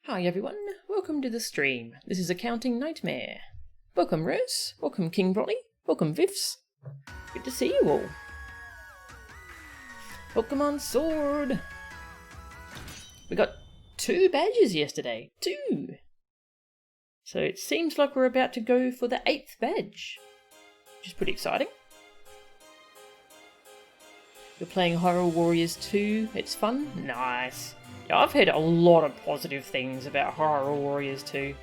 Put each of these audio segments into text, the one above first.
Hi everyone, welcome to the stream. This is Accounting Nightmare. Welcome Rose, welcome King Bronny, welcome Vivs. Good to see you all. Pokemon Sword. We got 2 badges yesterday. 2! So it seems like we're about to go for the 8th badge, which is pretty exciting. We're playing Hyrule Warriors 2. It's fun. Nice. Yeah, I've heard a lot of positive things about Hyrule Warriors 2.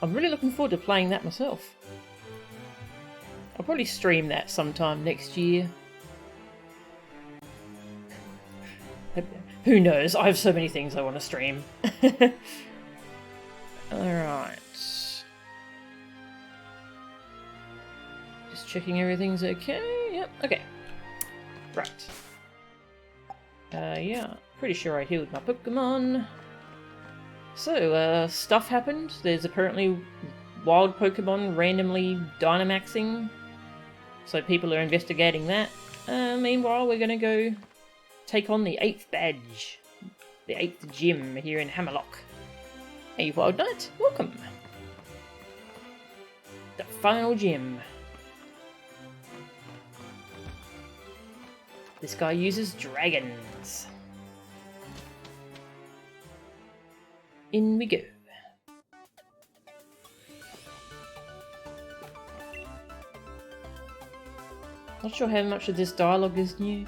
I'm really looking forward to playing that myself. I'll probably stream that sometime next year. Who knows? I have so many things I want to stream. Alright. Just checking everything's okay. Yep, okay. Right. Yeah, pretty sure I healed my Pokemon. So, stuff happened. There's apparently wild Pokemon randomly Dynamaxing. So people are investigating that. Meanwhile, we're gonna go take on the 8th badge. The 8th gym here in Hammerlock. Hey, Wild Knight, welcome. The final gym. This guy uses dragons. In we go. Not sure how much of this dialogue is new.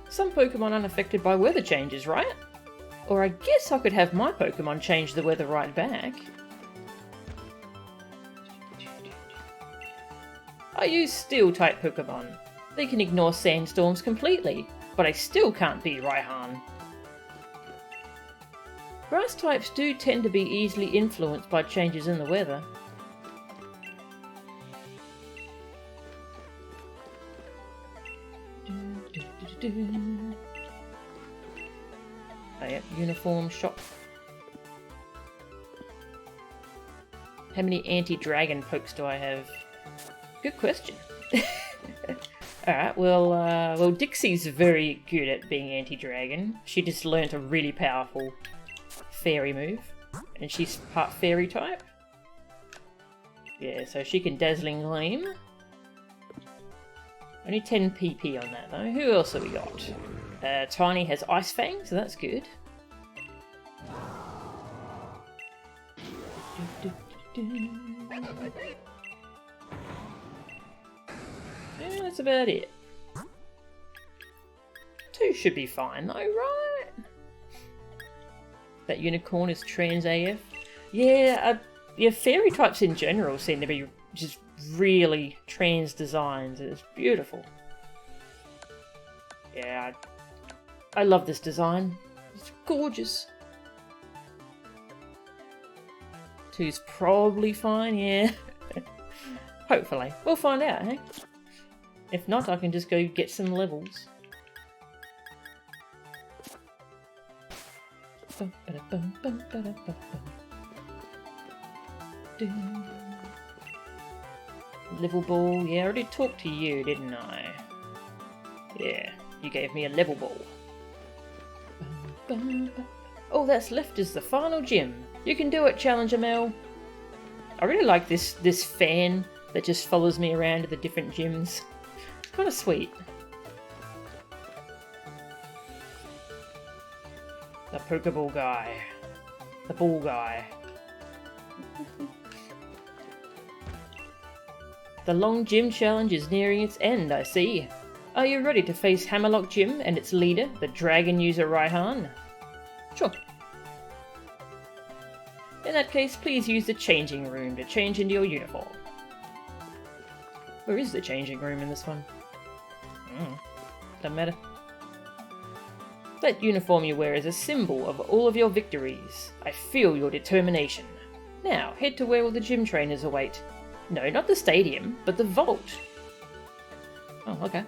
Some Pokemon unaffected by weather changes, right? Or I guess I could have my Pokemon change the weather right back. I use Steel-type Pokemon. They can ignore sandstorms completely, but I still can't beat Raihan. Grass types do tend to be easily influenced by changes in the weather. Oh yep, uniform shop. How many anti-dragon pokes do I have? Good question. Alright, well, Dixie's very good at being anti-dragon. She just learnt a really powerful fairy move. And she's part fairy type. Yeah, so she can Dazzling Gleam. Only 10 PP on that though. Who else have we got? Tiny has Ice Fang, so that's good. Yeah, that's about it. 2 should be fine though, right? That unicorn is trans AF. Yeah, yeah, fairy types in general seem to be just really trans designs. It's beautiful. Yeah, I love this design. It's gorgeous. 2's probably fine, yeah. Hopefully. We'll find out, hey? If not, I can just go get some levels. Level ball. Yeah, I already talked to you, didn't I? Yeah, you gave me a level ball. All that's left is the final gym. You can do it, Challenger Mel. I really like this fan that just follows me around to the different gyms. It's kind of sweet. The Pokeball guy. The ball guy. The long gym challenge is nearing its end, I see. Are you ready to face Hammerlock Gym and its leader, the dragon user Raihan? Sure. In that case, please use the changing room to change into your uniform. Where is the changing room in this one? Doesn't matter. That uniform you wear is a symbol of all of your victories. I feel your determination. Now, head to where all the gym trainers await. No, not the stadium, but the vault. Oh, okay.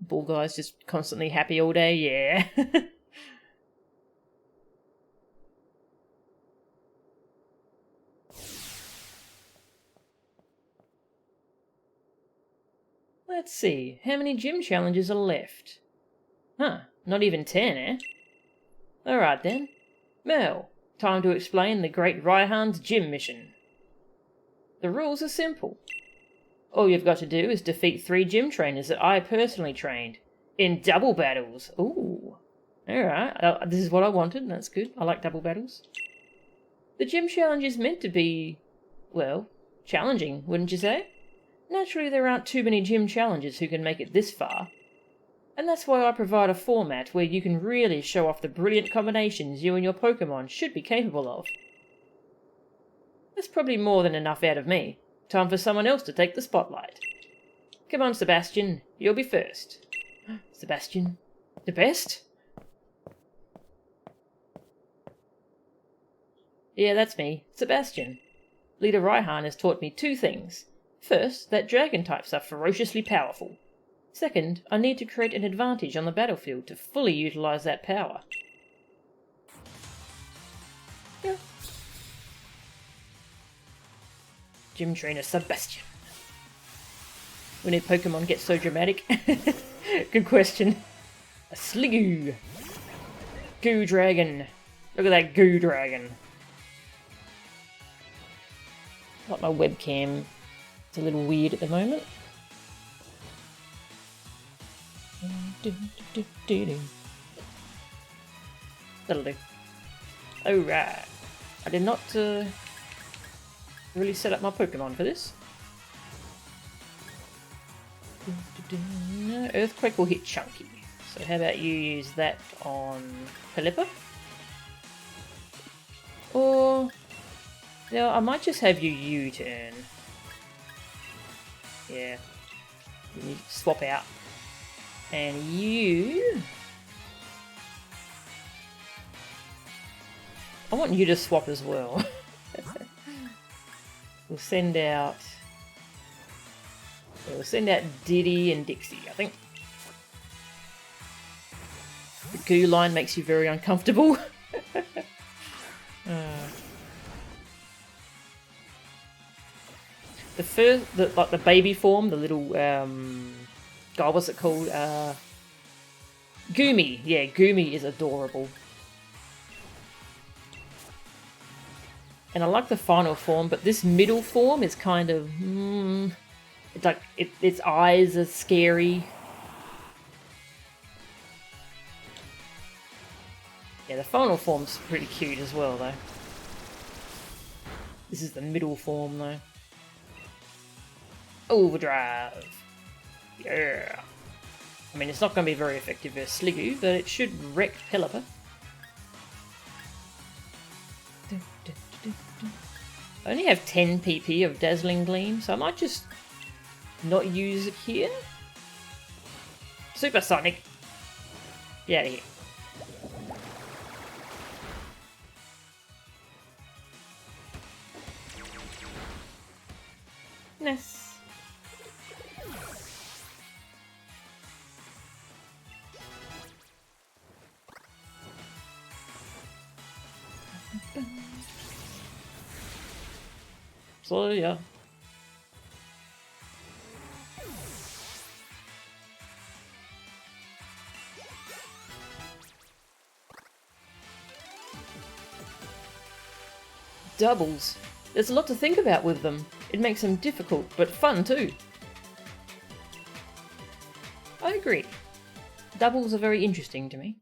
Ball guy's just constantly happy all day, yeah. Let's see, how many gym challenges are left? Huh, not even 10, eh? Alright then. Mel, time to explain the Great Raihan's gym mission. The rules are simple. All you've got to do is defeat 3 gym trainers that I personally trained. In double battles. Ooh. Alright, this is what I wanted, that's good. I like double battles. The gym challenge is meant to be, well, challenging, wouldn't you say? Naturally, there aren't too many gym challenges who can make it this far. And that's why I provide a format where you can really show off the brilliant combinations you and your Pokemon should be capable of. That's probably more than enough out of me. Time for someone else to take the spotlight. Come on, Sebastian, you'll be first. Sebastian? The best? Yeah, that's me, Sebastian. Leader Raihan has taught me 2 things. First, that dragon types are ferociously powerful. Second, I need to create an advantage on the battlefield to fully utilise that power. Yeah. Gym Trainer Sebastian. When a Pokemon gets so dramatic? Good question. A Sliggoo. Goo Dragon. Look at that Goo Dragon. Like my webcam. It's a little weird at the moment. That'll do. Alright. I did not really set up my Pokemon for this. No, Earthquake will hit Chunky. So how about you use that on Pelipper? Or... yeah, I might just have you U-turn. Yeah. You swap out. And you... I want you to swap as well. We'll send out Diddy and Dixie, I think. The goo line makes you very uncomfortable. The baby form, the little God, what's it called? Goomy. Yeah, Goomy is adorable. And I like the final form, but this middle form is kind of... it's like, its eyes are scary. Yeah, the final form's pretty cute as well, though. This is the middle form, though. Overdrive. Yeah. I mean, it's not going to be very effective versus Sliggoo, but it should wreck Pelipper. I only have 10 PP of Dazzling Gleam, so I might just not use it here. Supersonic! Get out of here. Nice. So, yeah. Doubles. There's a lot to think about with them. It makes them difficult, but fun too. I agree. Doubles are very interesting to me.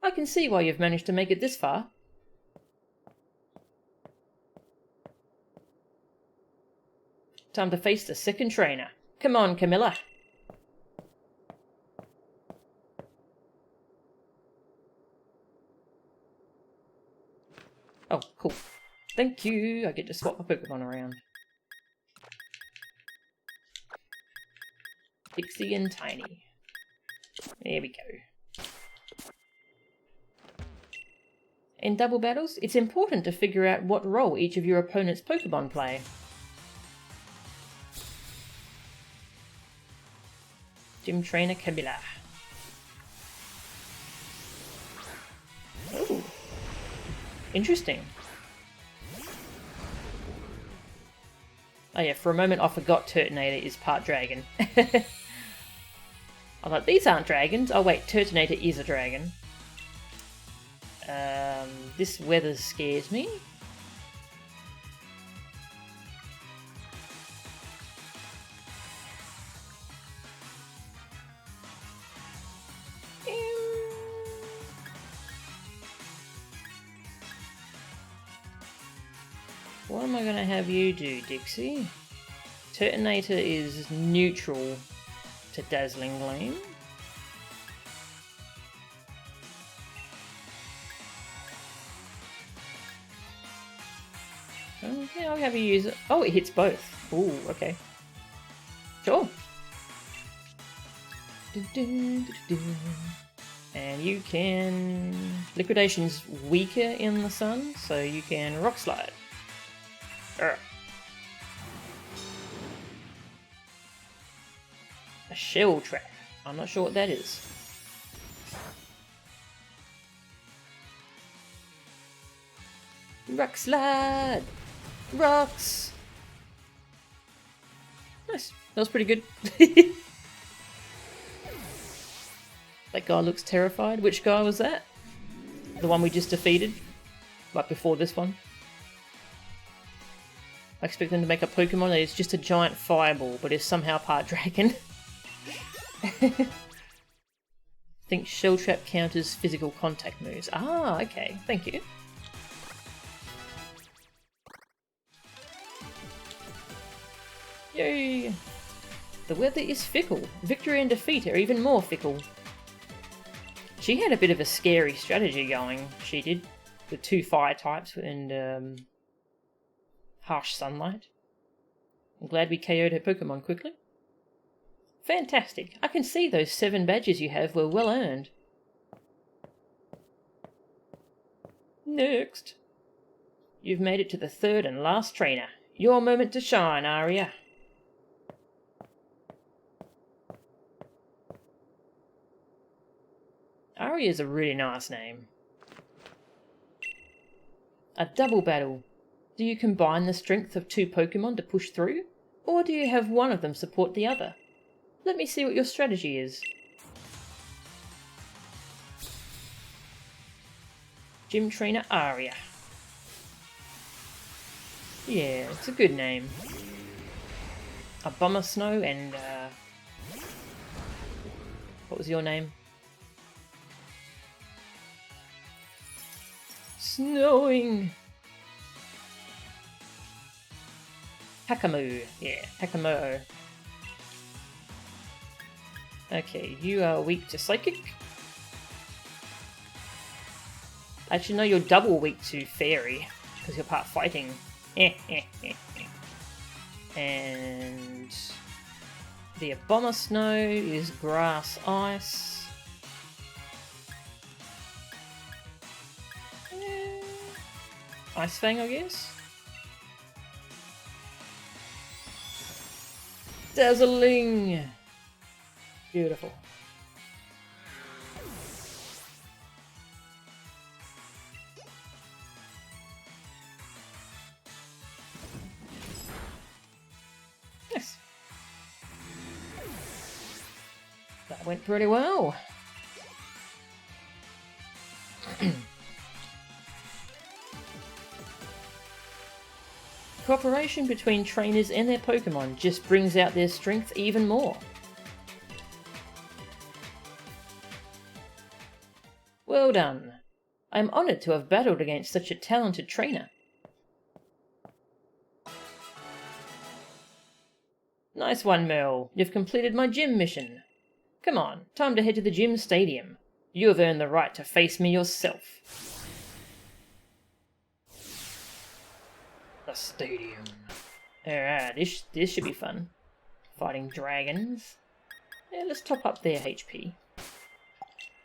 I can see why you've managed to make it this far. Time to face the second trainer. Come on, Camilla. Oh, cool. Thank you. I get to swap my Pokemon around. Dixie and Tiny. There we go. In double battles, it's important to figure out what role each of your opponent's Pokemon play. Gym Trainer Camilla. Oh, interesting. Oh yeah, for a moment I forgot Turtonator is part dragon. I'm like, these aren't dragons. Oh wait, Turtonator is a dragon. This weather scares me. What am I going to have you do, Dixie? Turtonator is neutral to Dazzling Gleam. Okay, I'll have you use it. Oh, it hits both. Ooh, okay. Sure. And you can... Liquidation's weaker in the sun, so you can Rock Slide. A shell trap. I'm not sure what that is. Rock Slide! Rocks! Nice. That was pretty good. That guy looks terrified. Which guy was that? The one we just defeated? Like before this one? I expect them to make a Pokemon that is just a giant fireball, but is somehow part dragon. I think Shell Trap counters physical contact moves. Ah, okay. Thank you. Yay! The weather is fickle. Victory and defeat are even more fickle. She had a bit of a scary strategy going, she did. The 2 fire types and harsh sunlight. I'm glad we KO'd her Pokemon quickly. Fantastic. I can see those 7 badges you have were well earned. Next. You've made it to the 3rd and last trainer. Your moment to shine, Aria. Aria is a really nice name. A double battle. Do you combine the strength of 2 Pokemon to push through? Or do you have one of them support the other? Let me see what your strategy is. Gym Trainer Aria. Yeah, it's a good name. Abomasnow and what was your name? Snowing! Hakamu. Yeah, Hakamoto. Okay, you are weak to Psychic. Actually, no, you're double weak to Fairy, because you're part fighting. And the Abomasnow is Grass Ice. Ice Fang, I guess? Dazzling! Beautiful. Nice. That went pretty well. Cooperation between trainers and their Pokemon just brings out their strength even more. Well done. I am honoured to have battled against such a talented trainer. Nice one, Merle. You've completed my gym mission. Come on, time to head to the gym stadium. You have earned the right to face me yourself. The stadium. Alright, this should be fun. Fighting dragons. Yeah, let's top up their HP.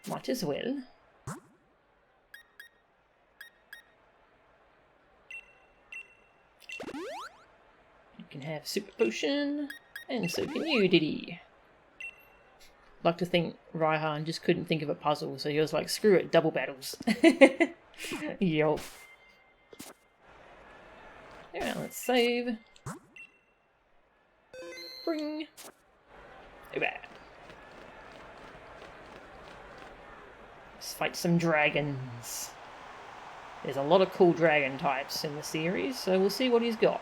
Might as well. You can have Super Potion, and so can you, Diddy. Like to think Raihan just couldn't think of a puzzle, so he was like, screw it, double battles. Yup. Alright, let's save. Bring. Alright. fight some dragons. There's a lot of cool dragon types in the series, so we'll see what he's got.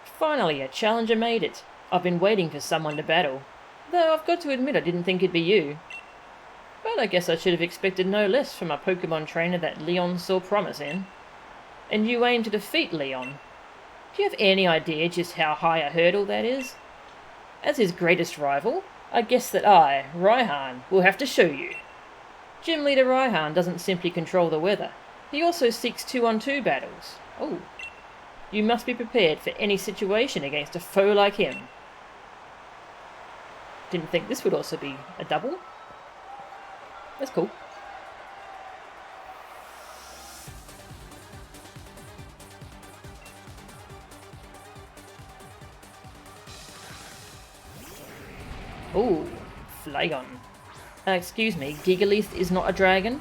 Finally, a challenger made it. I've been waiting for someone to battle. Though I've got to admit I didn't think it'd be you. But I guess I should have expected no less from a Pokemon trainer that Leon saw promise in. And you aim to defeat Leon. Do you have any idea just how high a hurdle that is? As his greatest rival, I guess that I, Raihan, will have to show you. Gym Leader Raihan doesn't simply control the weather. He also seeks 2-on-2 battles. Oh. You must be prepared for any situation against a foe like him. Didn't think this would also be a double. That's cool. Ooh, Flygon. Excuse me, Gigalith is not a dragon?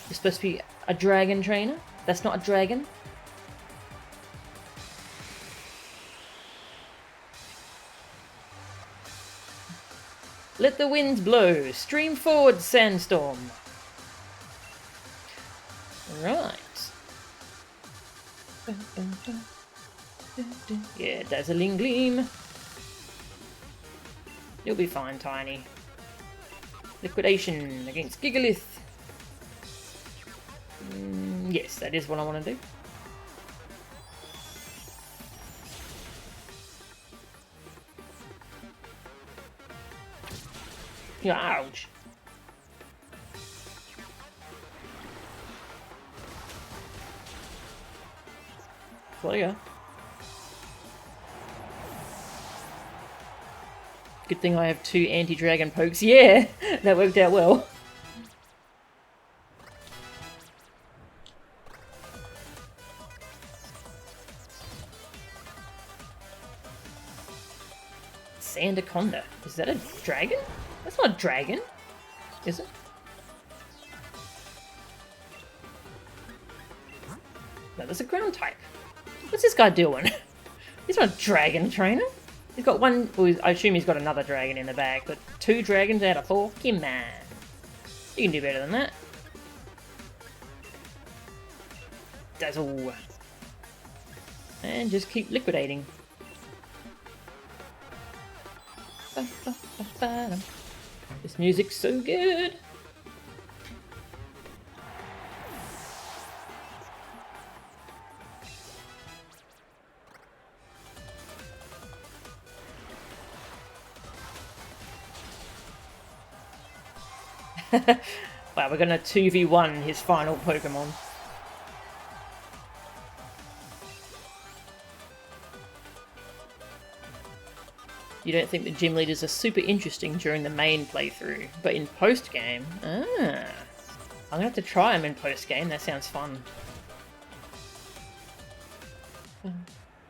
You're supposed to be a dragon trainer? That's not a dragon? Let the winds blow. Stream forward, Sandstorm. Right. Yeah, Dazzling Gleam. You'll be fine, Tiny. Liquidation against Gigalith. Yes, that is what I want to do. Yeah, ouch. There you go. Good thing I have 2 anti-dragon pokes. Yeah, that worked out well. Sandaconda. Is that a dragon? That's not a dragon, is it? No, that's a ground type. What's this guy doing? He's not a dragon trainer. He's got one, well, I assume he's got another dragon in the bag, but 2 dragons out of 4? Come on. You can do better than that. Dazzle. And just keep liquidating. This music's so good. Wow, we're gonna 2v1 his final Pokemon. You don't think the gym leaders are super interesting during the main playthrough, but in post-game... I'm gonna have to try them in post-game, that sounds fun.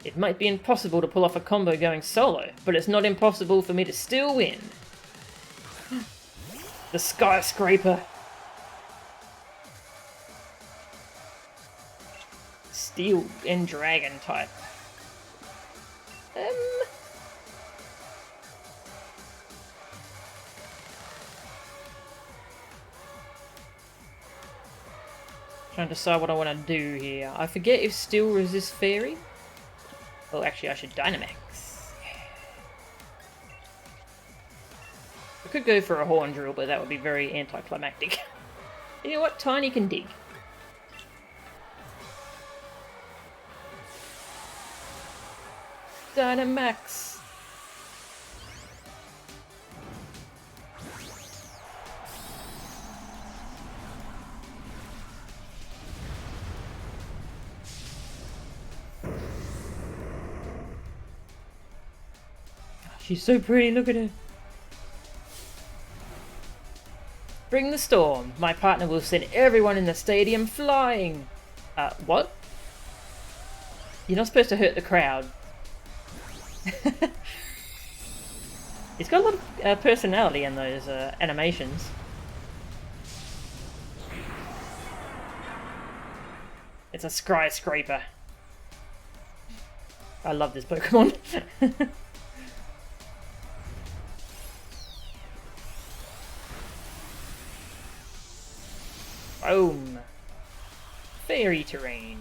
It might be impossible to pull off a combo going solo, but it's not impossible for me to still win. The Skyscraper. Steel and Dragon type. Trying to decide what I want to do here. I forget if Steel resists Fairy. Oh, actually I should Dynamax. I could go for a Horn Drill, but that would be very anticlimactic. You know what? Tiny can dig. Dynamax. She's so pretty, look at her. Bring the storm. My partner will send everyone in the stadium flying. What? You're not supposed to hurt the crowd. He's got a lot of personality in those animations. It's a Skyscraper. I love this Pokemon. Boom. Fairy terrain.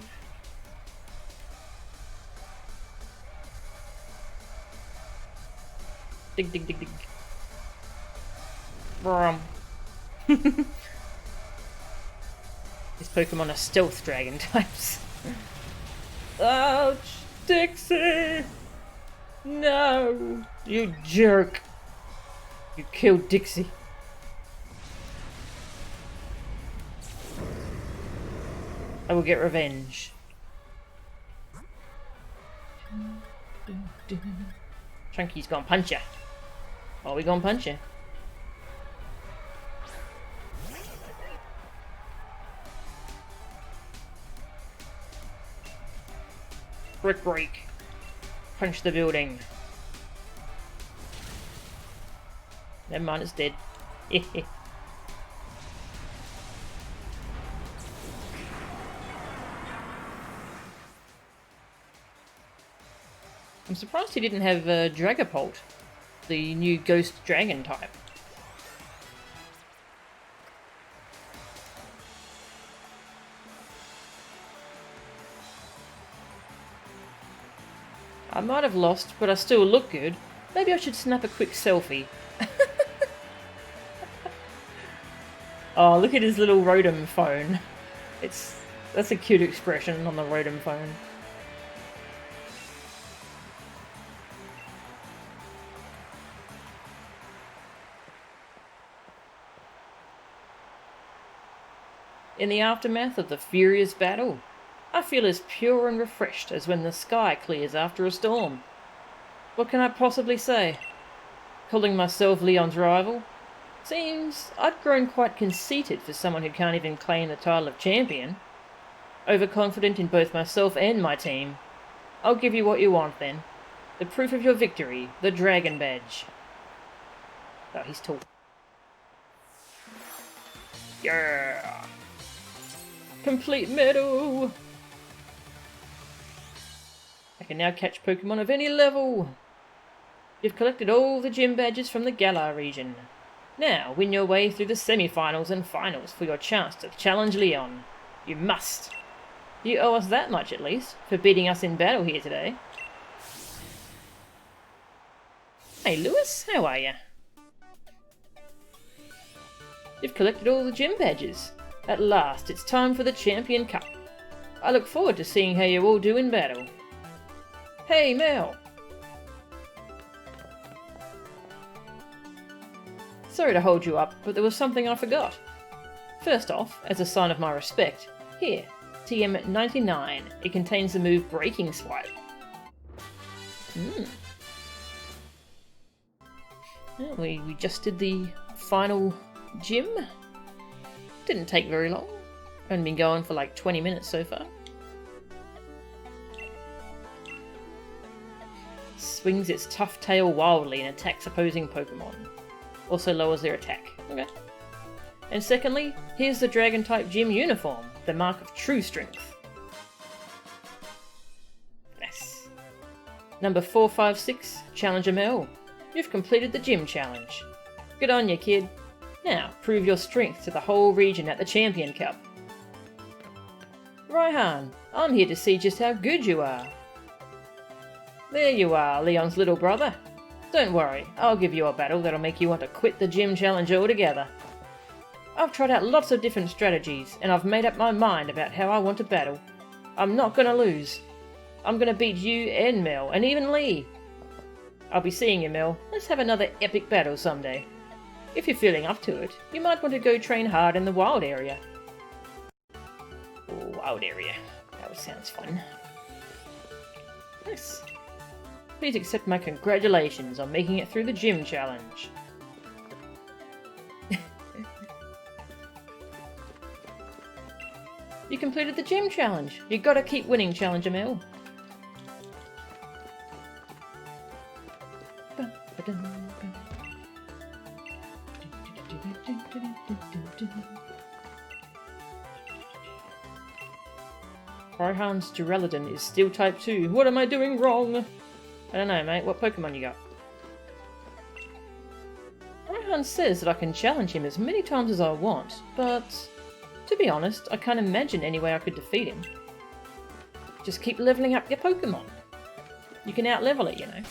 Dig, dig, dig, dig. Brum. These Pokemon are stealth dragon types. Ouch! Dixie! No! You jerk! You killed Dixie. I will get revenge. Chunky's gonna punch ya. Oh, we gonna punch ya. Brick break. Punch the building. Never mind, it's dead. I'm surprised he didn't have Dragapult, the new ghost dragon type. I might have lost, but I still look good. Maybe I should snap a quick selfie. Oh, look at his little Rotom phone. That's a cute expression on the Rotom phone. In the aftermath of the furious battle, I feel as pure and refreshed as when the sky clears after a storm. What can I possibly say? Calling myself Leon's rival? Seems I'd grown quite conceited for someone who can't even claim the title of champion. Overconfident in both myself and my team. I'll give you what you want then. The proof of your victory, the Dragon Badge. Oh, he's tall. Yeah! Complete medal! I can now catch Pokemon of any level! You've collected all the gym badges from the Galar region. Now, win your way through the semi-finals and finals for your chance to challenge Leon. You must! You owe us that much, at least, for beating us in battle here today. Hey, Lewis, how are ya? You've collected all the gym badges. At last, it's time for the Champion Cup. I look forward to seeing how you all do in battle. Hey, Mel! Sorry to hold you up, but there was something I forgot. First off, as a sign of my respect, here, TM99. It contains the move Breaking Swipe. Well, we just did the final gym. Didn't take very long. Only been going for like 20 minutes so far. Swings its tough tail wildly and attacks opposing Pokemon. Also lowers their attack. Okay. And secondly, here's the Dragon-type gym uniform, the mark of true strength. Yes. Number 456, Challenger Mel. You've completed the gym challenge. Good on you, kid. Now, prove your strength to the whole region at the Champion Cup. Raihan, I'm here to see just how good you are. There you are, Leon's little brother. Don't worry, I'll give you a battle that'll make you want to quit the gym challenge altogether. I've tried out lots of different strategies, and I've made up my mind about how I want to battle. I'm not gonna lose. I'm gonna beat you and Mel, and even Lee. I'll be seeing you, Mel. Let's have another epic battle someday. If you're feeling up to it, you might want to go train hard in the wild area. Oh, wild area. That sounds fun. Nice. Please accept my congratulations on making it through the gym challenge. You completed the gym challenge. You gotta keep winning, Challenger Mel. Raihan's Duraludon is still type 2. What am I doing wrong? I don't know, mate. What Pokemon you got? Raihan says that I can challenge him as many times as I want, but To be honest, I can't imagine any way I could defeat him. Just keep leveling up your Pokemon. You can out-level it, you know.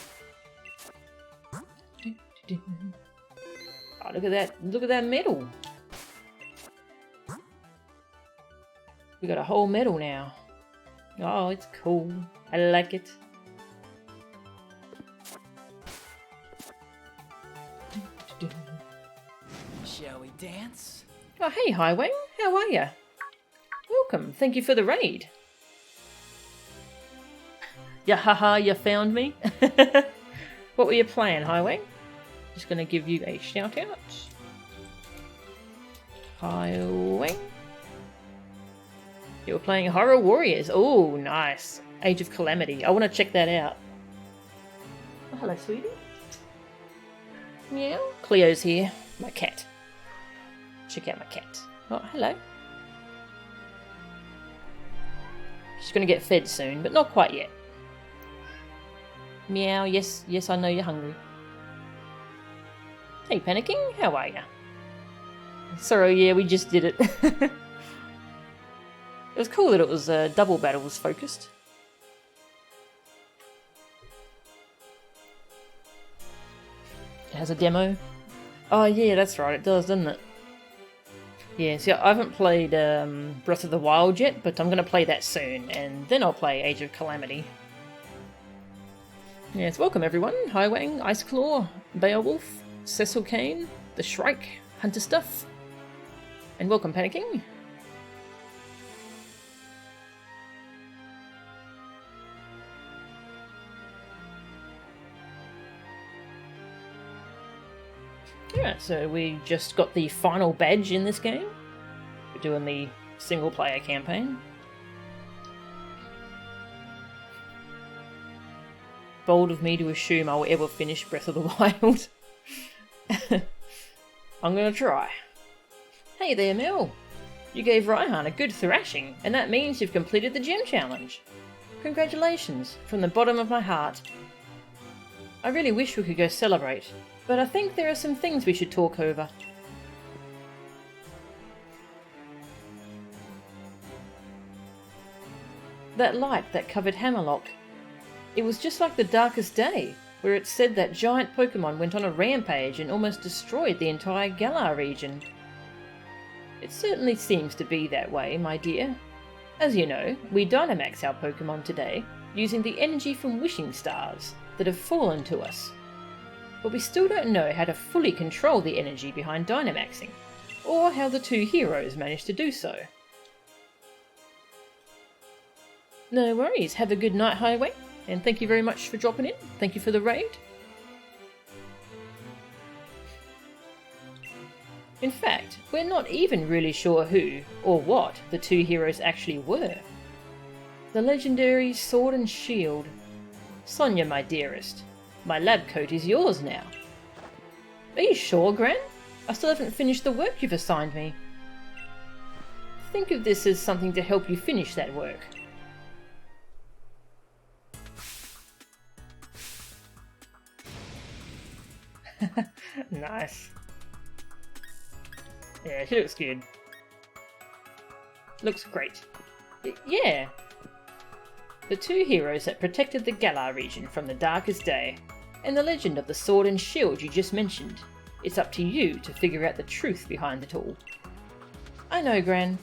Oh, look at that medal. We got a whole medal now. Oh, it's cool. I like it. Shall we dance? Oh, hey, Highwing. How are ya? Welcome. Thank you for the raid. Yeah, haha, you found me. What were you playing, Highwing? Just gonna give you a shout out. Highwing. You were playing Horror Warriors. Oh, nice. Age of Calamity. I want to check that out. Oh, hello, sweetie. Meow. Cleo's here. My cat. Check out my cat. Oh, hello. She's going to get fed soon, but not quite yet. Meow. Yes, I know you're hungry. Hey, Panicking. How are ya? Sorry, yeah, we just did it. It was cool that it was double battles focused. It has a demo. Oh yeah, that's right, it does, doesn't it? Yeah, see, I haven't played Breath of the Wild yet, but I'm going to play that soon, and then I'll play Age of Calamity. Yes, welcome everyone. Highwang, Iceclaw, Beowulf, Cecil Kane, The Shrike, Hunter Stuff, and welcome Panicking. Yeah, so we just got the final badge in this game. We're doing the single player campaign. Bold of me to assume I will ever finish Breath of the Wild. I'm gonna try. Hey there, Mel. You gave Raihan a good thrashing, and that means you've completed the gym challenge. Congratulations, from the bottom of my heart. I really wish we could go celebrate, but I think there are some things we should talk over. That light that covered Hammerlock. It was just like the Darkest Day, where it said that giant Pokemon went on a rampage and almost destroyed the entire Galar region. It certainly seems to be that way, my dear. As you know, we Dynamax our Pokemon today, using the energy from wishing stars that have fallen to us. But we still don't know how to fully control the energy behind Dynamaxing, or how the two heroes managed to do so. No worries, have a good night, Highway, and thank you very much for dropping in. Thank you for the raid. In fact, we're not even really sure who, or what, the two heroes actually were. The legendary Sword and Shield. Sonia, my dearest, my lab coat is yours now. Are you sure, Gran? I still haven't finished the work you've assigned me. Think of this as something to help you finish that work. Nice. Yeah, she looks good. Looks great. Yeah. The two heroes that protected the Galar region from the Darkest Day, and the legend of the Sword and Shield you just mentioned. It's up to you to figure out the truth behind it all. I know, Gran.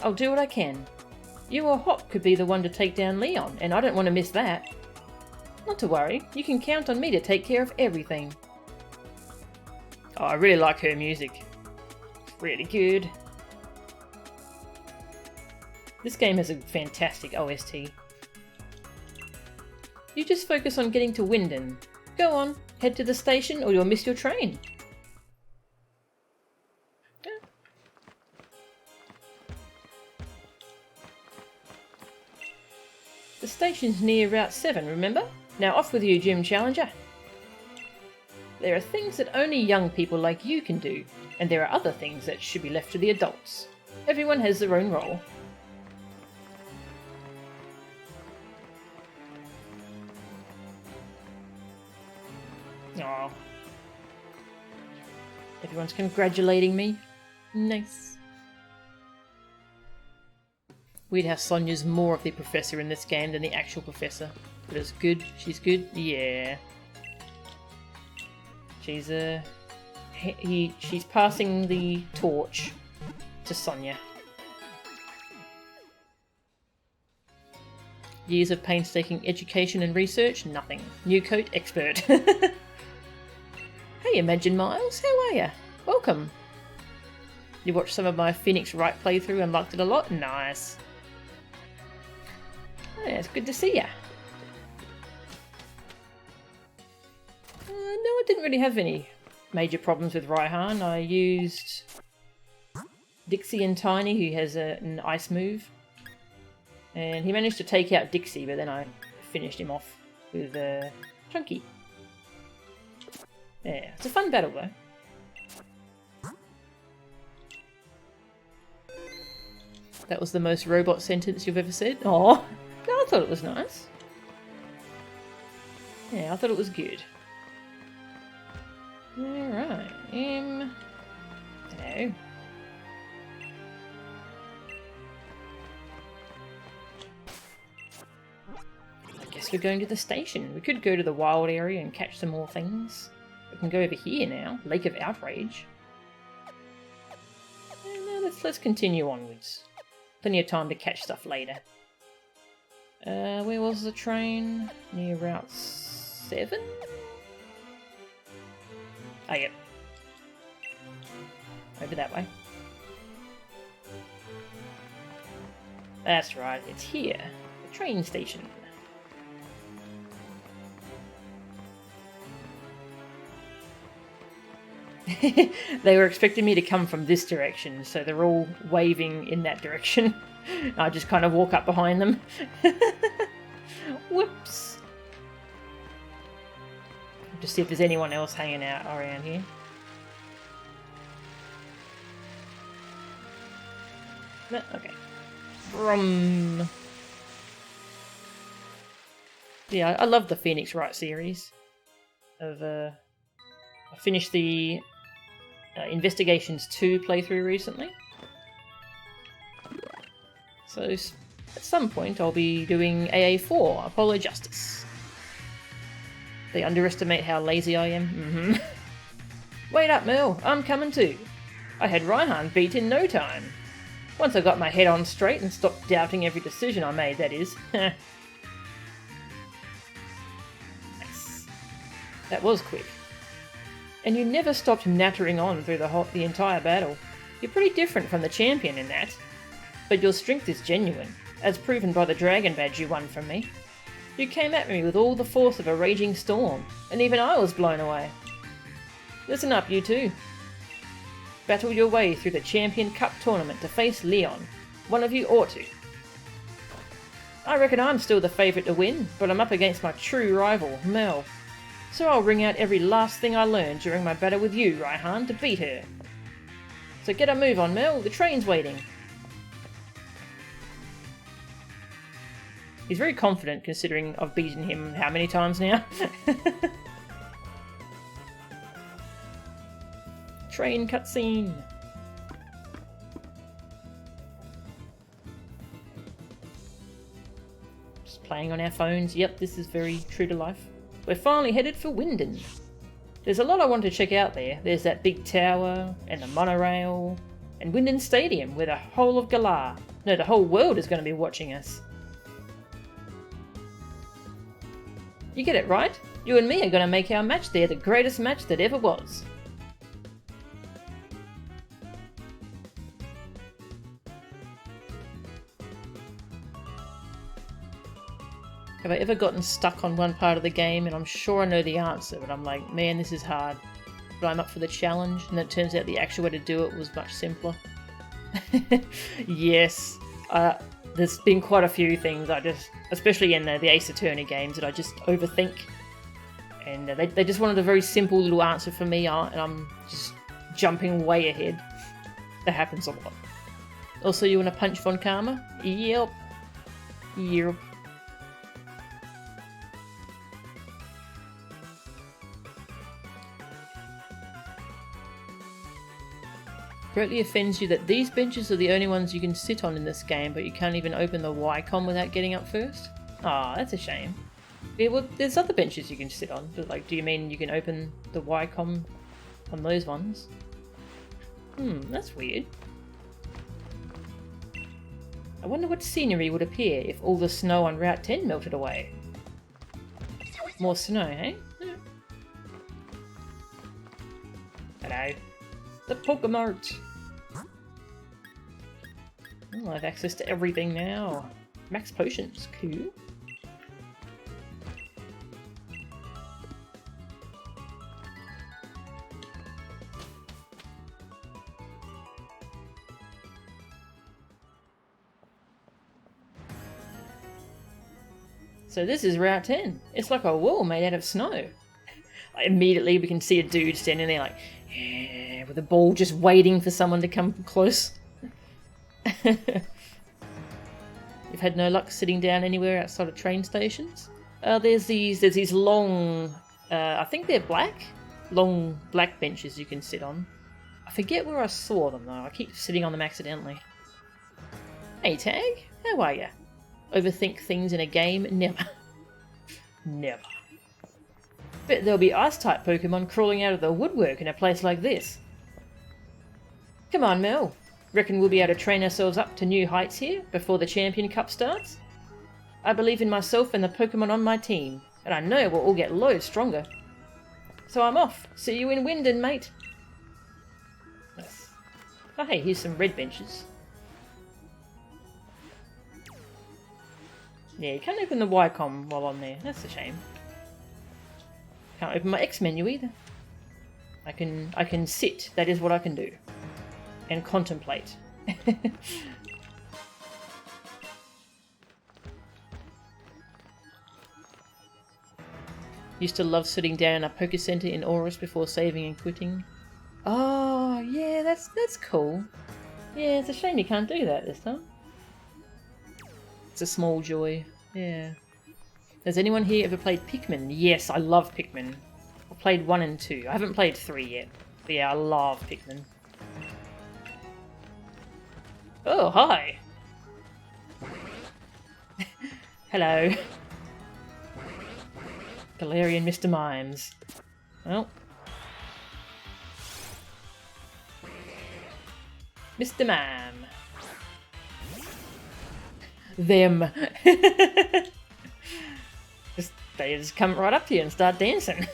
I'll do what I can. You or Hop could be the one to take down Leon, and I don't want to miss that. Not to worry, you can count on me to take care of everything. Oh, I really like her music. It's really good. This game has a fantastic OST. You just focus on getting to Wyndon. Go on, head to the station or you'll miss your train. Yeah. The station's near Route 7, remember? Now off with you, Gym Challenger. There are things that only young people like you can do, and there are other things that should be left to the adults. Everyone has their own role. Aww. Everyone's congratulating me. Nice. Weird how Sonia's more of the professor in this game than the actual professor. But it's good. She's good. Yeah. She's she's passing the torch to Sonia. Years of painstaking education and research, nothing. New coat, expert. Hey, Imagine Miles, how are ya? Welcome. You watched some of my Phoenix Wright playthrough and liked it a lot? Nice. Yeah, it's good to see ya. No, I didn't really have any major problems with Raihan. I used Dixie and Tiny, who has an ice move. And he managed to take out Dixie, but then I finished him off with Chunky. Yeah, it's a fun battle though. That was the most robot sentence you've ever said? Oh, no, I thought it was nice. Yeah, I thought it was good. Alright, hello. I guess we're going to the station. We could go to the wild area and catch some more things. We can go over here now. Lake of Outrage. And, let's continue onwards. Plenty of time to catch stuff later. Where was the train? Near Route 7? Oh, yep. Over that way. That's right, it's here. The train station. They were expecting me to come from this direction, so they're all waving in that direction. I just kind of walk up behind them. Whoops. Just see if there's anyone else hanging out around here. No? Okay. Brum. Yeah, I love the Phoenix Wright series. I finished the Investigations 2 playthrough recently. So at some point I'll be doing AA4, Apollo Justice. They underestimate how lazy I am. Wait up, Mel, I'm coming too. I had Raihan beat in no time. Once I got my head on straight and stopped doubting every decision I made, that is. Nice. That was quick. And you never stopped nattering on through the entire battle. You're pretty different from the champion in that. But your strength is genuine, as proven by the dragon badge you won from me. You came at me with all the force of a raging storm, and even I was blown away. Listen up, you two. Battle your way through the Champion Cup tournament to face Leon. One of you ought to. I reckon I'm still the favourite to win, but I'm up against my true rival, Mel. So I'll wring out every last thing I learned during my battle with you, Raihan, to beat her. So get a move on, Mel. The train's waiting. He's very confident, considering I've beaten him how many times now? Train cutscene. Just playing on our phones. Yep, this is very true to life. We're finally headed for Winden. There's a lot I want to check out there. There's that big tower, and the monorail, and Winden Stadium, where the whole of Galar, no, the whole world is going to be watching us. You get it right? You and me are going to make our match there the greatest match that ever was. Have I ever gotten stuck on one part of the game and I'm sure I know the answer, but I'm like, man, this is hard. But I'm up for the challenge, and it turns out the actual way to do it was much simpler. Yes. There's been quite a few things especially in the Ace Attorney games, that I just overthink. And they just wanted a very simple little answer for me, and I'm just jumping way ahead. That happens a lot. Also, you want to punch Von Karma? Yep. Yep. Greatly offends you that these benches are the only ones you can sit on in this game, but you can't even open the Y-com without getting up first? Ah, that's a shame. Yeah, well, there's other benches you can sit on, but like, do you mean you can open the Y-com on those ones? That's weird. I wonder what scenery would appear if all the snow on Route 10 melted away. More snow, eh? Yeah. Hello. The Pokemart! Oh, I have access to everything now. Max potions, cool. So this is Route 10. It's like a wall made out of snow. Immediately we can see a dude standing there like, yeah, with a ball just waiting for someone to come close. You've had no luck sitting down anywhere outside of train stations? There's these long, I think they're black? Long black benches you can sit on. I forget where I saw them though, I keep sitting on them accidentally. Hey Tag, how are ya? Overthink things in a game? Never. Never. Bet there'll be Ice-type Pokemon crawling out of the woodwork in a place like this. Come on, Mel. Reckon we'll be able to train ourselves up to new heights here before the Champion Cup starts? I believe in myself and the Pokemon on my team, and I know we'll all get loads stronger. So I'm off. See you in Wyndon, mate. Yes. Oh hey, here's some red benches. Yeah, you can't open the Y-com while I'm there. That's a shame. Can't open my X menu either. I can sit. That is what I can do. And contemplate. Used to love sitting down in a Poké Center in Aurus before saving and quitting. Oh, yeah, that's cool. Yeah, it's a shame you can't do that this time. It's a small joy. Yeah. Has anyone here ever played Pikmin? Yes, I love Pikmin. I've played 1 and 2. I haven't played 3 yet. But yeah, I love Pikmin. Oh, hi! Hello. Galarian Mr. Mimes. Well. Mr. Mime. Them. They just come right up to you and start dancing.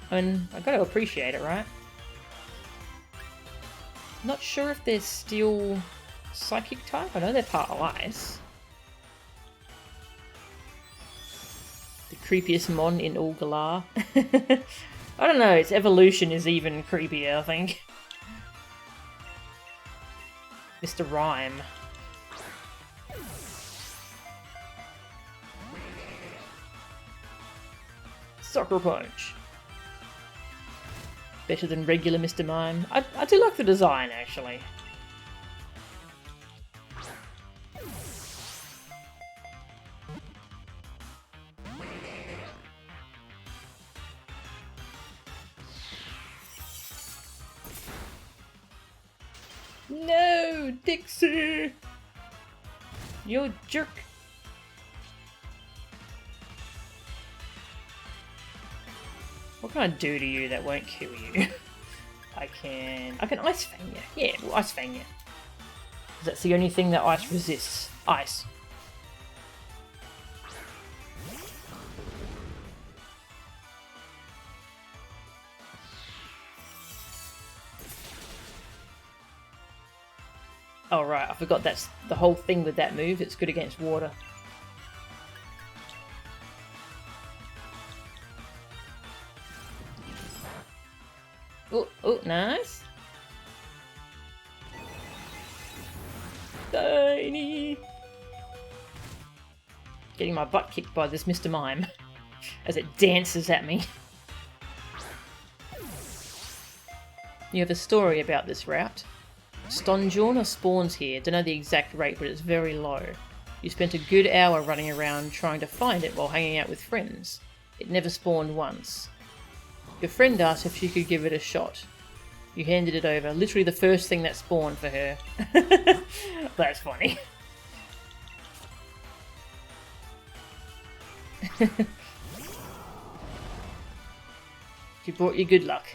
I mean, I've got to appreciate it, right? Not sure if they're still psychic type. I know they're part of ice. The creepiest mon in all Galar. I don't know, its evolution is even creepier, I think. Mr. Rhyme. Sucker Punch. Better than regular Mr. Mime. I do like the design, actually. No, Dixie! You a jerk! What can I do to you that won't kill you? I can Ice Fang you. Yeah, we'll Ice Fang you. That's the only thing that ice resists. Ice. Oh right, I forgot that's the whole thing with that move. It's good against water. Oh, nice. Tiny. Getting my butt kicked by this Mr. Mime as it dances at me. You have a story about this route. Stonjourner spawns here. Don't know the exact rate, but it's very low. You spent a good hour running around trying to find it while hanging out with friends. It never spawned once. Your friend asked if you could give it a shot. You handed it over. Literally the first thing that spawned for her. That's funny. She brought you good luck.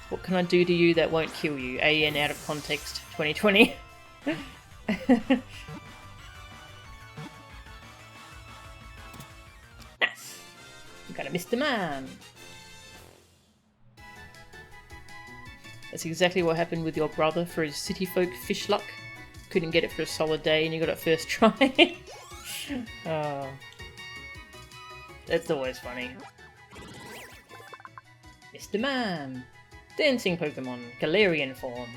What can I do to you that won't kill you? AN out of context 2020. Nice. You got a Mr. Man. That's exactly what happened with your brother for his city folk fish luck. Couldn't get it for a solid day and you got it first try. Oh. That's always funny. Mr. Man. Dancing Pokemon, Galarian form.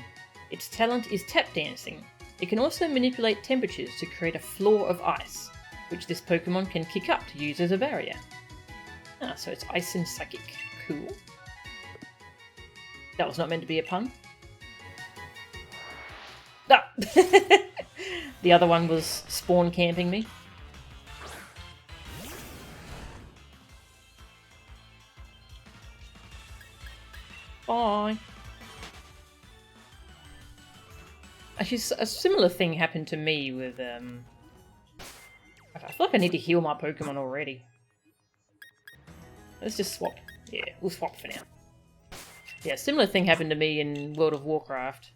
Its talent is tap dancing. It can also manipulate temperatures to create a floor of ice, which this Pokemon can kick up to use as a barrier. Ah, so it's ice and psychic. Cool. That was not meant to be a pun. Ah! The other one was spawn camping me. Bye. Actually, a similar thing happened to me with, I feel like I need to heal my Pokemon already. Let's just swap. Yeah, we'll swap for now. Yeah, similar thing happened to me in World of Warcraft.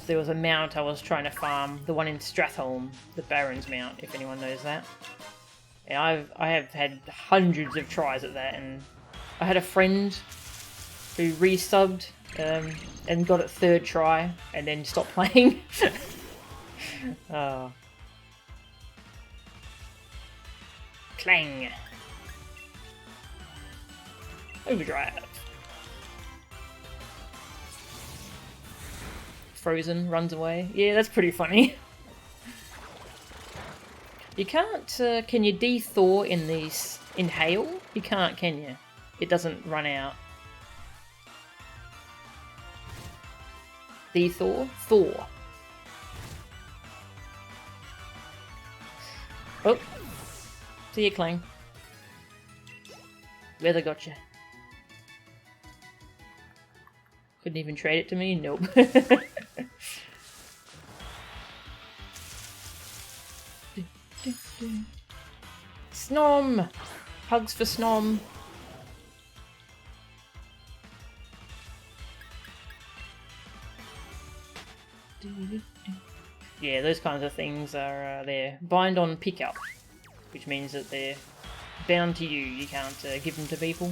There was a mount I was trying to farm, the one in Stratholme, the Baron's mount, if anyone knows that. Yeah, I have had hundreds of tries at that, and I had a friend who resubbed and got it third try, and then stopped playing. Oh. Clang! Overdrive! Frozen runs away. Yeah, that's pretty funny. You can't, can you de-thaw in these, in hail? You can't, can you? It doesn't run out. De-thaw? Thaw. Oh. See you, Clang. Weather gotcha. Couldn't even trade it to me? Nope. Snom! Hugs for Snom. Yeah, those kinds of things are there. Bind on pickup, which means that they're bound to you. You can't give them to people.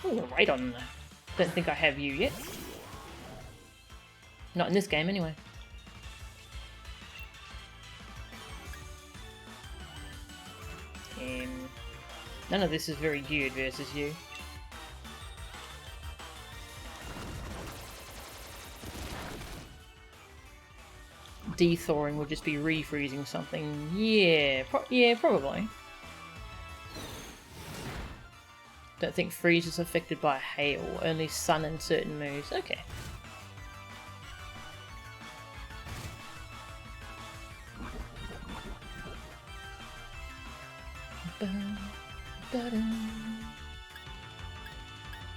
Oh, right on. Don't think I have you yet. Not in this game, anyway. None of this is very geared versus you. De-thawing would just be refreezing something. Yeah, yeah, probably. Don't think freeze is affected by hail, only sun and certain moves. Okay.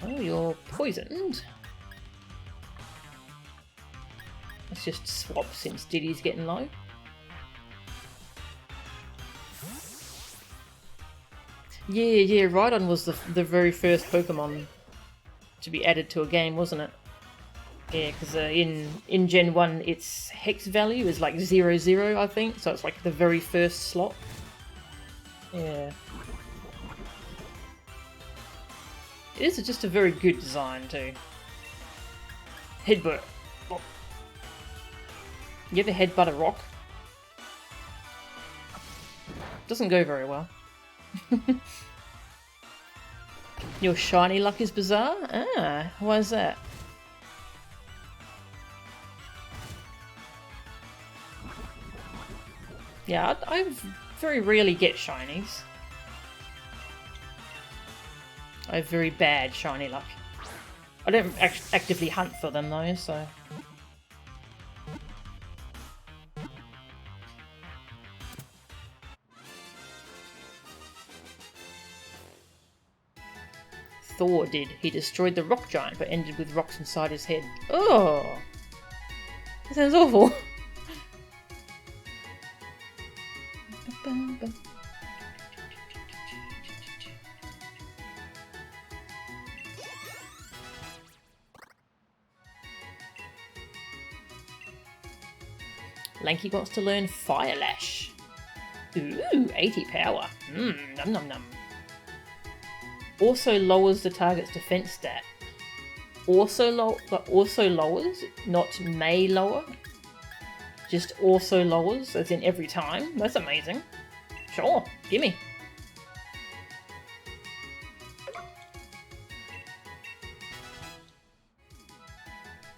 Oh, you're poisoned. Let's just swap since Diddy's getting low. Yeah, Rhydon was the very first Pokemon to be added to a game, wasn't it? Yeah, because in Gen 1 its hex value is like 0-0, I think, so it's like the very first slot. Yeah. It is just a very good design too. Headbutt. Oh. You ever headbutt a rock? Doesn't go very well. Your shiny luck is bizarre? Ah, why is that? Yeah, I very rarely get shinies. I have very bad shiny luck. I don't actively hunt for them though, so... Thor did. He destroyed the rock giant but ended with rocks inside his head. Oh! That sounds awful. Lanky wants to learn Fire Lash. Ooh, 80 power. Num num num. Also lowers the target's defense stat. Also lowers, not may lower. Just also lowers, as in every time. That's amazing. Sure, gimme.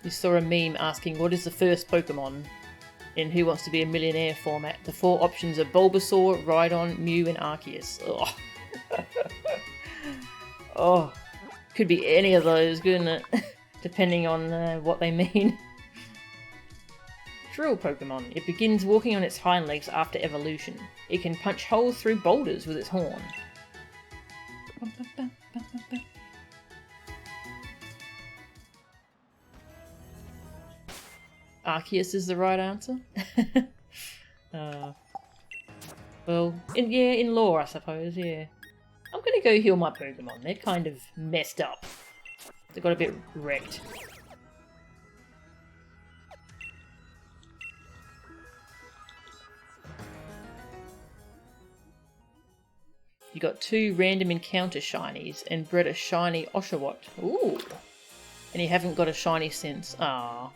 You saw a meme asking what is the first Pokemon in Who Wants to Be a Millionaire format. The 4 options are Bulbasaur, Rhydon, Mew and Arceus. Ugh. Oh, could be any of those, couldn't it? Depending on what they mean. Drill Pokemon. It begins walking on its hind legs after evolution. It can punch holes through boulders with its horn. Arceus is the right answer. Well, in lore, I suppose, yeah. I'm gonna go heal my Pokemon. They're kind of messed up. They got a bit wrecked. You got 2 random encounter shinies and bred a shiny Oshawott. Ooh! And you haven't got a shiny since. Ah.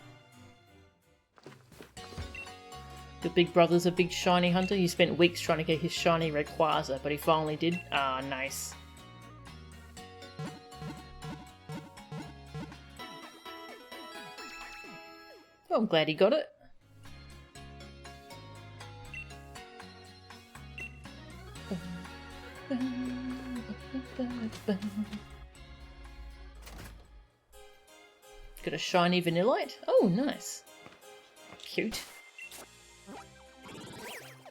Your big brother's a big shiny hunter. He spent weeks trying to get his shiny Rayquaza, but he finally did. Ah, nice. Well, I'm glad he got it. Got a shiny Vanillite. Oh, nice. Cute.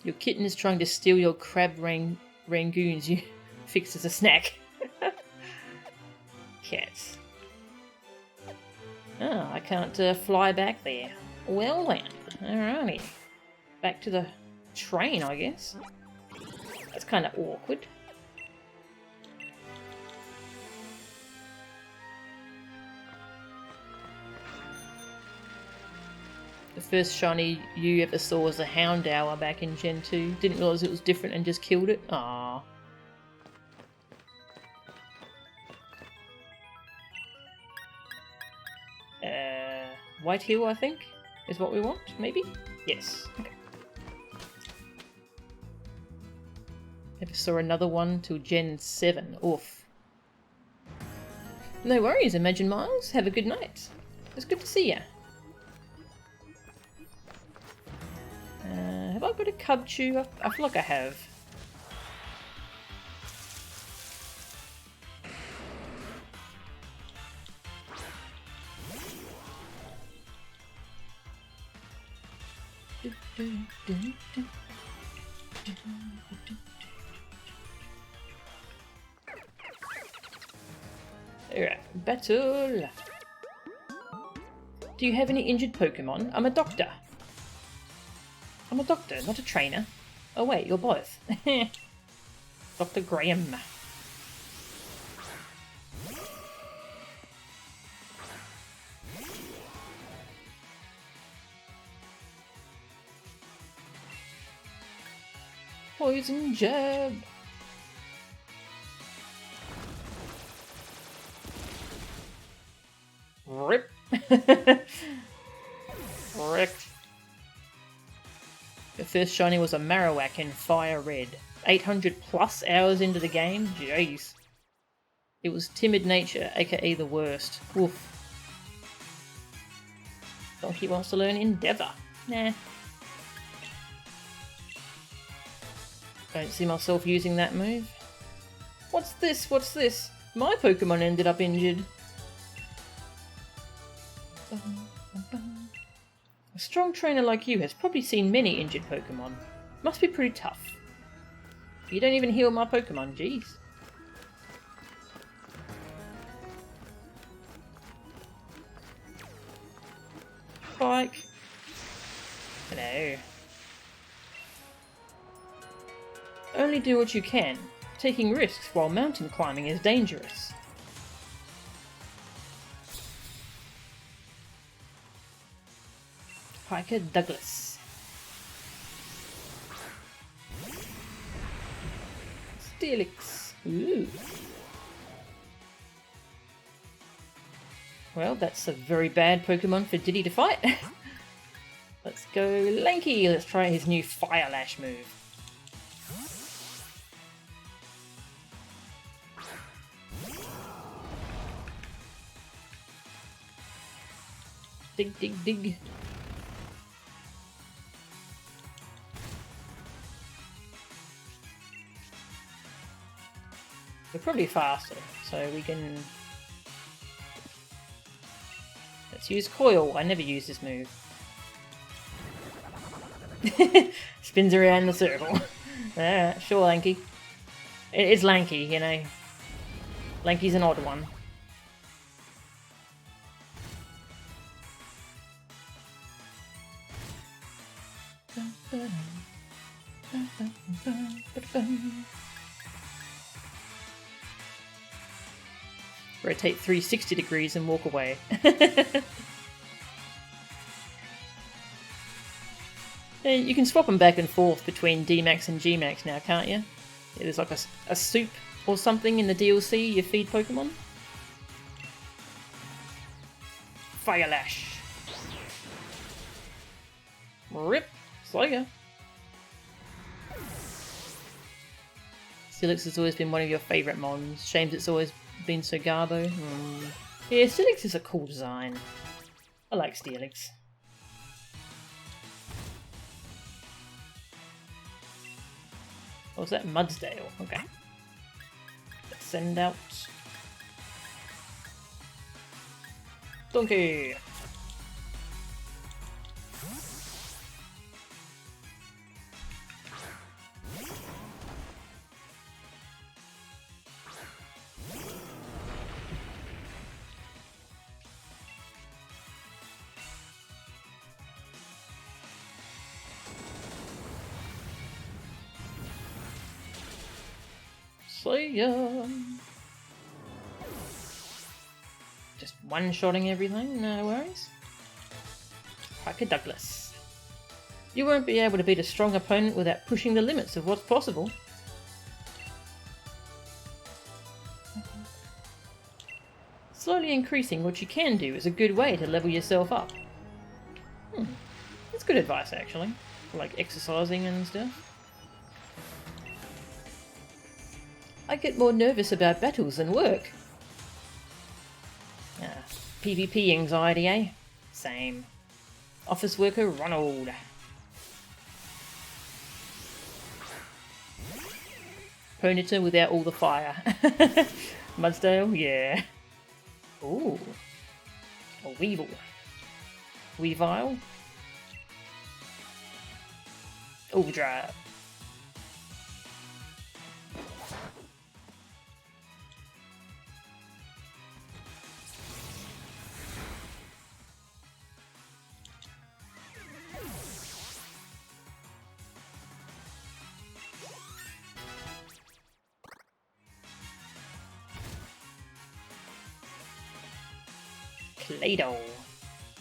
Your kitten is trying to steal your crab rangoons you fixed as a snack. Cats. Oh, I can't fly back there. Well then, alrighty. Back to the train, I guess. That's kind of awkward. The first shiny you ever saw was a Houndour back in Gen 2. Didn't realise it was different and just killed it. Aww. White Hill, I think, is what we want, maybe? Yes. Okay. Never saw another one till Gen 7. Oof. No worries, Imagine Miles. Have a good night. It's good to see ya. Have I got a Cubchoo? I feel like I have. Alright, battle! Do you have any injured Pokemon? I'm a doctor. I'm a doctor, not a trainer. Oh wait, you're both. Dr. Graham. Poison jab. Rip. Wrecked. The first shiny was a Marowak in Fire Red. 800 plus hours into the game? Jeez. It was Timid Nature, aka the worst. Woof. Donkey wants to learn Endeavour. Nah. Don't see myself using that move. What's this? What's this? My Pokemon ended up injured. A strong trainer like you has probably seen many injured Pokemon. Must be pretty tough. You don't even heal my Pokemon, jeez. Spike. Hello. Only do what you can. Taking risks while mountain climbing is dangerous. Hiker Douglas. Steelix. Ooh. Well, that's a very bad Pokemon for Diddy to fight. Let's go Lanky. Let's try his new Fire Lash move. Dig, dig, dig. We're probably faster, so we can... Let's use Coil. I never use this move. Spins around the circle. Alright, sure, Lanky. It is Lanky, you know. Lanky's an odd one. Rotate 360 degrees and walk away. You can swap them back and forth between D-Max and G-Max now, can't you? Yeah, there's like a soup or something in the DLC you feed Pokemon. Fire Lash. Rip. Slayer. Steelix has always been one of your favourite mons. Shame it's always been so garbo. Yeah, Steelix is a cool design. I like Steelix. What was that? Mudsdale. Okay. Let's send out... Donkey! See ya! Just one-shotting everything, no worries. Hiker Douglas. You won't be able to beat a strong opponent without pushing the limits of what's possible. Slowly increasing what you can do is a good way to level yourself up. That's good advice, actually. For, like, exercising and stuff. I get more nervous about battles than work. PvP anxiety, eh? Same. Office worker Ronald. Ponyta without all the fire. Mudsdale, yeah. Ooh. A Weevil. Weavile. Overdrive. Play-Doh.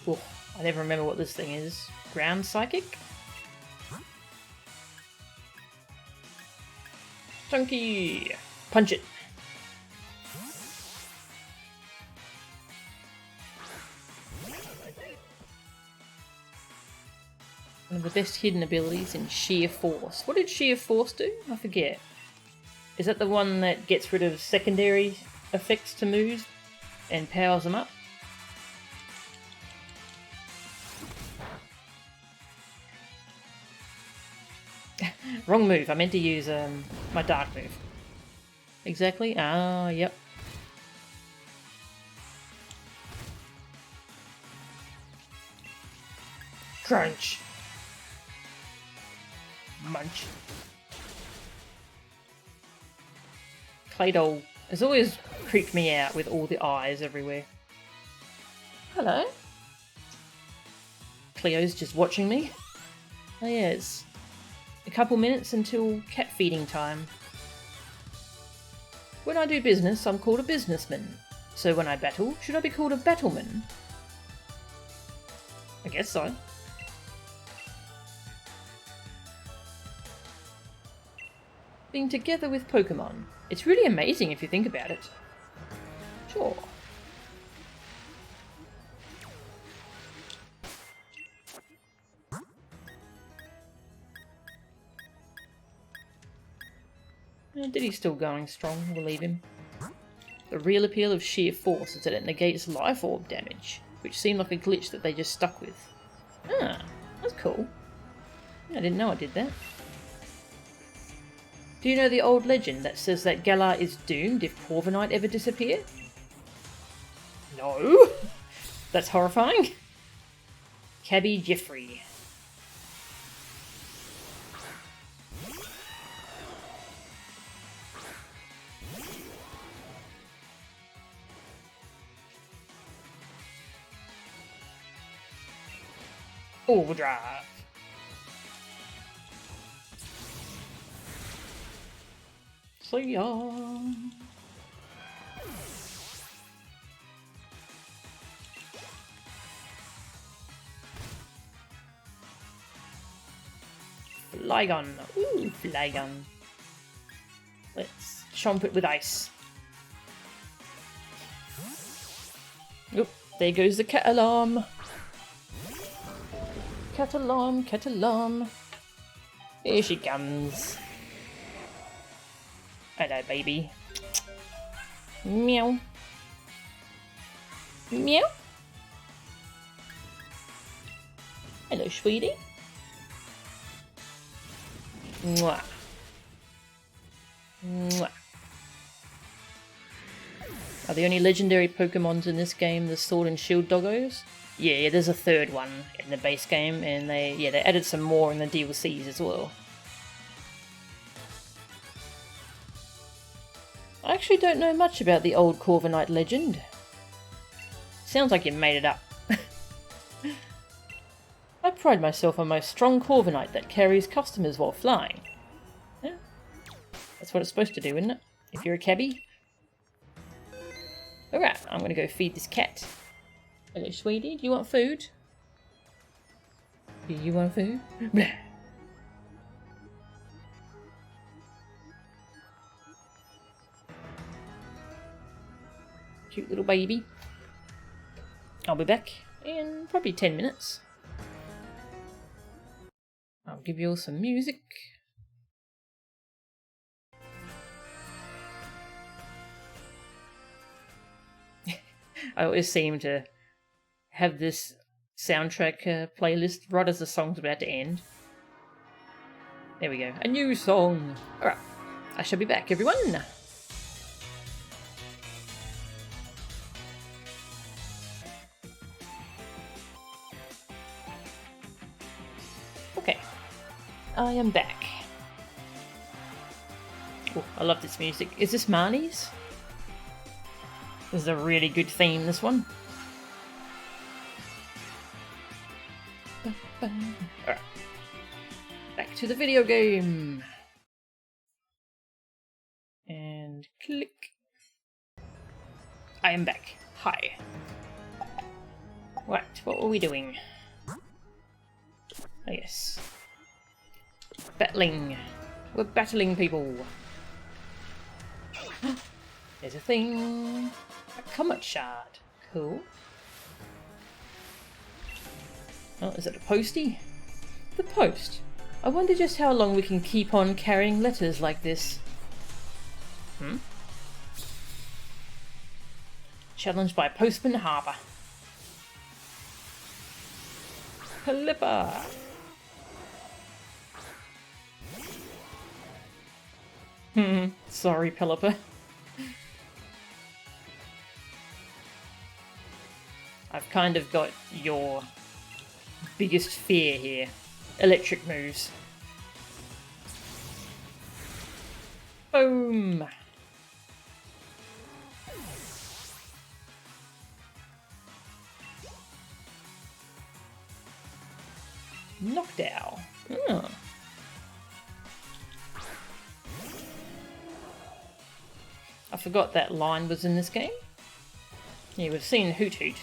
Oh, I never remember what this thing is. Ground Psychic? Chunky! Punch it! One of the best hidden abilities in Sheer Force. What did Sheer Force do? I forget. Is that the one that gets rid of secondary effects to moves and powers them up? Wrong move. I meant to use my dark move. Exactly. Ah, yep. Crunch. Munch. Play-Doh has always creeped me out with all the eyes everywhere. Hello. Cleo's just watching me. Oh yeah, it's a couple minutes until cat feeding time. When I do business, I'm called a businessman. So when I battle, should I be called a battleman? I guess so. Being together with Pokemon. It's really amazing if you think about it. Sure. Diddy's still going strong, we'll leave him. The real appeal of sheer force is that it negates life orb damage, which seemed like a glitch that they just stuck with. Ah, that's cool. I didn't know I did that. Do you know the old legend that says that Galar is doomed if Corviknight ever disappear? No! That's horrifying. Cabby Jeffrey. Overdrive. See ya. Flygon. Ooh, Flygon. Let's chomp it with ice. Oop, there goes the cat alarm. Cat alarm, cat alarm. Here she comes. Hello, baby. Meow. Meow. Hello, sweetie. Mwah. Mwah. Are the only legendary Pokemons in this game the Sword and Shield doggos? Yeah, there's a third one in the base game, and they added some more in the DLCs as well. I actually don't know much about the old Corviknight legend. Sounds like you made it up. I pride myself on my strong Corviknight that carries customers while flying. Yeah. That's what it's supposed to do, isn't it? If you're a cabbie. Alright, I'm gonna go feed this cat. Hello, sweetie. Do you want food? Do you want food? Cute little baby. I'll be back in probably 10 minutes. I'll give you all some music. I always seem to have this soundtrack playlist right as the song's about to end. There we go. A new song. Alright. I shall be back, everyone. Okay. I am back. Oh, I love this music. Is this Marnie's? This is a really good theme, this one. Alright. Back to the video game. And click. I am back. Hi. Right, what were we doing? Oh yes. Battling. We're battling people. There's a thing. A Comet Shard. Cool. Oh, is it a postie? The post. I wonder just how long we can keep on carrying letters like this. Challenged by Postman Harper. Pelipper. Sorry, Pelipper. I've kind of got your biggest fear here. Electric moves. Boom! forgot that line was in this game. Yeah, we've seen Hoot Hoot.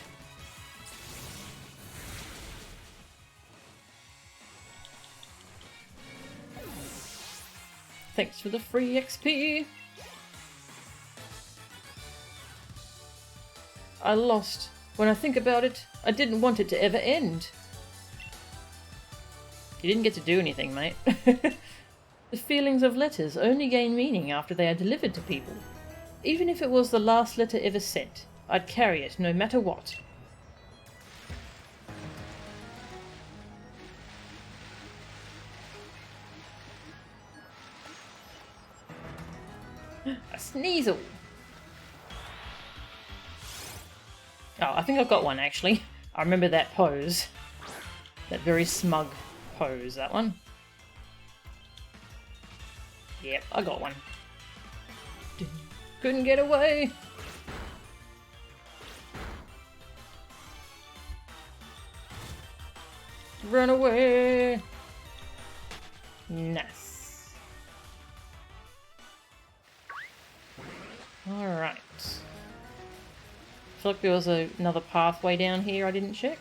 Thanks for the free XP. I lost. When I think about it, I didn't want it to ever end. You didn't get to do anything, mate. The feelings of letters only gain meaning after they are delivered to people. Even if it was the last letter ever sent, I'd carry it no matter what. A Sneasel! Oh, I think I've got one actually. I remember that pose. That very smug pose, that one. Yep, I got one. Couldn't get away! Run away! Nice. Alright. I feel like there was another pathway down here I didn't check.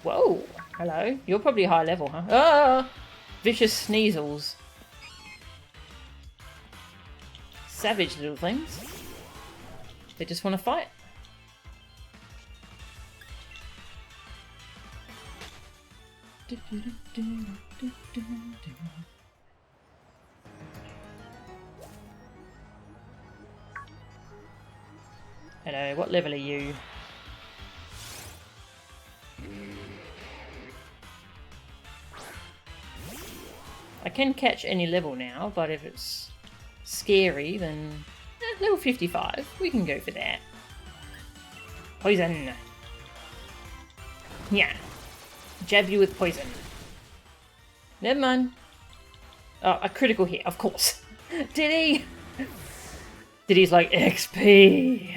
Whoa! Hello. You're probably high level, huh? Ah! Vicious Sneasels. Savage little things. They just want to fight. Hello, what level are you? I can catch any level now, but if it's scary, then level 55. We can go for that. Poison. Yeah. Jab you with poison. Never mind. Oh, a critical hit, of course. Diddy! Diddy's like, XP!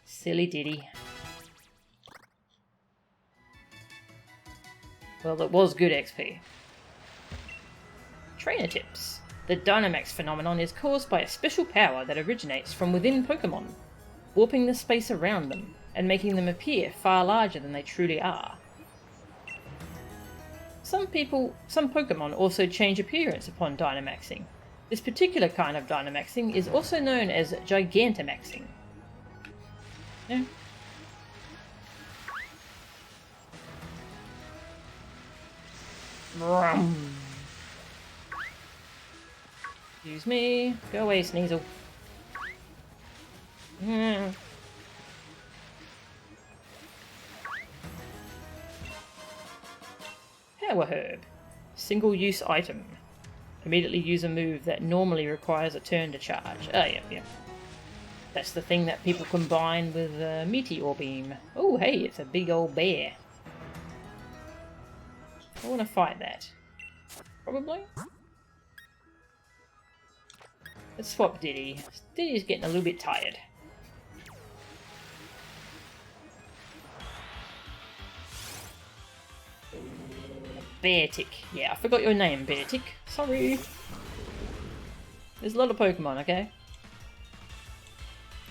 Silly Diddy. Well, it was good XP. Trainer tips. The Dynamax phenomenon is caused by a special power that originates from within Pokemon, warping the space around them and making them appear far larger than they truly are. Some Pokemon also change appearance upon Dynamaxing. This particular kind of Dynamaxing is also known as Gigantamaxing. Yeah. Brum. Excuse me. Go away, Sneasel. Power Herb. Single-use item. Immediately use a move that normally requires a turn to charge. Oh, yeah. That's the thing that people combine with Meteor Beam. Oh, hey, it's a big old bear. I want to fight that. Probably? Let's swap Diddy. Diddy's getting a little bit tired. Beartic. Yeah, I forgot your name, Beartic. Sorry. There's a lot of Pokemon, okay?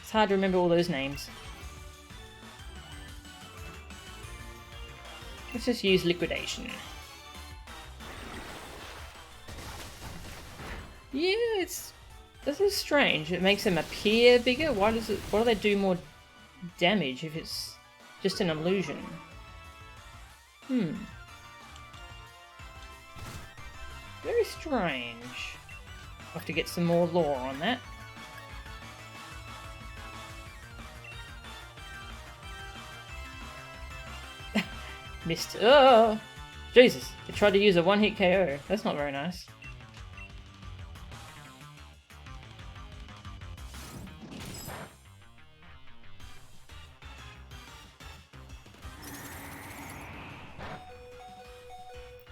It's hard to remember all those names. Let's just use Liquidation. Yeah, this is strange. It makes them appear bigger. Why do they do more damage if it's just an illusion? Very strange. I'll have to get some more lore on that. Missed. Oh! Jesus, I tried to use a one-hit KO. That's not very nice.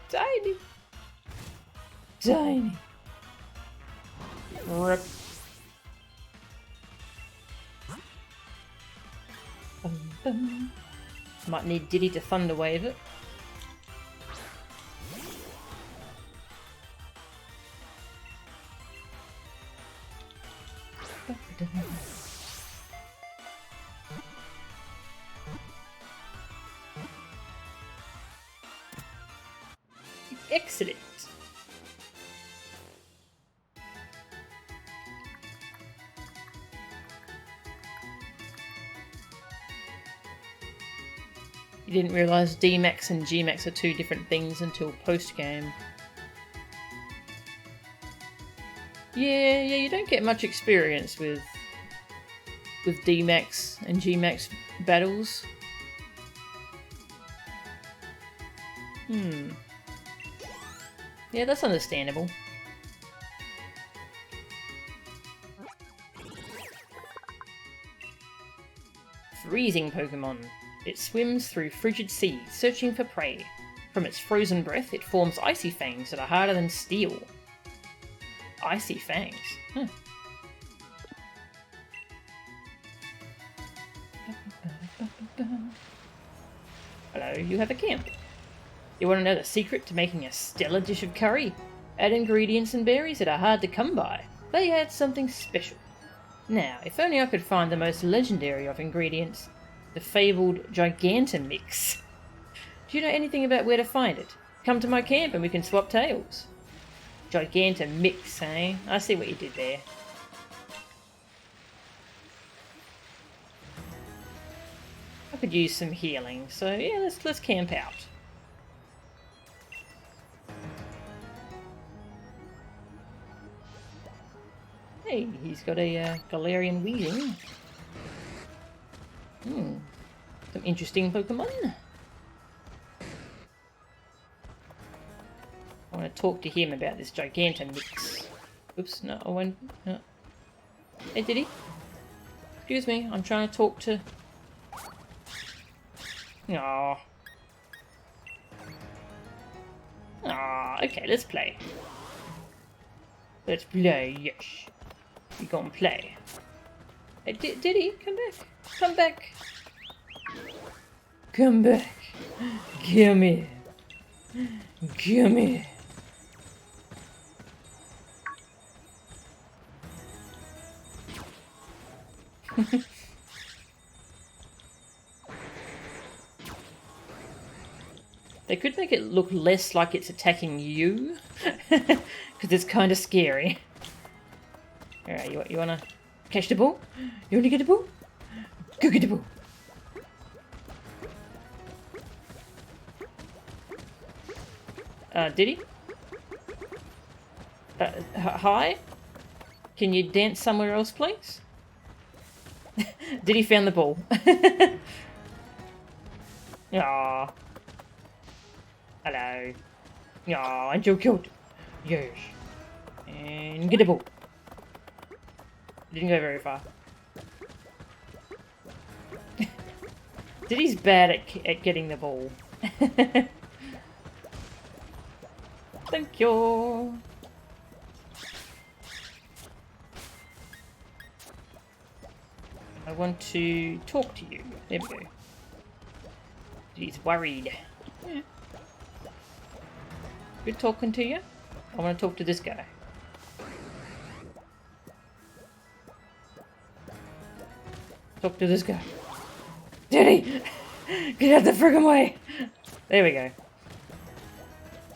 Tiny! Tiny! Rip. Might need Diddy to Thunder Wave it. Excellent. You didn't realise D-Max and G-Max are two different things until post-game. Yeah, you don't get much experience with D-Max and G-Max battles. Yeah, that's understandable. Freezing Pokemon. It swims through frigid seas, searching for prey. From its frozen breath, it forms icy fangs that are harder than steel. Icy fangs? Huh. Hello, you have a camp. You want to know the secret to making a stellar dish of curry? Add ingredients and berries that are hard to come by. They add something special. Now, if only I could find the most legendary of ingredients, the fabled Gigantomix. Do you know anything about where to find it? Come to my camp and we can swap tales. Gigantomix, eh? I see what you did there. I could use some healing, so yeah, let's camp out. Hey, he's got a Galarian Weezing. Some interesting Pokemon. I want to talk to him about this Gigantomix. Oops, no, I went... No. Hey, Diddy. Excuse me, I'm trying to talk to... Aww. Aww, okay, let's play. Let's play, yes. We gonna play. Hey, Diddy, come back. Come back. Come back. Come here. Come here. They could make it look less like it's attacking you, because it's kind of scary. Alright, you wanna catch the ball? You wanna get the ball? Go get the ball! Did he? Hi? Can you dance somewhere else, please? Did he found the ball? Aww. Hello. Aww, and you killed. Yes. And get the ball. Didn't go very far. Diddy's bad at getting the ball. Thank you. I want to talk to you. There we go. He's worried. Yeah. Good talking to you. I want to talk to this guy. Talk to this guy. Diddy! Get out the friggin' way! There we go.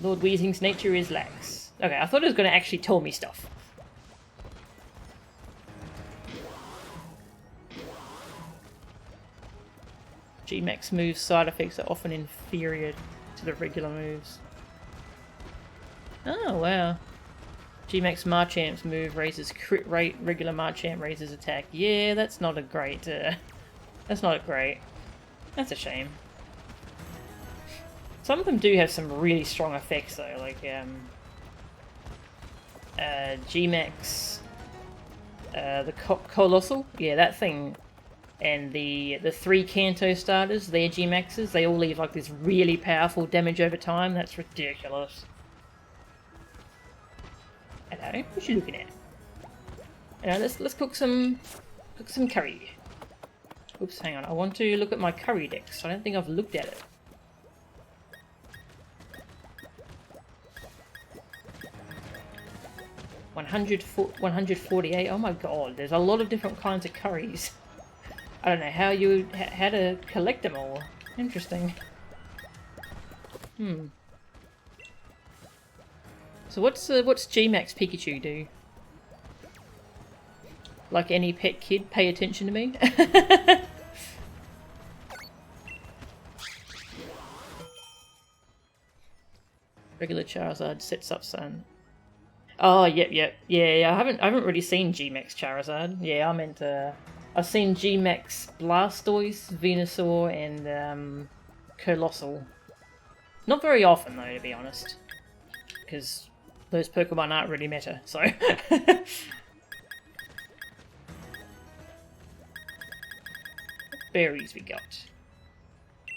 Lord Weezing's nature is lax. Okay, I thought it was going to actually tell me stuff. G-Max moves side effects are often inferior to the regular moves. Oh, wow. G-Max Marchamp's move raises crit rate, regular Marchamp raises attack. Yeah, that's not a great, that's not great. That's a shame. Some of them do have some really strong effects though, like, G-Max, the Colossal, yeah, that thing, and the 3 Kanto starters, their G-Maxes, they all leave like this really powerful damage over time. That's ridiculous. Hello, what you looking at? Let's cook some curry. Oops, hang on. I want to look at my curry dex. I don't think I've looked at it. $148. Oh my god, there's a lot of different kinds of curries. I don't know how to collect them all. Interesting. So what's G-Max Pikachu do? Like any pet kid, pay attention to me. Regular Charizard sets up Sun. Oh, yep. Yeah, I haven't really seen G-Max Charizard. Yeah, I meant I've seen G-Max Blastoise, Venusaur, and Colossal. Not very often though, to be honest, because those Pokemon aren't really meta. So. Berries we got.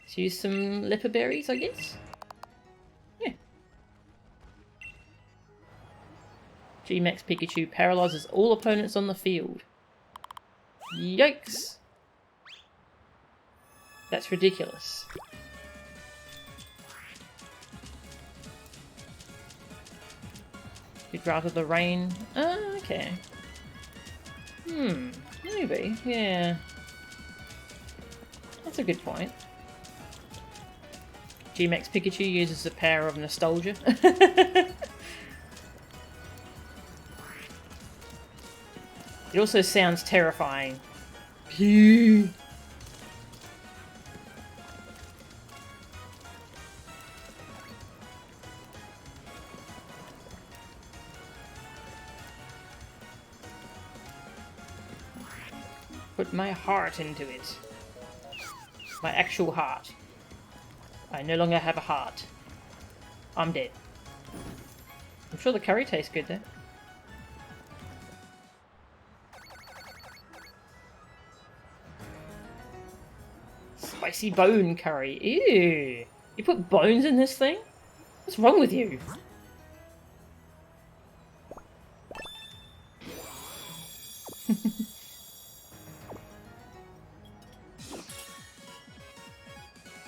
Let's use some leopard berries, I guess. Yeah. G-Max Pikachu paralyzes all opponents on the field. Yikes! That's ridiculous. You'd rather the rain? Okay. Maybe, yeah. That's a good point. G-Max Pikachu uses the power of nostalgia. It also sounds terrifying. Pew. Put my heart into it. My actual heart. I no longer have a heart. I'm dead. I'm sure the curry tastes good though. Spicy bone curry. Ew. You put bones in this thing? What's wrong with you?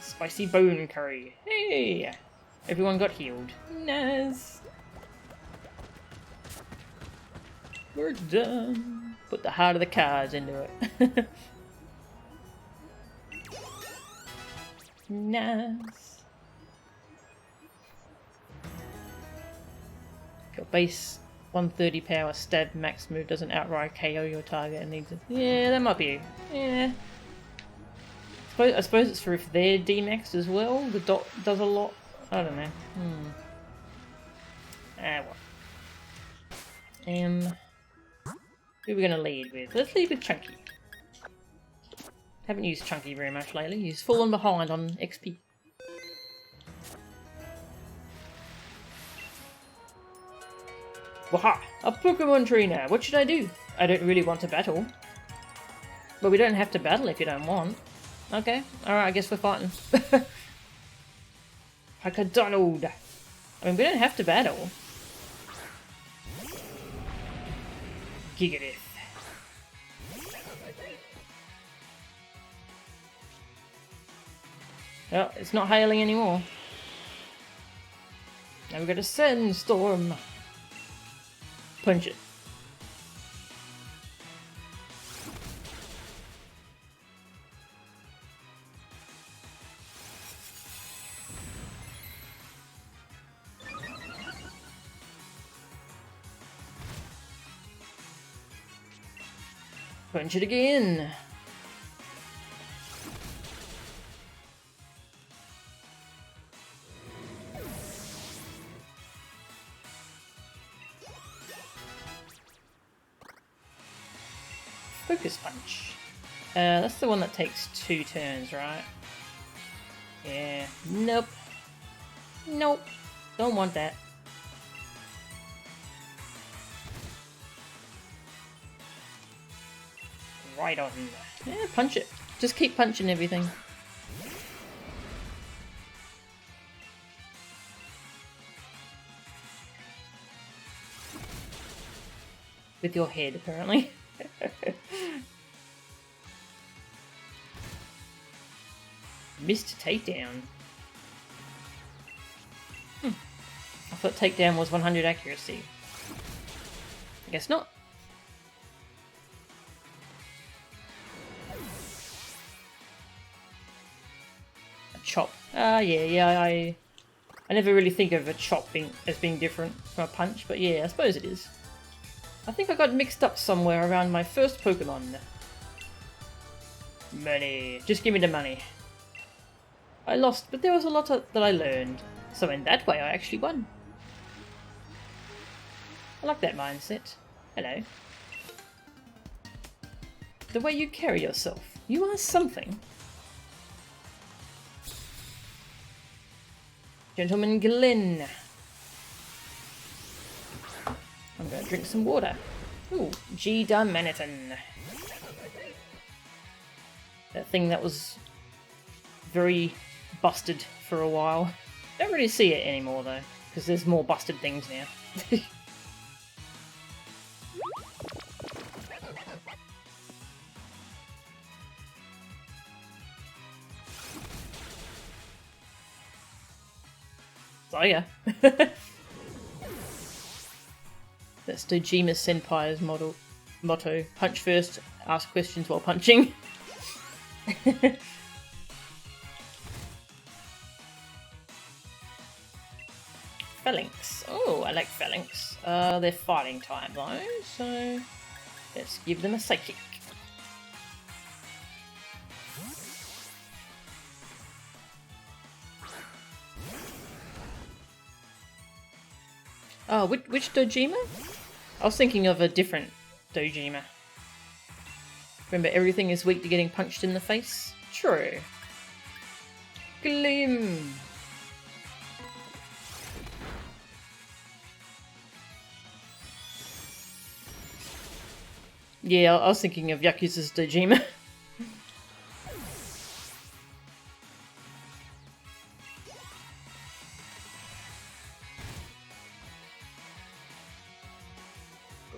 Spicy bone curry. Hey! Everyone got healed. Nice. We're done. Put the heart of the cards into it. Nice. Your base 130 power stab max move doesn't outright KO your target and needs it. Yeah, that might be. Yeah. I suppose it's for if they're D-maxed as well. The dot does a lot. I don't know. What? Who are we going to lead with? Let's lead with Chunky. Haven't used Chunky very much lately. He's fallen behind on XP. Waha! A Pokemon trainer! What should I do? I don't really want to battle. But we don't have to battle if you don't want. Okay, alright, I guess we're fighting. Like a Donald! I mean, we don't have to battle. Gigadith. Well, it's not hailing anymore. Now we've got a Sandstorm. Punch it. Punch it again. Focus Punch. That's the one that takes 2 turns, right? Yeah. Nope. Nope. Don't want that. Right on. Yeah, punch it. Just keep punching everything. With your head, apparently. Missed takedown. I thought takedown was 100 accuracy. I guess not. A chop. Ah, yeah, I never really think of a chop as being different from a punch, but yeah, I suppose it is. I think I got mixed up somewhere around my first Pokemon. Money. Just give me the money. I lost, but there was a lot that I learned. So in that way, I actually won. I like that mindset. Hello. The way you carry yourself. You are something. Gentleman Glenn. I'm gonna drink some water. Ooh, G-Darmanitan. That thing that was very busted for a while. Don't really see it anymore though, because there's more busted things now. So yeah. That's Dojima Senpai's motto. Punch first, ask questions while punching. Phalanx. Oh, I like Phalanx. They're fighting type though, so let's give them a psychic. Oh, which Dojima? I was thinking of a different Dojima. Remember, everything is weak to getting punched in the face? True. Glim! Yeah, I was thinking of Yakuza's Dojima.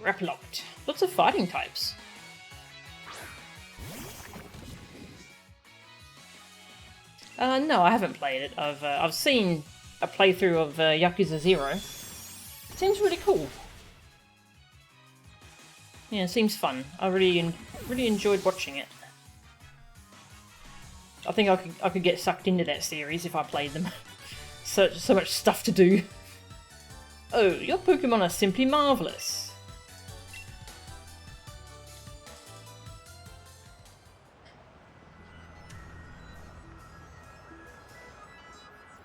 Graplocked. Lots of fighting types. No, I haven't played it. I've seen a playthrough of Yakuza 0. It seems really cool. Yeah, it seems fun. I really enjoyed watching it. I think I could get sucked into that series if I played them. So much stuff to do. Oh, your Pokemon are simply marvellous.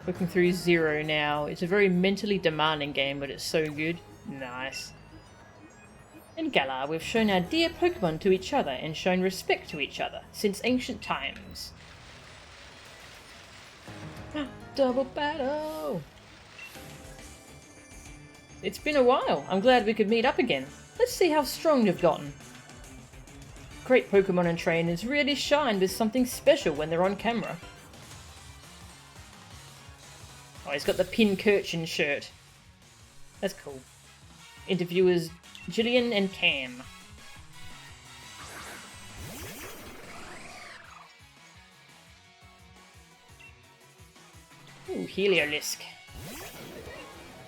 Looking through Zero now. It's a very mentally demanding game, but it's so good. Nice. In Galar, we've shown our dear Pokemon to each other and shown respect to each other since ancient times. Double battle! It's been a while. I'm glad we could meet up again. Let's see how strong you've gotten. Great Pokemon and trainers really shine with something special when they're on camera. Oh, he's got the Pincurchin shirt. That's cool. Interviewers Jillian and Cam. Ooh, Heliolisk.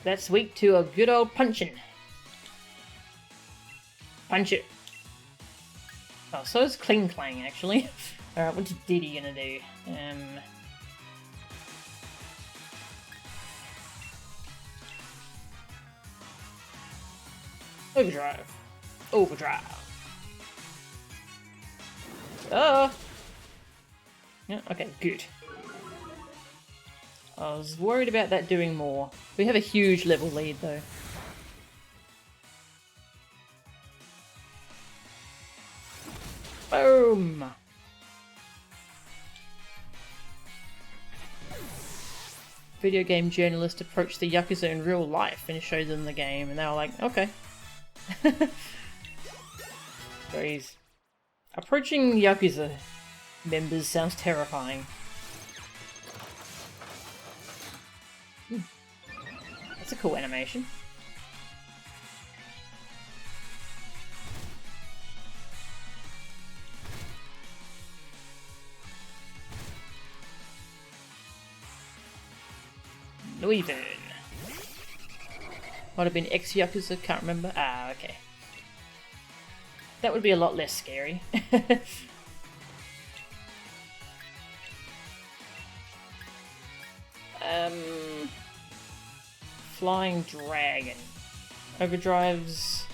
That's weak to a good old punchin'. Punch it. Oh, so is Kling Clang, actually. Alright, what's Diddy gonna do? Overdrive. Overdrive. Yeah, okay, good. I was worried about that doing more. We have a huge level lead, though. Boom! Video game journalist approached the Yakuza in real life and showed them the game, and they were like, okay. Jeez. Approaching Yakuza members sounds terrifying. That's a cool animation. Noivern. Might have been ex-Yakuza, can't remember. Ah, okay. That would be a lot less scary. Flying Dragon. Overdrive's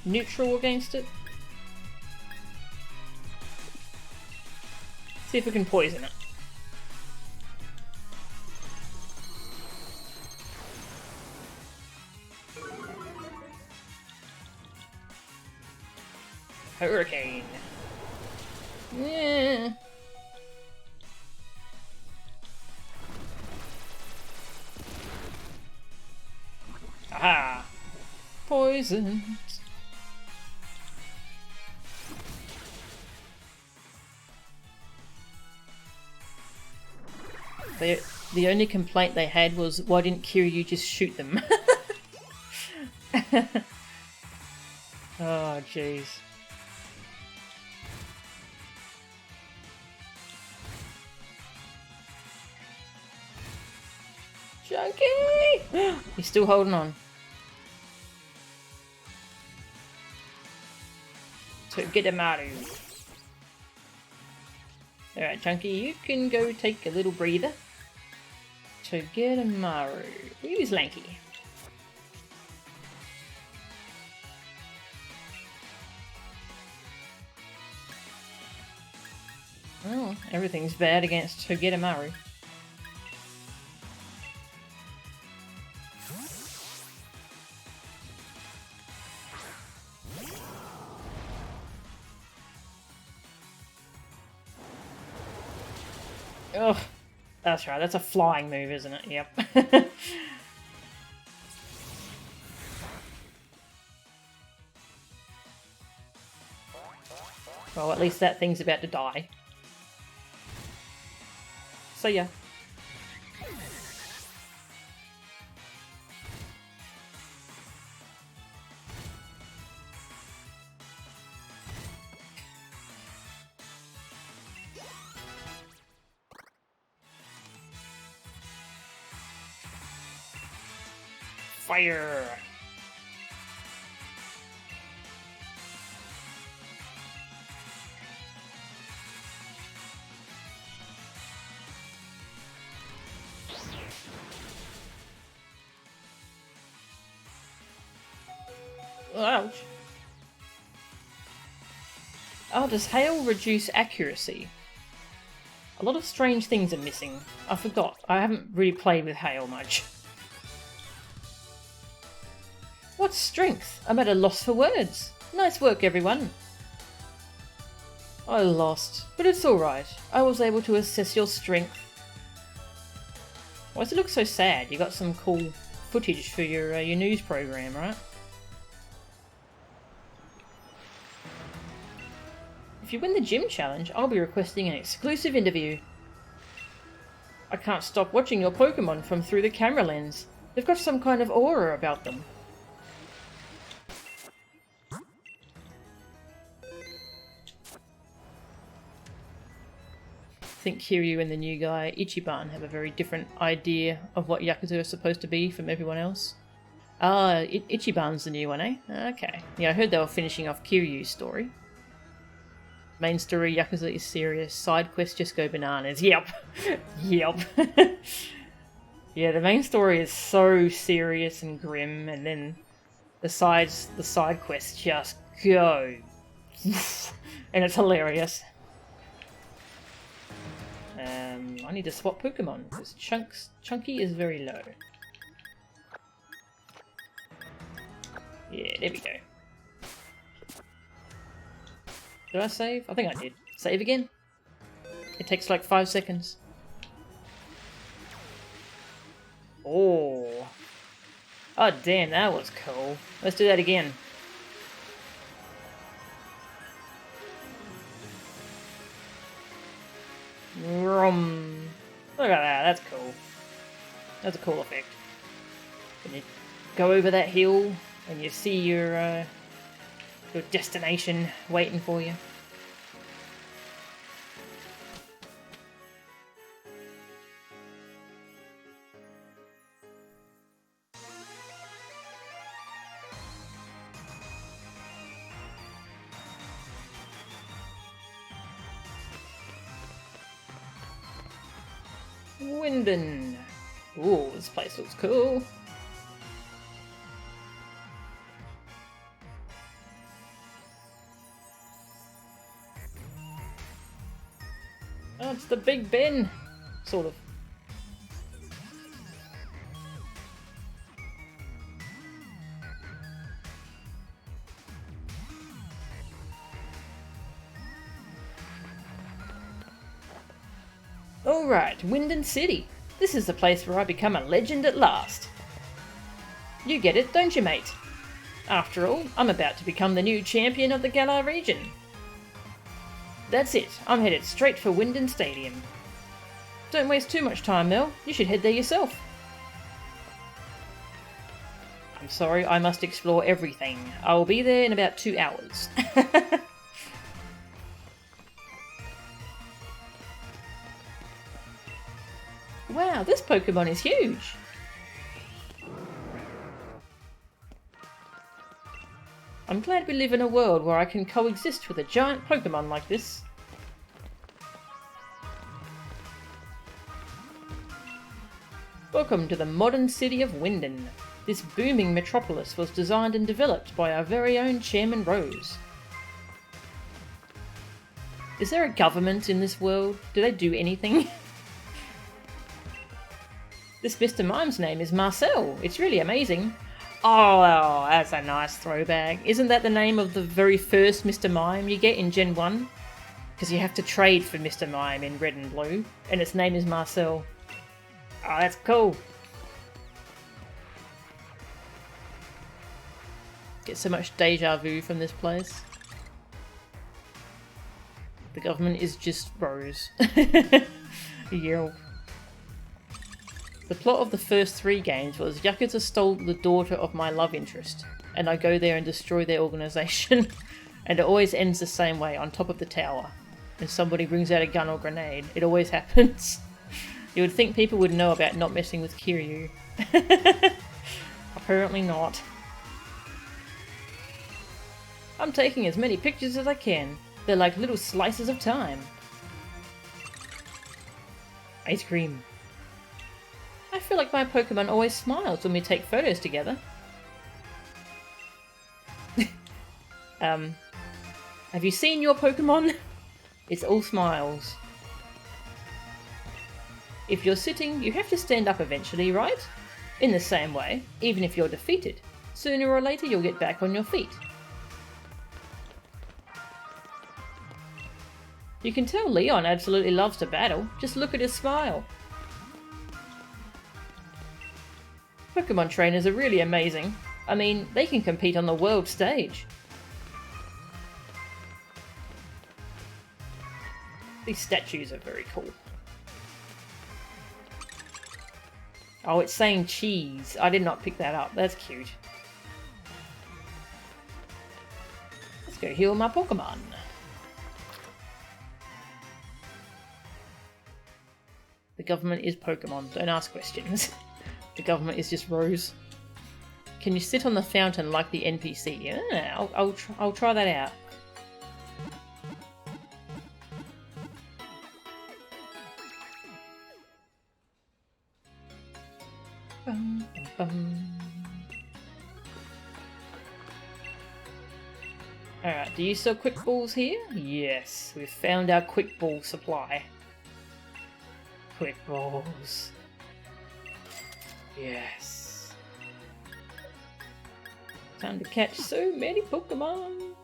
neutral against it. See if we can poison it. Hurricane. Yeah. Aha! Poisoned. The only complaint they had was, why didn't Kiryu just shoot them? Oh, jeez. Chunky! He's still holding on. To get him out of. Alright, Chunky, you can go take a little breather. To get Maru. Use Lanky. Well, everything's bad against Togedemaru. Ugh, that's right, that's a flying move, isn't it? Yep. Well, at least that thing's about to die. So yeah. Fire! Ouch. Oh, does hail reduce accuracy? A lot of strange things are missing. I forgot. I haven't really played with hail much. What's strength? I'm at a loss for words. Nice work, everyone. I lost, but it's alright. I was able to assess your strength. Why does it look so sad? You got some cool footage for your news program, right? If you win the gym challenge, I'll be requesting an exclusive interview. I can't stop watching your Pokemon from through the camera lens. They've got some kind of aura about them. I think Kiryu and the new guy, Ichiban, have a very different idea of what Yakuza is supposed to be from everyone else. Ah, Ichiban's the new one, eh? Okay. Yeah, I heard they were finishing off Kiryu's story. Main story, Yakuza is serious. Side quests just go bananas. Yep. Yep. Yeah, the main story is so serious and grim, and then the side quests just go. And it's hilarious. I need to swap Pokemon, because Chunky is very low. Yeah, there we go. Did I save? I think I did. Save again? It takes like 5 seconds. Oh. Oh damn, that was cool. Let's do that again. Look at that, that's cool. That's a cool effect. When you go over that hill and you see your destination waiting for you. Winden. Ooh, this place looks cool. It's the Big Ben. Sort of. Alright, Wyndon City. This is the place where I become a legend at last. You get it, don't you, mate? After all, I'm about to become the new champion of the Galar region. That's it, I'm headed straight for Wyndon Stadium. Don't waste too much time, Mel. You should head there yourself. I'm sorry, I must explore everything. I will be there in about 2 hours. Wow, this Pokemon is huge! I'm glad we live in a world where I can coexist with a giant Pokemon like this. Welcome to the modern city of Wyndon. This booming metropolis was designed and developed by our very own Chairman Rose. Is there a government in this world? Do they do anything? This Mr. Mime's name is Marcel. It's really amazing. Oh, that's a nice throwback. Isn't that the name of the very first Mr. Mime you get in Gen 1? Because you have to trade for Mr. Mime in Red and Blue, and its name is Marcel. Oh, that's cool. Get so much deja vu from this place. The government is just Rose. Yeah. The plot of the first 3 games was Yakuza stole the daughter of my love interest, and I go there and destroy their organisation. And it always ends the same way, on top of the tower. And somebody brings out a gun or grenade. It always happens. You would think people would know about not messing with Kiryu. Apparently not. I'm taking as many pictures as I can. They're like little slices of time. Ice cream. I feel like my Pokemon always smiles when we take photos together. Have you seen your Pokemon? It's all smiles. If you're sitting, you have to stand up eventually, right? In the same way, even if you're defeated, sooner or later you'll get back on your feet. You can tell Leon absolutely loves to battle, just look at his smile. Pokemon trainers are really amazing. I mean, they can compete on the world stage. These statues are very cool. Oh, it's saying cheese. I did not pick that up. That's cute. Let's go heal my Pokemon. The government is Pokemon. Don't ask questions. The government is just Rose. Can you sit on the fountain like the NPC? Yeah, I'll try that out. Bum, bum, bum. Alright, do you sell quick balls here? Yes, we've found our quick ball supply. Quick balls. Yes. Time to catch so many Pokemon.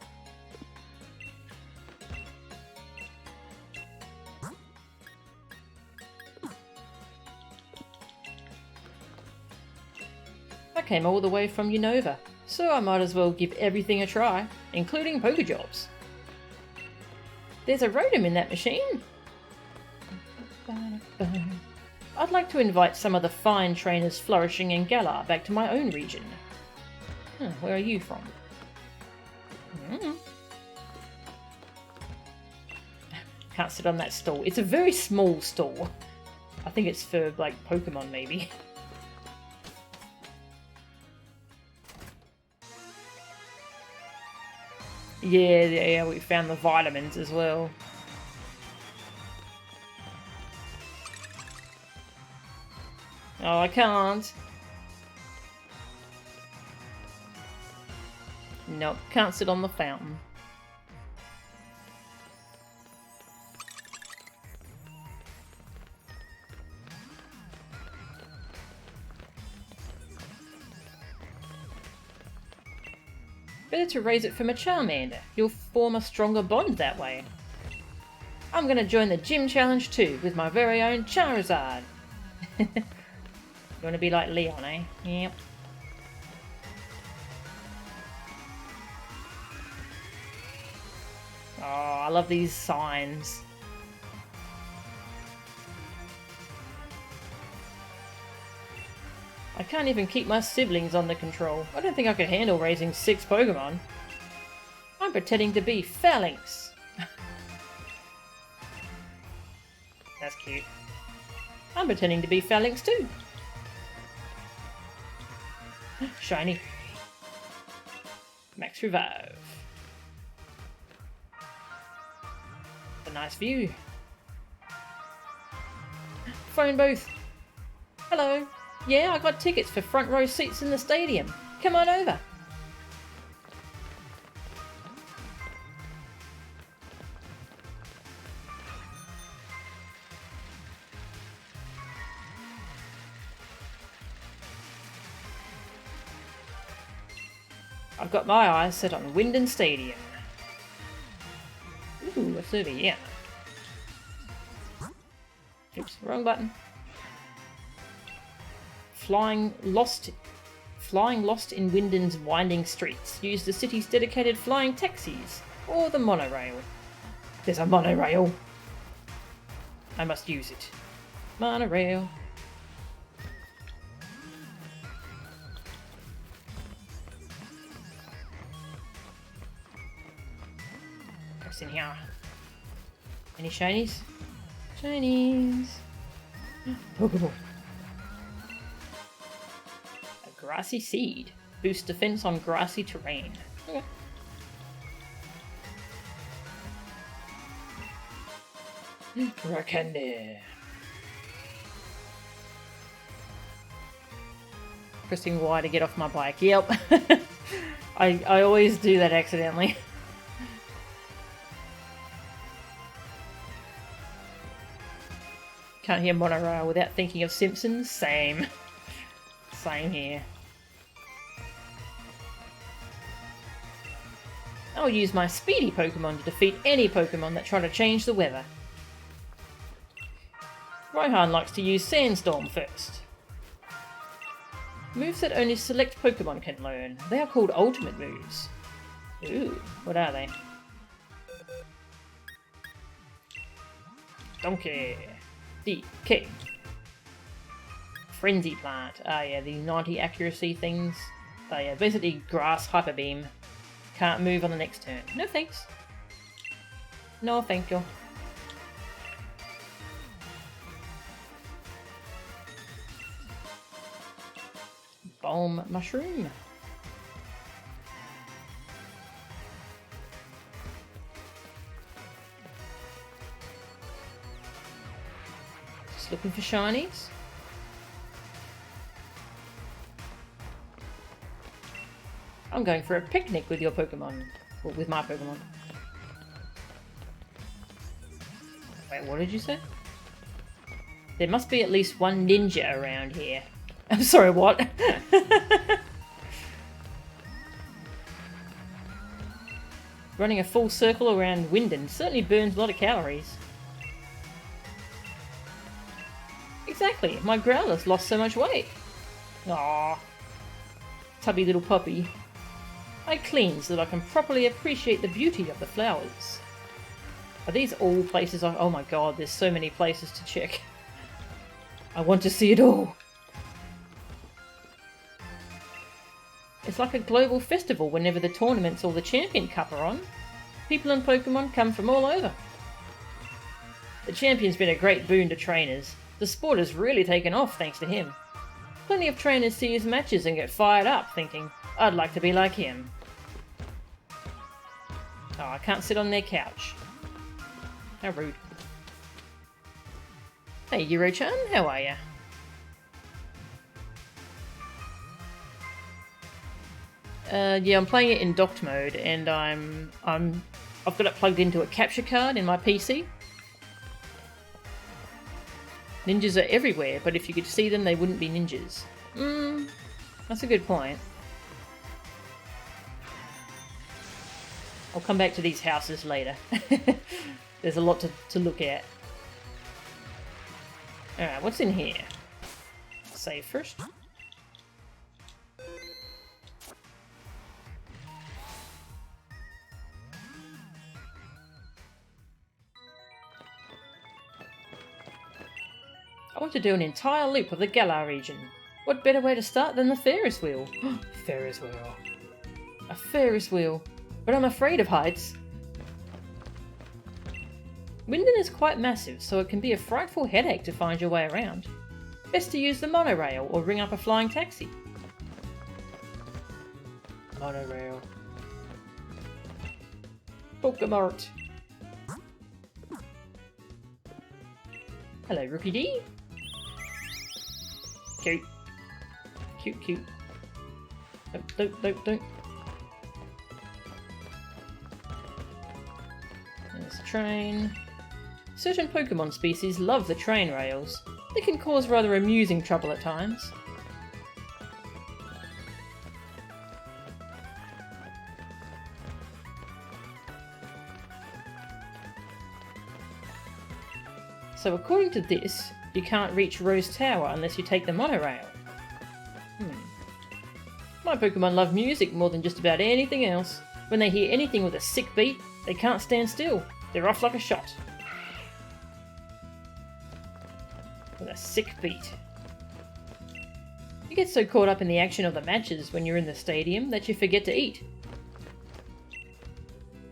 I came all the way from Unova, so I might as well give everything a try, including Pokejobs. There's a Rotom in that machine. I'd like to invite some of the fine trainers flourishing in Galar back to my own region. Where are you from? Can't sit on that stall. It's a very small stall. I think it's for, like, Pokemon, maybe. Yeah, we found the vitamins as well. Oh, I can't. Nope, can't sit on the fountain. Better to raise it from a Charmander. You'll form a stronger bond that way. I'm gonna join the gym challenge too, with my very own Charizard. You wanna be like Leon, eh? Yep. Oh, I love these signs. I can't even keep my siblings under control. I don't think I could handle raising 6 Pokemon. I'm pretending to be Phalanx. That's cute. I'm pretending to be Phalanx too. Shiny. Max Revive. A nice view. Phone booth. Hello. Yeah, I got tickets for front row seats in the stadium. Come on over. I've got my eyes set on Wyndon Stadium. Ooh, what's over here? Oops, wrong button. Flying lost in Wyndon's winding streets. Use the city's dedicated flying taxis or the monorail. There's a monorail. I must use it. Monorail. What's in here? Any shinies? Shinies. Pokeball. Grassy Seed. Boost defense on grassy terrain. Okay. Rakende. Pressing Y to get off my bike. Yep. I always do that accidentally. Can't hear monorail without thinking of Simpsons. Same. Same here. I'll use my speedy Pokemon to defeat any Pokemon that try to change the weather. Rohan likes to use Sandstorm first. Moves that only select Pokemon can learn. They are called ultimate moves. Ooh, what are they? Donkey. DK. Frenzy Plant. Ah yeah, the 90 accuracy things. Oh yeah, basically grass Hyper Beam. Can't move on the next turn. No thanks. No thank you. Bulb Mushroom. Just looking for shinies. I'm going for a picnic with your Pokemon. Well, with my Pokemon. Wait, what did you say? There must be at least one ninja around here. I'm sorry, what? Running a full circle around Wyndon certainly burns a lot of calories. Exactly, my Growlithe lost so much weight. Aww. Tubby little puppy. I clean so that I can properly appreciate the beauty of the flowers. Are these all places oh my god, there's so many places to check. I want to see it all. It's like a global festival whenever the tournaments or the Champion Cup are on. People and Pokemon come from all over. The Champion's been a great boon to trainers. The sport has really taken off thanks to him. Plenty of trainers see his matches and get fired up, thinking, I'd like to be like him. Oh, I can't sit on their couch. How rude. Hey, Yuro-chan, how are ya? Yeah, I'm playing it in docked mode, and I've got it plugged into a capture card in my PC. Ninjas are everywhere, but if you could see them, they wouldn't be ninjas. That's a good point. I'll come back to these houses later. There's a lot to look at. Alright, what's in here? Save first. I want to do an entire loop of the Galar region. What better way to start than the Ferris wheel? Ferris wheel. A Ferris wheel. But I'm afraid of heights. Winden is quite massive, so it can be a frightful headache to find your way around. Best to use the monorail or ring up a flying taxi. Monorail. Pokemart. Hello, Rookie D. Cute. Cute, cute. Don't. There's a train. Certain Pokemon species love the train rails. They can cause rather amusing trouble at times. So according to this, you can't reach Rose Tower unless you take the monorail. My Pokemon love music more than just about anything else. When they hear anything with a sick beat, they can't stand still. They're off like a shot. With a sick beat. You get so caught up in the action of the matches when you're in the stadium that you forget to eat.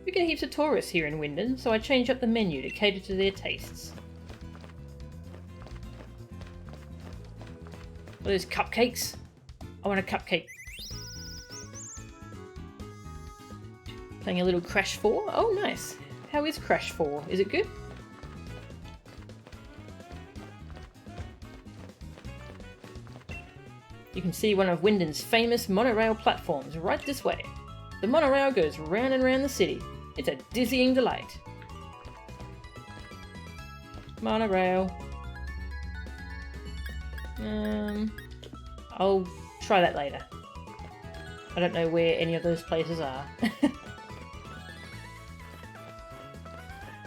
We get heaps of tourists here in Winden, so I changed up the menu to cater to their tastes. What are those cupcakes? I want a cupcake. Playing a little Crash 4? Oh, nice. How is Crash 4? Is it good? You can see one of Winden's famous monorail platforms right this way. The monorail goes round and round the city. It's a dizzying delight. Monorail. I'll try that later. I don't know where any of those places are.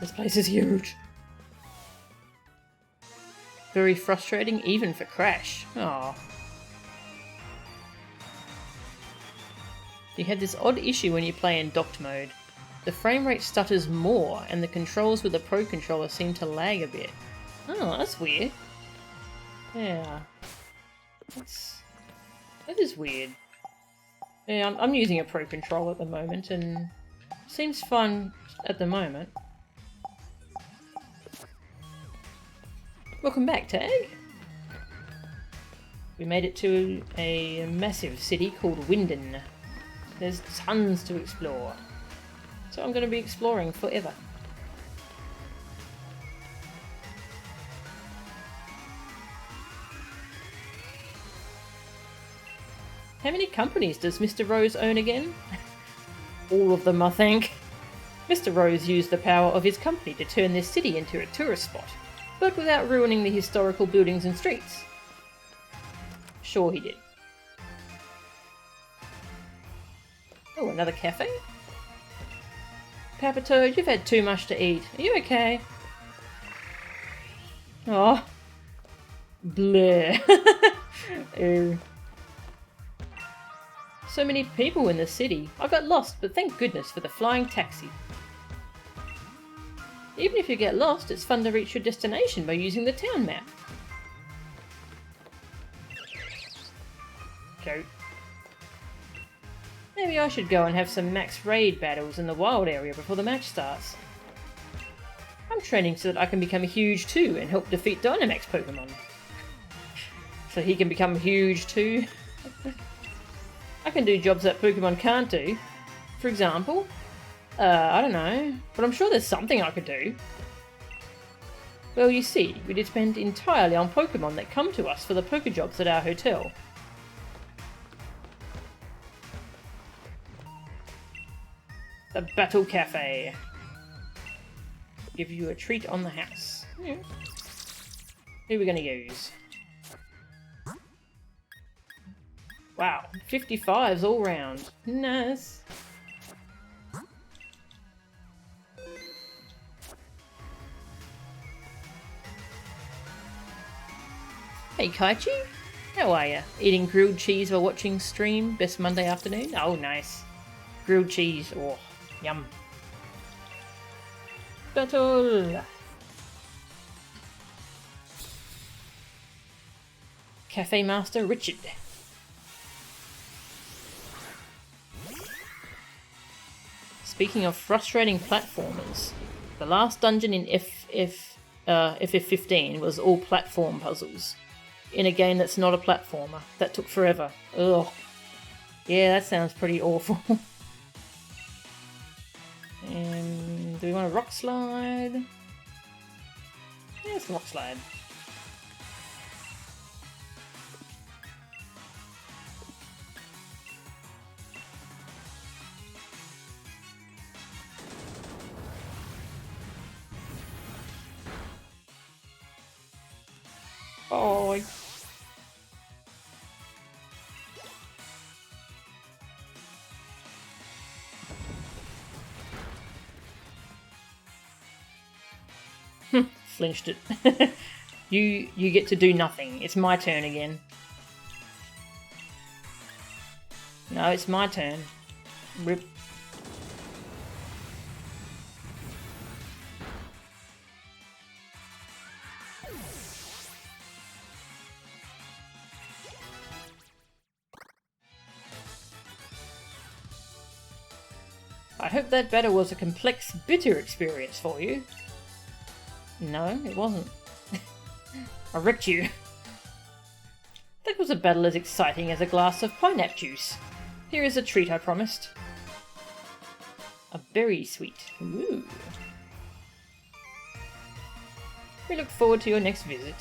This place is huge. Very frustrating even for Crash. Aww. You have this odd issue when you play in docked mode. The frame rate stutters more and the controls with the Pro Controller seem to lag a bit. Oh, that's weird. Yeah. That is weird. Yeah, I'm using a Pro Controller at the moment and seems fun at the moment. Welcome back, Tag. We made it to a massive city called Winden. There's tons to explore. So I'm going to be exploring forever. How many companies does Mr. Rose own again? All of them, I think. Mr. Rose used the power of his company to turn this city into a tourist spot, but without ruining the historical buildings and streets. Sure he did. Oh, another cafe? Papa Toad, you've had too much to eat. Are you okay? Oh. Bleh. Ew. So many people in the city. I got lost, but thank goodness for the flying taxi. Even if you get lost, it's fun to reach your destination by using the town map. Joke. Maybe I should go and have some max raid battles in the wild area before the match starts. I'm training so that I can become huge too and help defeat Dynamax Pokemon. So he can become huge too. I can do jobs that Pokemon can't do. For example, I don't know, but I'm sure there's something I could do. Well, you see, we depend entirely on Pokemon that come to us for the Pokejobs at our hotel. The Battle Cafe. Give you a treat on the house. Yeah. Who are we going to use? Wow, 55s all round. Nice. Hey Kaichi, how are ya? Eating grilled cheese while watching stream? Best Monday afternoon? Oh, nice. Grilled cheese. Oh, yum. Battle! Cafe Master Richard. Speaking of frustrating platformers, the last dungeon in FF15 was all platform puzzles. In a game that's not a platformer. That took forever. Ugh. Yeah, that sounds pretty awful. And do we want a rock slide? Yeah, it's a rock slide. Oh, flinched it. You get to do nothing. It's my turn again. No, it's my turn. Rip. I hope that battle was a complex, bitter experience for you. No, it wasn't. I wrecked you. That was a battle as exciting as a glass of pineapple juice. Here is a treat I promised. A berry sweet. Ooh. We look forward to your next visit.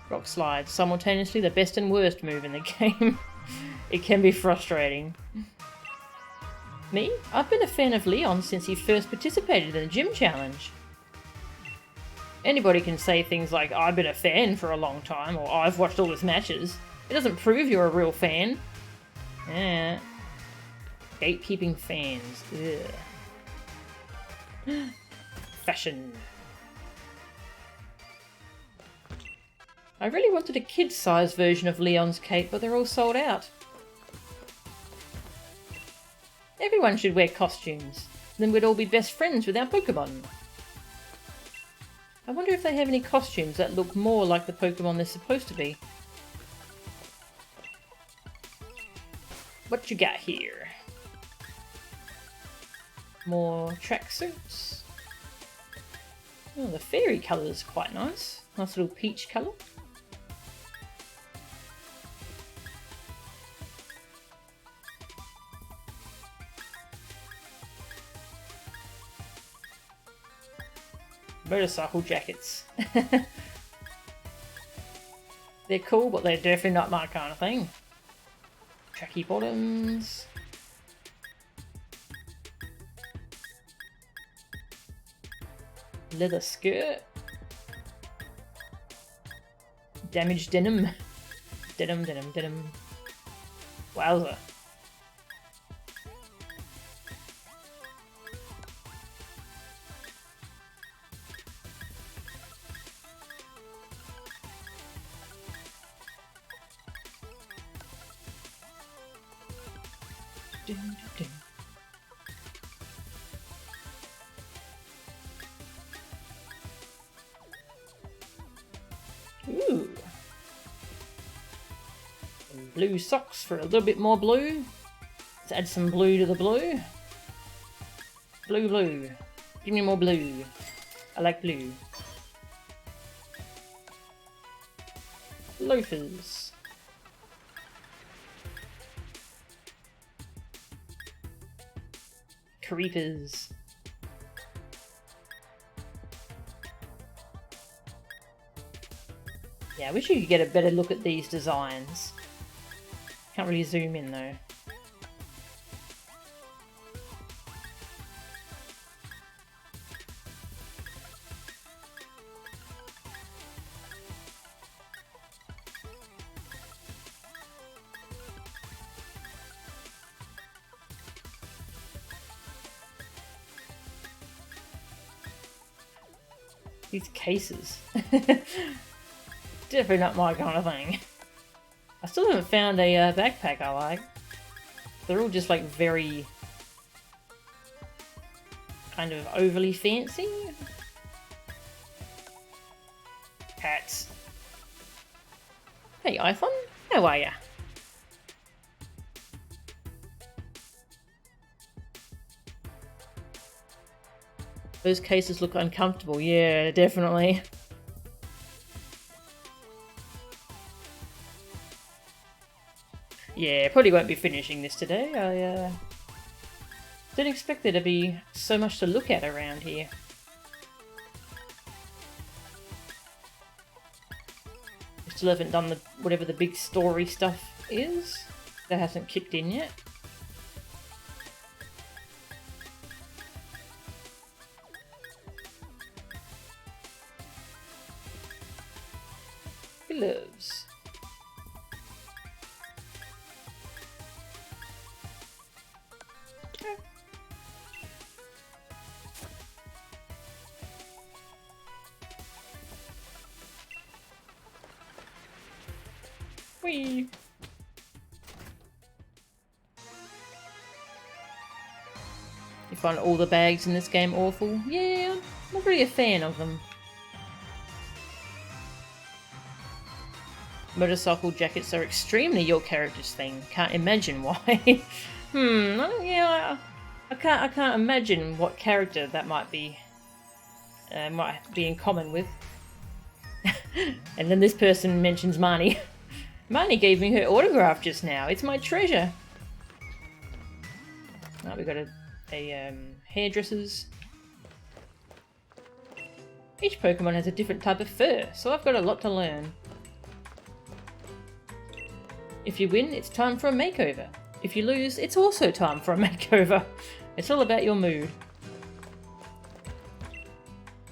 Rock slide, simultaneously the best and worst move in the game. It can be frustrating. Me? I've been a fan of Leon since he first participated in the gym challenge. Anybody can say things like, I've been a fan for a long time, or I've watched all his matches. It doesn't prove you're a real fan. Yeah. Gatekeeping fans. Ugh. Fashion. I really wanted a kid-sized version of Leon's cape, but they're all sold out. Everyone should wear costumes. Then we'd all be best friends with our Pokemon. I wonder if they have any costumes that look more like the Pokemon they're supposed to be. What you got here? More tracksuits. Oh, the fairy colour is quite nice. Nice little peach colour. Motorcycle jackets. They're cool, but they're definitely not my kind of thing. Tracky bottoms. Leather skirt. Damaged denim. Denim, denim, denim. Wowza. Dun, dun, dun. Ooh. And blue socks for a little bit more blue. Let's add some blue to the blue. Blue, blue. Give me more blue. I like blue. Loafers. Creepers. Yeah, I wish you could get a better look at these designs. Can't really zoom in though. These cases. Definitely not my kind of thing. I still haven't found a backpack I like. They're all just like very kind of overly fancy. Hats. Hey iPhone, how are ya? Those cases look uncomfortable. Yeah, definitely. Yeah, probably won't be finishing this today. I didn't expect there to be so much to look at around here. I still haven't done the whatever the big story stuff is. That hasn't kicked in yet. Gloves. Whee! You find all the bags in this game awful? Yeah, I'm not really a fan of them. Motorcycle jackets are extremely your character's thing. Can't imagine why. Yeah, I can't imagine what character that might be in common with. And then this person mentions Marnie. Marnie gave me her autograph just now. It's my treasure. Oh, we got a hairdresser's. Each Pokemon has a different type of fur, so I've got a lot to learn. If you win, it's time for a makeover. If you lose, it's also time for a makeover. It's all about your mood.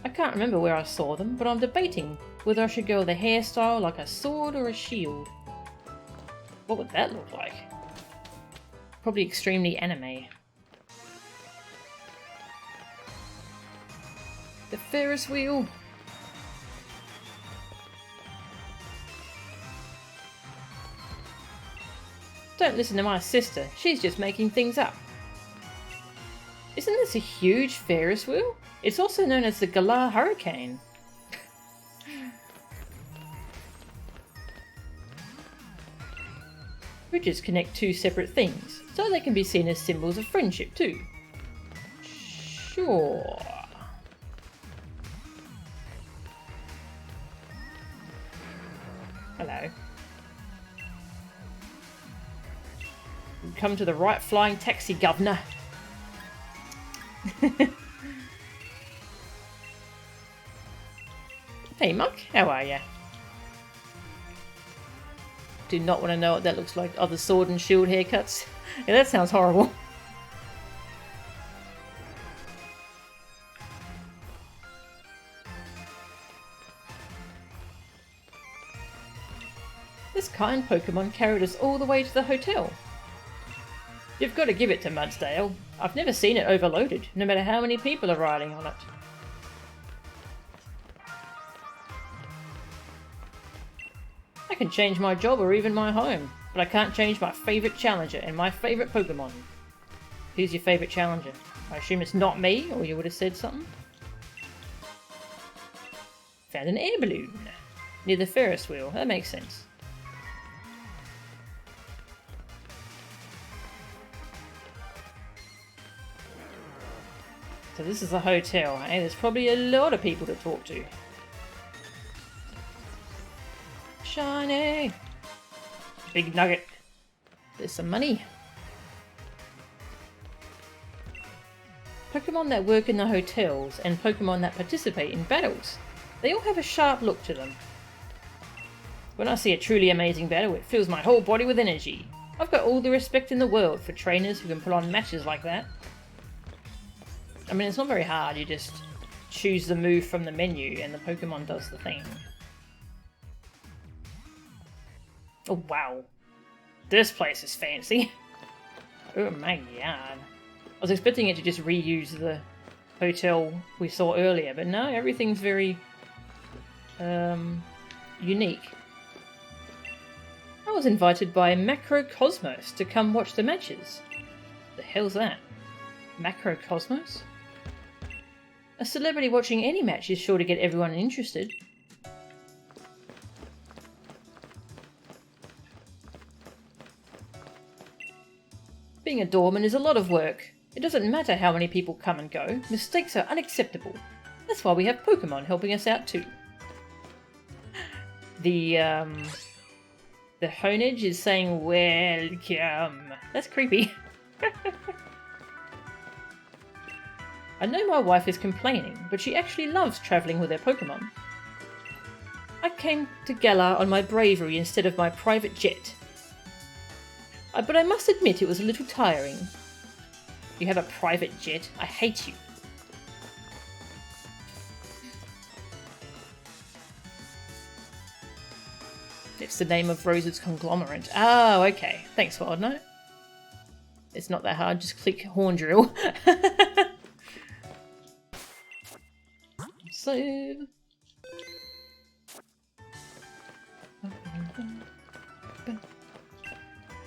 I can't remember where I saw them, but I'm debating whether I should go with a hairstyle like a sword or a shield. What would that look like? Probably extremely anime. The Ferris wheel! Don't listen to my sister, she's just making things up. Isn't this a huge Ferris wheel? It's also known as the Galar Hurricane. Bridges connect two separate things, so they can be seen as symbols of friendship too. Sure. Hello. We've come to the right flying taxi, governor. Hey Muck, how are ya? Do not want to know what that looks like. Oh, the sword and shield haircuts. Yeah, that sounds horrible. This kind Pokemon carried us all the way to the hotel. You've got to give it to Mudsdale. I've never seen it overloaded, no matter how many people are riding on it. I can change my job or even my home, but I can't change my favourite challenger and my favourite Pokemon. Who's your favourite challenger? I assume it's not me, or you would have said something. Found an air balloon. Near the Ferris wheel, that makes sense. So this is a hotel, and there's probably a lot of people to talk to. Shiny! Big nugget. There's some money. Pokemon that work in the hotels and Pokemon that participate in battles. They all have a sharp look to them. When I see a truly amazing battle, it fills my whole body with energy. I've got all the respect in the world for trainers who can put on matches like that. I mean, it's not very hard, you just choose the move from the menu and the Pokemon does the thing. Oh wow. This place is fancy. Oh my god. I was expecting it to just reuse the hotel we saw earlier, but no, everything's very unique. I was invited by Macrocosmos to come watch the matches. The hell's that? Macrocosmos? A celebrity watching any match is sure to get everyone interested. Being a doorman is a lot of work. It doesn't matter how many people come and go. Mistakes are unacceptable. That's why we have Pokemon helping us out too. The Honedge is saying welcome. That's creepy. I know my wife is complaining, but she actually loves travelling with her Pokemon. I came to Galar on my bravery instead of my private jet. But I must admit it was a little tiring. You have a private jet? I hate you. It's the name of Rose's conglomerate. Oh, okay. Thanks, Wildknight. It's not that hard, just click horn drill. Save.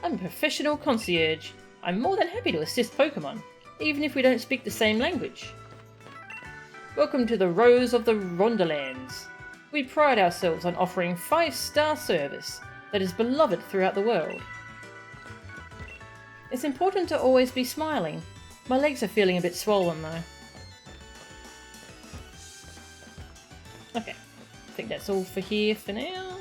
I'm a professional concierge. I'm more than happy to assist Pokemon, even if we don't speak the same language. Welcome to the Rose of the Ronderlands. We pride ourselves on offering 5-star service that is beloved throughout the world. It's important to always be smiling. My legs are feeling a bit swollen though. Okay, I think that's all for here for now.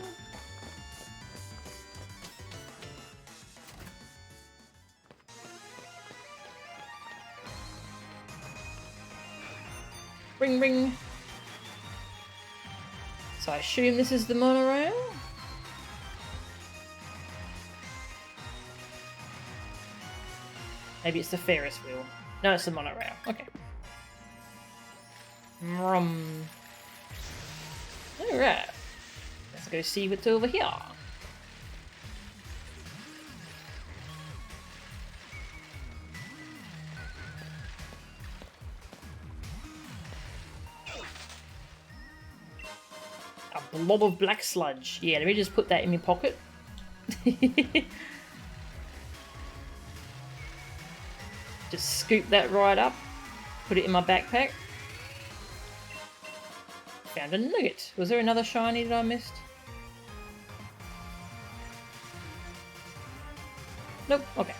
Ring ring. So I assume this is the monorail? Maybe it's the Ferris wheel. No, it's the monorail. Okay. Alright. Let's go see what's over here. A blob of black sludge. Yeah, let me just put that in my pocket. Just scoop that right up. Put it in my backpack. Found a nugget. Was there another shiny that I missed? Nope. Okay.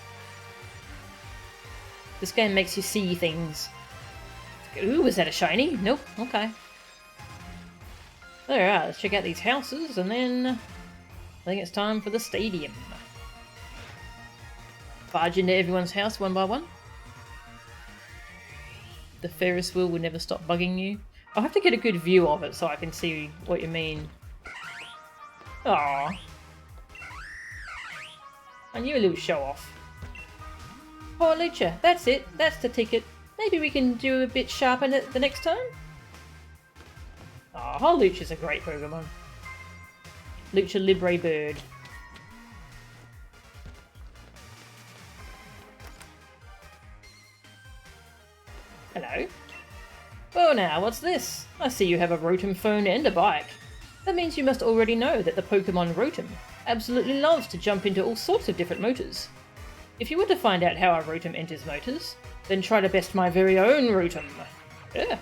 This game makes you see things. Ooh, was that a shiny? Nope. Okay. Alright, let's check out these houses and then I think it's time for the stadium. Barge into everyone's house one by one. The Ferris wheel will never stop bugging you. I'll have to get a good view of it so I can see what you mean. Aww. I knew a little show off. Oh, Lucha, that's it. That's the ticket. Maybe we can do a bit sharper the next time? Aw, oh, Lucha's a great Pokemon. Lucha Libre Bird. Hello. Oh now, what's this? I see you have a Rotom phone and a bike. That means you must already know that the Pokemon Rotom absolutely loves to jump into all sorts of different motors. If you were to find out how a Rotom enters motors, then try to best my very own Rotom. Yeah.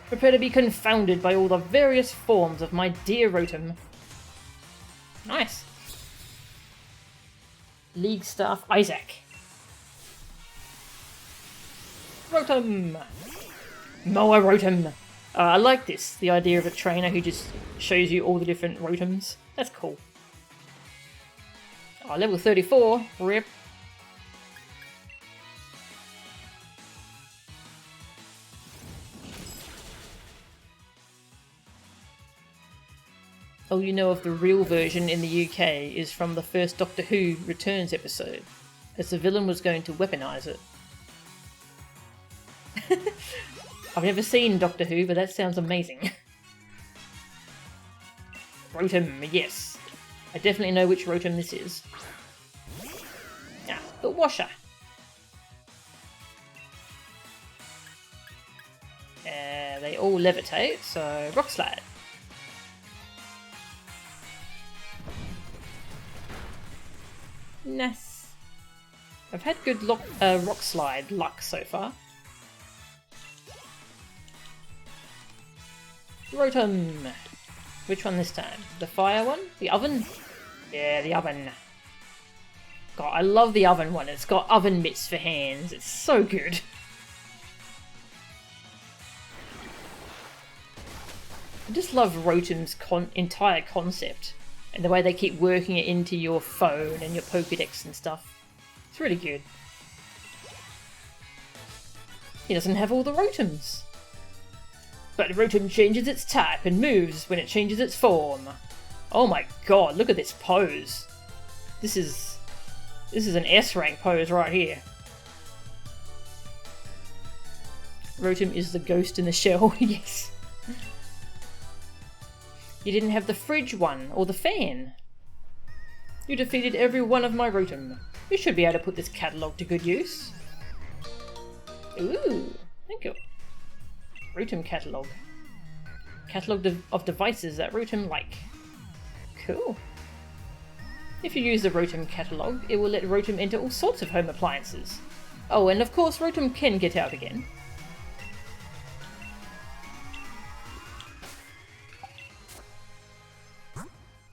Prepare to be confounded by all the various forms of my dear Rotom. Nice. League Staff Isaac. Rotom! Moa Rotom! I like this, the idea of a trainer who just shows you all the different Rotoms. That's cool. Oh, level 34. Rip. All you know of the real version in the UK is from the first Doctor Who Returns episode, as the villain was going to weaponize it. I've never seen Doctor Who, but that sounds amazing. Rotom, yes. I definitely know which Rotom this is. Ah, the Washer. They all levitate, so Rock Slide. Nice. I've had good Rock Slide luck so far. Rotom. Which one this time? The fire one? The oven? Yeah, the oven. God, I love the oven one. It's got oven mitts for hands. It's so good. I just love Rotom's entire concept and the way they keep working it into your phone and your Pokédex and stuff. It's really good. He doesn't have all the Rotoms. But Rotom changes its type and moves when it changes its form. Oh my god, look at this pose. This is an S-rank pose right here. Rotom is the ghost in the shell, yes. You didn't have the fridge one, or the fan. You defeated every one of my Rotom. You should be able to put this catalogue to good use. Ooh, thank you. Rotom catalogue. Catalogue of devices that Rotom like. Cool. If you use the Rotom catalogue, it will let Rotom enter all sorts of home appliances. Oh, and of course Rotom can get out again.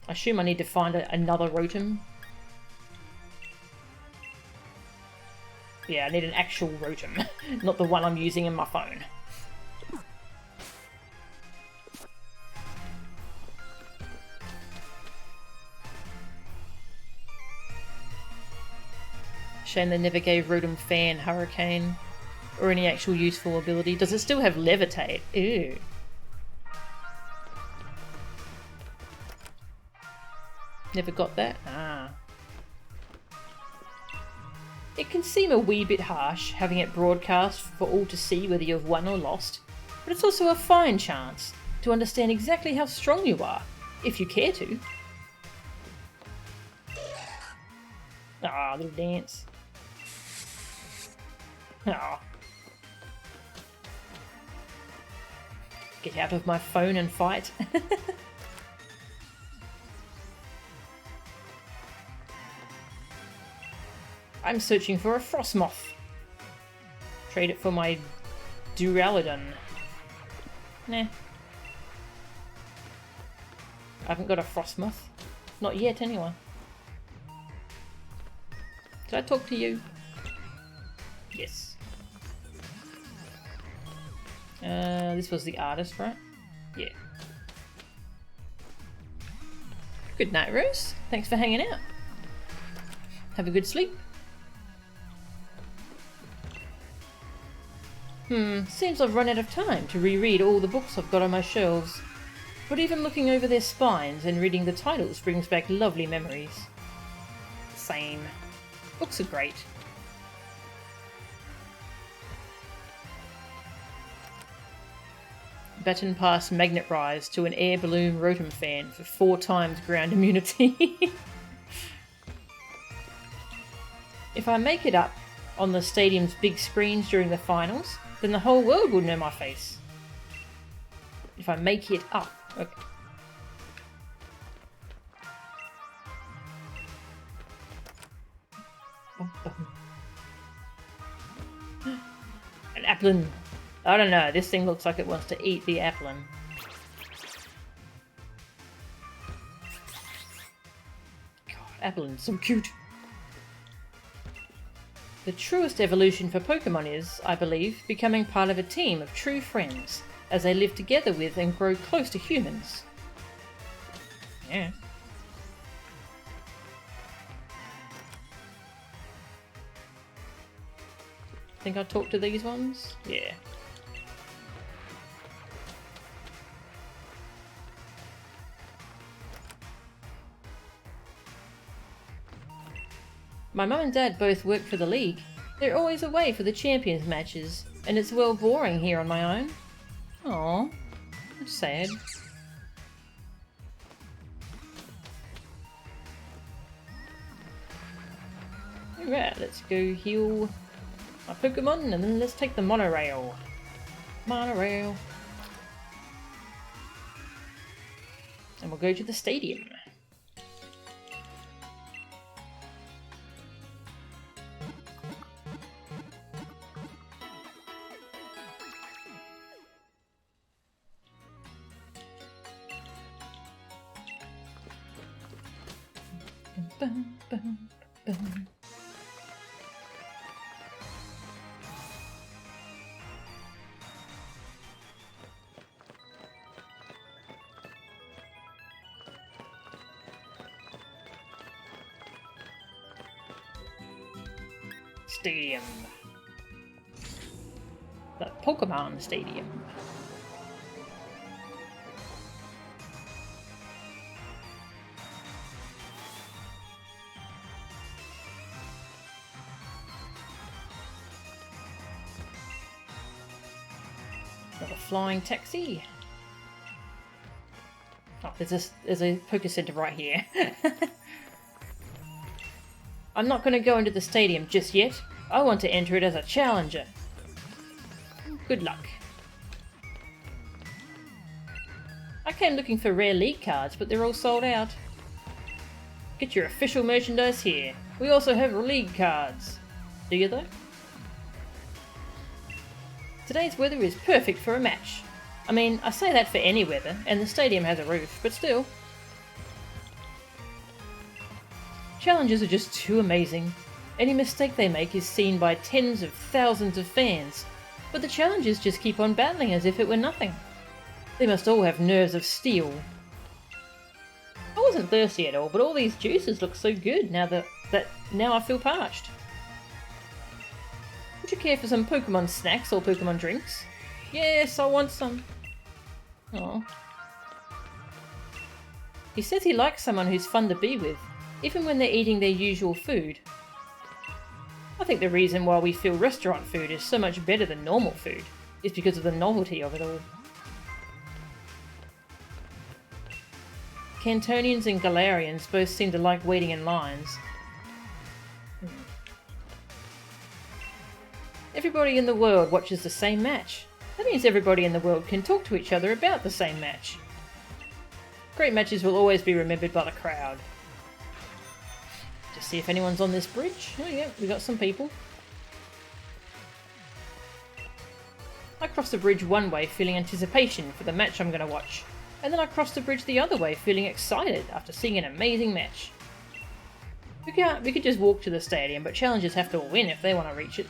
I assume I need to find another Rotom. Yeah, I need an actual Rotom, not the one I'm using in my phone. Shame they never gave Rotom Fan Hurricane, or any actual useful ability. Does it still have Levitate? Ew. Never got that? Ah. It can seem a wee bit harsh, having it broadcast for all to see whether you've won or lost, but it's also a fine chance to understand exactly how strong you are, if you care to. Ah, little dance. Ah. Get out of my phone and fight. I'm searching for a Frostmoth. Trade it for my Duraludon. Nah. I haven't got a Frostmoth. Not yet, anyway. Did I talk to you? Yes. This was the artist, right? Yeah. Good night, Rose. Thanks for hanging out. Have a good sleep. Seems I've run out of time to reread all the books I've got on my shelves. But even looking over their spines and reading the titles brings back lovely memories. Same. Books are great. Baton Pass Magnet Rise to an Air Balloon Rotom fan for 4 times ground immunity. If I make it up on the stadium's big screens during the finals, then the whole world will know my face. If I make it up. Okay. An Applin. I don't know, this thing looks like it wants to eat the Applin. God, Applin's so cute. The truest evolution for Pokemon is, I believe, becoming part of a team of true friends, as they live together with and grow close to humans. Yeah. Think I talked to these ones? Yeah. My mum and dad both work for the league. They're always away for the champions matches, and it's well boring here on my own. Aww, that's sad. Alright, let's go heal my Pokemon and then let's take the monorail. Monorail. And we'll go to the stadium. Bum, bum, bum. Stadium. The Pokemon Stadium. Got a flying taxi. Oh, there's a Poké Center right here. I'm not going to go into the stadium just yet. I want to enter it as a challenger. Good luck. I came looking for rare league cards, but they're all sold out. Get your official merchandise here. We also have league cards. Do you though? Today's weather is perfect for a match. I mean, I say that for any weather, and the stadium has a roof, but still. Challenges are just too amazing. Any mistake they make is seen by tens of thousands of fans, but the challengers just keep on battling as if it were nothing. They must all have nerves of steel. I wasn't thirsty at all, but all these juices look so good now that now I feel parched. Would you care for some Pokemon snacks or Pokemon drinks? Yes, I want some. Oh. He says he likes someone who's fun to be with, even when they're eating their usual food. I think the reason why we feel restaurant food is so much better than normal food is because of the novelty of it all. Cantonians and Galarians both seem to like waiting in lines. Everybody in the world watches the same match. That means everybody in the world can talk to each other about the same match. Great matches will always be remembered by the crowd. Just see if anyone's on this bridge. Oh yeah, we got some people. I crossed the bridge one way feeling anticipation for the match I'm going to watch, and then I crossed the bridge the other way feeling excited after seeing an amazing match. We could just walk to the stadium, but challengers have to win if they want to reach it.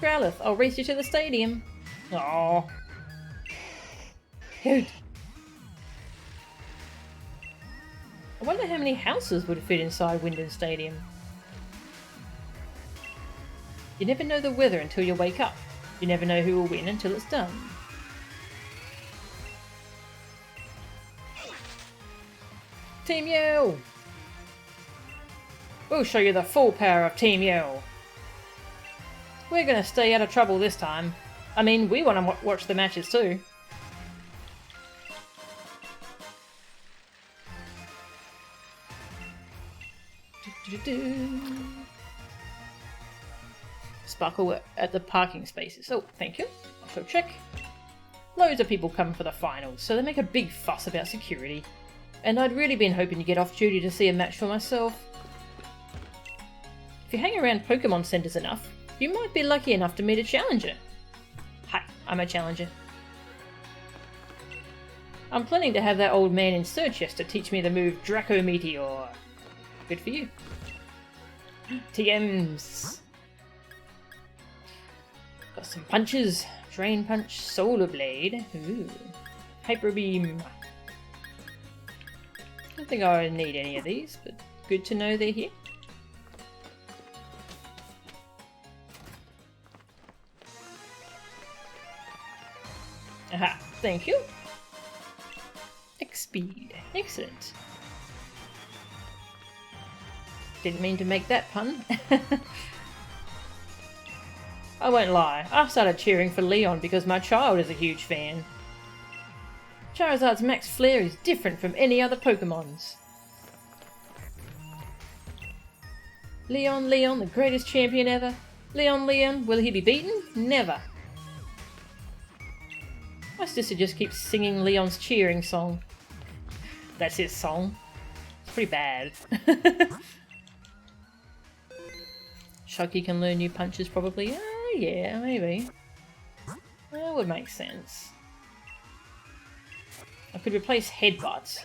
Growlithe, I'll race you to the stadium. Aww. Cute. I wonder how many houses would fit inside Wyndon Stadium. You never know the weather until you wake up. You never know who will win until it's done. Team Yell! We'll show you the full power of Team Yell. We're gonna stay out of trouble this time. I mean, we want to watch the matches too. Sparkle at the parking spaces. Oh, thank you. So check. Loads of people come for the finals, so they make a big fuss about security. And I'd really been hoping to get off duty to see a match for myself. If you hang around Pokemon centers enough, you might be lucky enough to meet a challenger. Hi, I'm a challenger. I'm planning to have that old man in Surchester teach me the move Draco Meteor. Good for you. TMs. Got some punches. Drain Punch, Solar Blade. Ooh. Hyper Beam. Don't think I need any of these, but good to know they're here. Aha, thank you. X-Speed. Excellent. Didn't mean to make that pun. I won't lie, I started cheering for Leon because my child is a huge fan. Charizard's max flare is different from any other Pokemon's. Leon, the greatest champion ever. Leon, will he be beaten? Never. My sister just keeps singing Leon's cheering song. That's his song. It's pretty bad. Chucky can learn new punches probably. Yeah, maybe. That would make sense. I could replace Headbutt.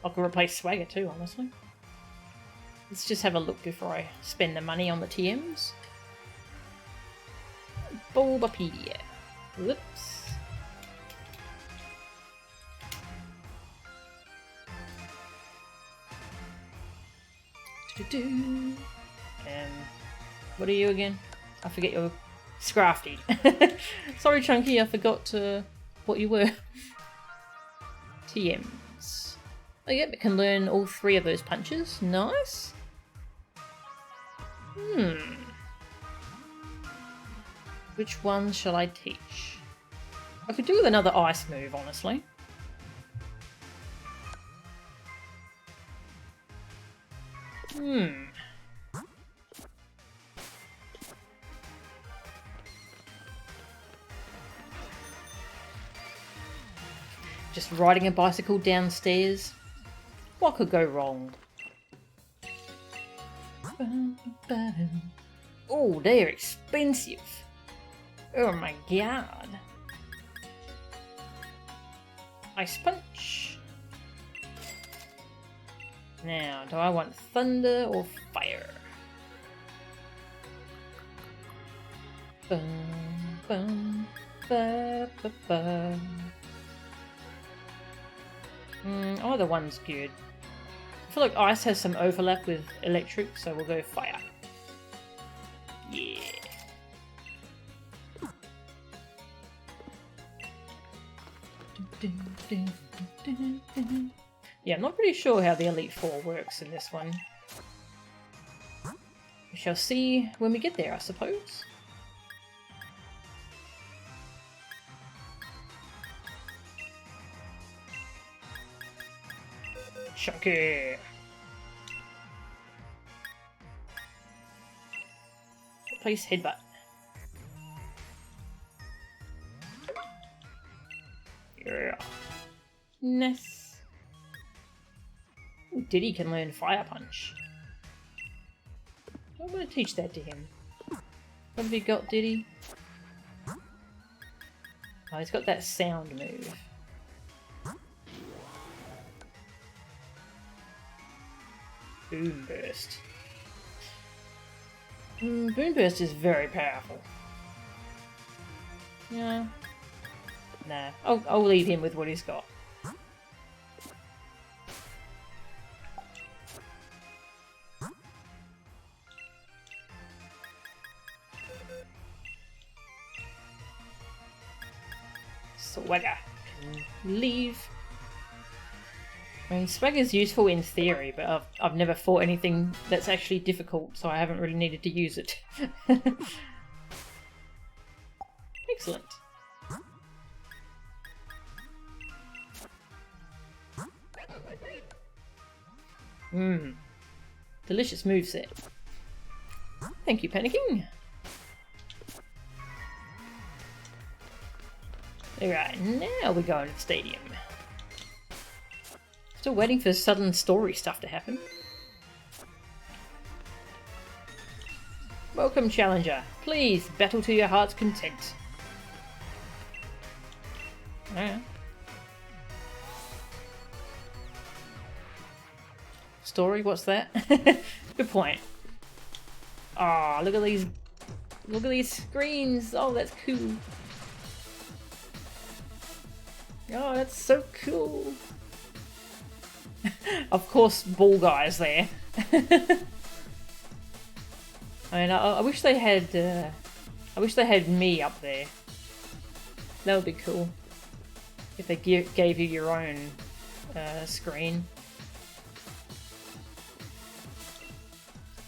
I could replace Swagger too, honestly. Let's just have a look before I spend the money on the TMs. Bulbapedia. Whoops. What are you again? I forget your Scrafty. Sorry, Chunky, I forgot what you were. TMs. Oh, yep, it can learn all 3 of those punches. Nice. Which one shall I teach? I could do with another ice move, honestly. Just riding a bicycle downstairs. What could go wrong? Oh, they're expensive. Oh my god. Ice Punch. Now, do I want thunder or fire? Bum, bum, ba, ba, ba. Either one's good. I feel like ice has some overlap with electric, so we'll go fire. Yeah. Yeah, I'm not pretty sure how the Elite Four works in this one. We shall see when we get there, I suppose. Chunky! Place Headbutt. Yeah. Nice. Ooh, Diddy can learn Fire Punch. I'm going to teach that to him. What have you got, Diddy? Oh, he's got that sound move. Boom Burst. Boom Burst is very powerful. Yeah. Nah, I'll leave him with what he's got. Swagger can leave. I mean, Swagger's useful in theory, but I've never fought anything that's actually difficult, so I haven't really needed to use it. Excellent. Delicious moveset. Thank you, Panicking. Alright, now we go into the stadium. Still waiting for sudden story stuff to happen. Welcome, Challenger. Please, battle to your heart's content. Alright. Story, what's that? Good point. Oh, look at these screens. Oh, that's cool. Oh, that's so cool. Of course, Ball Guy's there. I mean, I wish they had. I wish they had me up there. That would be cool. If they gave you your own screen.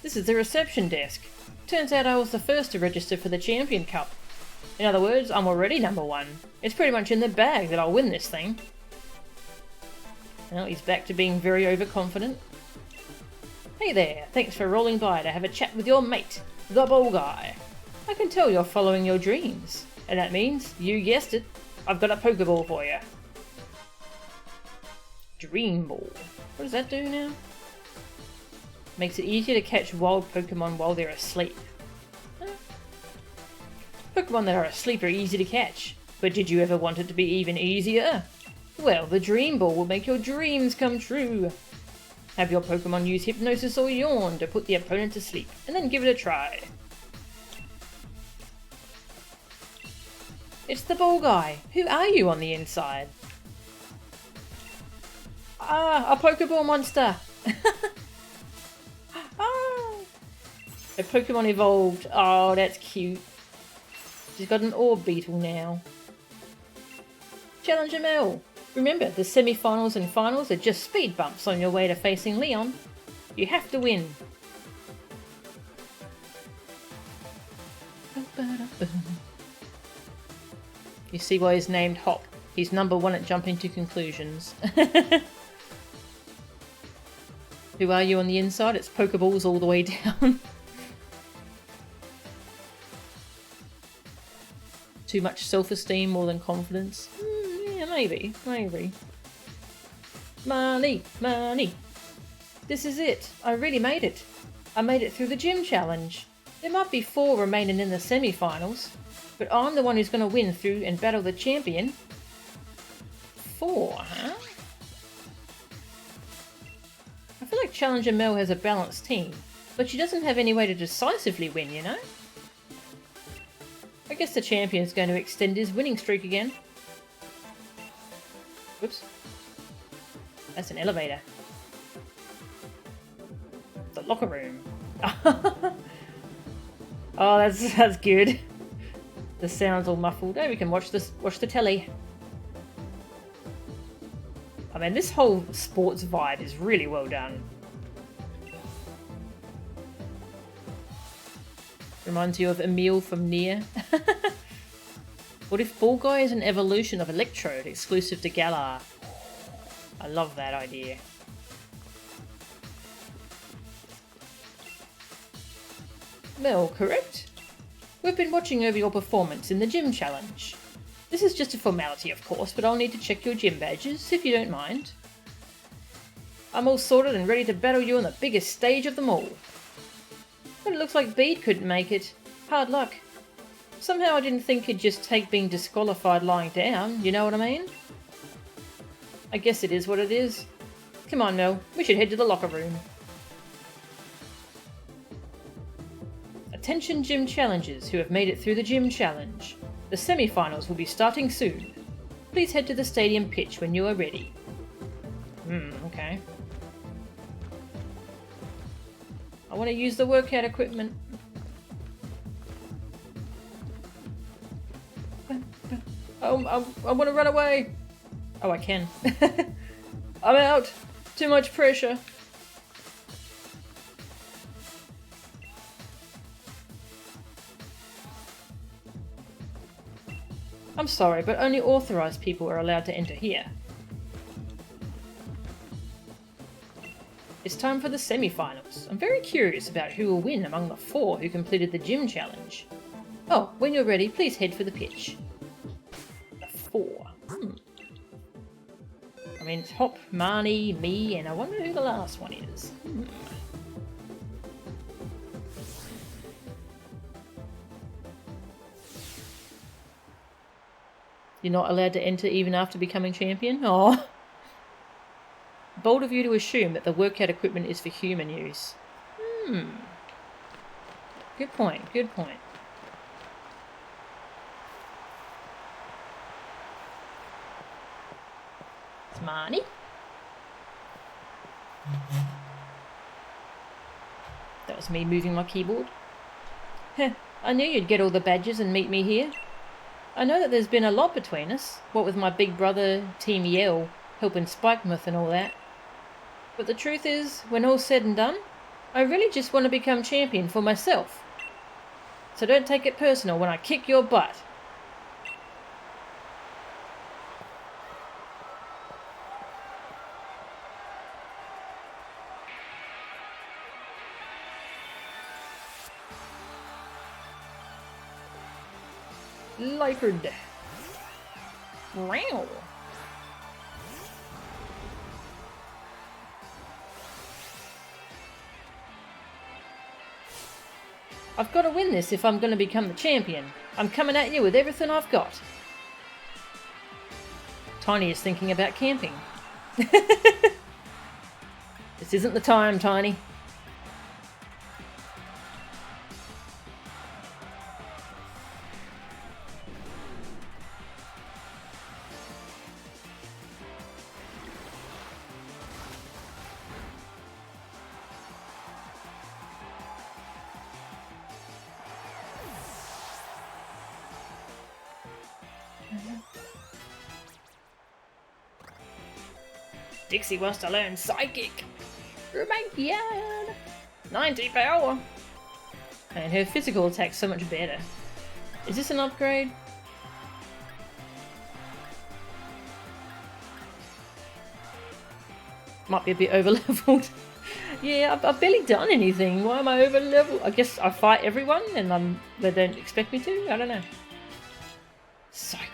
This is the reception desk. Turns out I was the first to register for the Champion Cup. In other words, I'm already #1. It's pretty much in the bag that I'll win this thing. Well, he's back to being very overconfident. Hey there, thanks for rolling by to have a chat with your mate, the Ball Guy. I can tell you're following your dreams. And that means, you guessed it, I've got a Pokeball for you. Dream Ball. What does that do now? Makes it easier to catch wild Pokemon while they're asleep. Pokemon that are asleep are easy to catch, but did you ever want it to be even easier? Well, the Dream Ball will make your dreams come true. Have your Pokemon use Hypnosis or Yawn to put the opponent to sleep, and then give it a try. It's the Ball Guy. Who are you on the inside? Ah, a Pokeball monster! Ah. A Pokemon evolved. Oh, that's cute. She's got an Orb Beetle now. Challenger Mel. Remember, the semi-finals and finals are just speed bumps on your way to facing Leon. You have to win. You see why he's named Hop. He's number one at jumping to conclusions. Who are you on the inside? It's Pokeballs all the way down. Too much self-esteem more than confidence? Yeah, maybe. Money, money. This is it. I really made it. I made it through the gym challenge. There might be 4 remaining in the semi-finals, but I'm the one who's going to win through and battle the champion. 4, huh? I feel like Challenger Mel has a balanced team, but she doesn't have any way to decisively win, you know? I guess the champion's going to extend his winning streak again. Whoops. That's an elevator. The locker room. Oh, that's good. The sound's all muffled. Oh, we can watch the telly. I mean, this whole sports vibe is really well done. Reminds you of Emil from Nier. What if Ball Guy is an evolution of Electrode exclusive to Galar? I love that idea. Mel, correct? We've been watching over your performance in the gym challenge. This is just a formality, of course, but I'll need to check your gym badges, if you don't mind. I'm all sorted and ready to battle you on the biggest stage of them all. But it looks like Bede couldn't make it. Hard luck. Somehow I didn't think he'd just take being disqualified lying down, you know what I mean? I guess it is what it is. Come on, Mel, we should head to the locker room. Attention gym challengers who have made it through the gym challenge. The semi-finals will be starting soon. Please head to the stadium pitch when you are ready. Okay. I want to use the workout equipment. Oh, I want to run away. Oh, I can. I'm out. Too much pressure. I'm sorry, but only authorized people are allowed to enter here. It's time for the semi-finals. I'm very curious about who will win among the 4 who completed the gym challenge. Oh, when you're ready, please head for the pitch. The 4. I mean, it's Hop, Marnie, me, and I wonder who the last one is. You're not allowed to enter even after becoming champion? Oh. Bold of you to assume that the workout equipment is for human use. Good point, good point. It's Marnie. That was me moving my keyboard. Heh, I knew you'd get all the badges and meet me here. I know that there's been a lot between us, what with my big brother, Team Yell, helping Spikemuth and all that. But the truth is, when all's said and done, I really just want to become champion for myself. So don't take it personal when I kick your butt. Lycard. Wow. I've got to win this if I'm going to become the champion. I'm coming at you with everything I've got. Tiny is thinking about camping. This isn't the time, Tiny. Dixie wants to learn Psychic. Oh my god! 90 power! And her physical attack's so much better. Is this an upgrade? Might be a bit over-leveled. Yeah, I've barely done anything. Why am I over-leveled? I guess I fight everyone and they don't expect me to? I don't know. Psychic.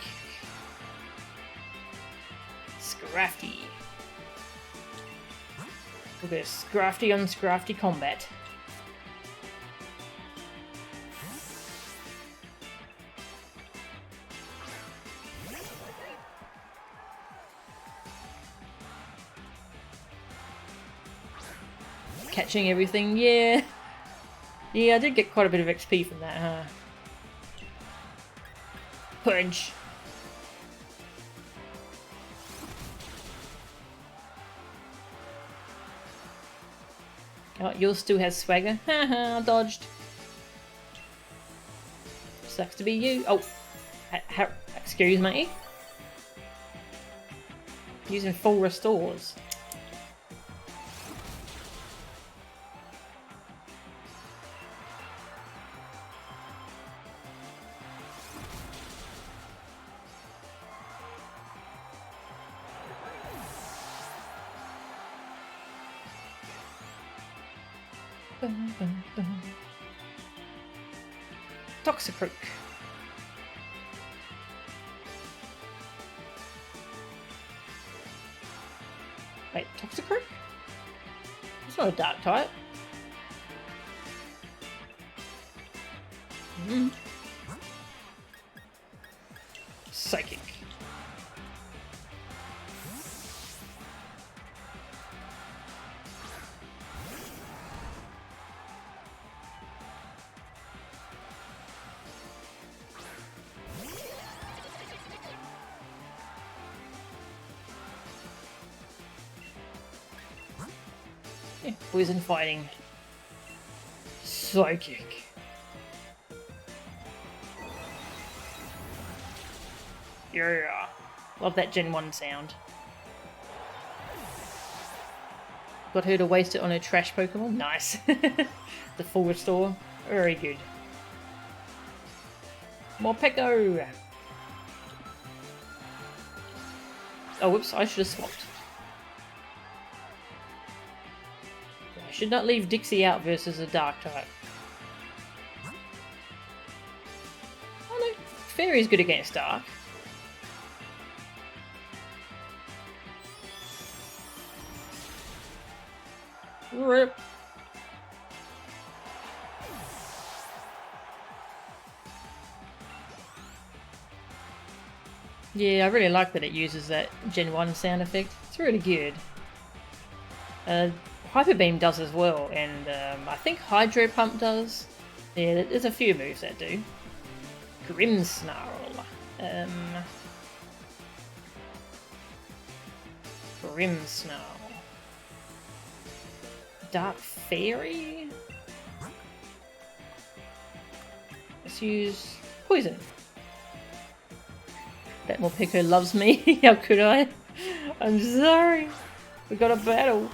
Scrafty. Look at Scrafty on Scrafty combat. Catching everything, yeah. Yeah, I did get quite a bit of XP from that, huh? Punch. Oh, yours still has swagger. Haha, dodged. Sucks to be you. Oh, excuse me. Using full restores. Toxicroak. Wait, Toxicroak? It's not a dark type. Psychic. Yeah, poison fighting. Psychic. Yeah. Love that Gen 1 sound. Got her to waste it on her trash Pokemon. Nice. The full restore. Very good. Morpeko! Oh, whoops, I should have swapped. I should not leave Dixie out versus a dark type. Oh no, Fairy's good against dark. Rip. Yeah, I really like that it uses that Gen 1 sound effect. It's really good. Hyper Beam does as well, and I think Hydro Pump does. Yeah, there's a few moves that do. Grimmsnarl. Grimmsnarl. Dark Fairy? Let's use Poison. Bet Morpeko loves me. How could I? I'm sorry. We got a battle.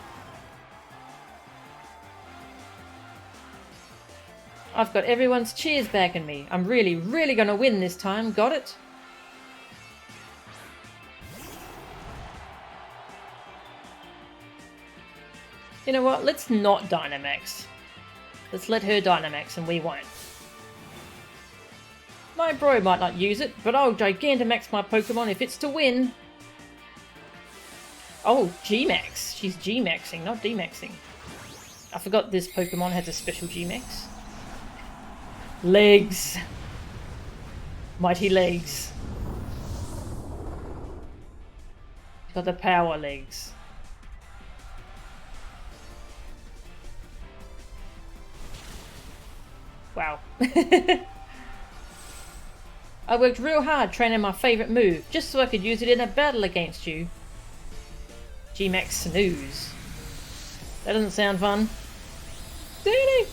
I've got everyone's cheers backing me. I'm really, really gonna win this time. Got it? You know what? Let's not Dynamax. Let's let her Dynamax and we won't. My bro might not use it, but I'll Gigantamax my Pokemon if it's to win. Oh, G-Max. She's G-Maxing, not D-Maxing. I forgot this Pokemon has a special G-Max. Legs. Mighty legs. She's got the power legs. Wow. I worked real hard training my favourite move, just so I could use it in a battle against you. G-Max Snooze. That doesn't sound fun. Really?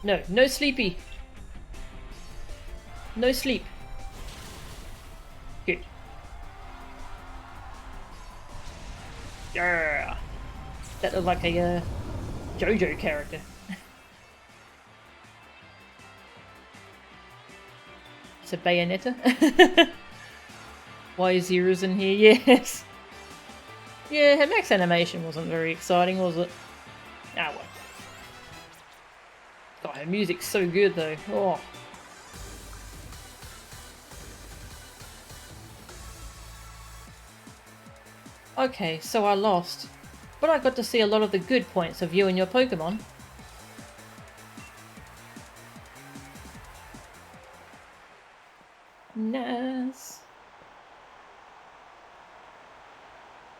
No, no sleepy. No sleep. Good. Yeah. That looked like a JoJo character. It's a Bayonetta. Why Zero's in here? Yes. Yeah, her max animation wasn't very exciting, was it? Ah, well. God, her music's so good though. Oh. Okay, so I lost. But I got to see a lot of the good points of you and your Pokemon. Nice.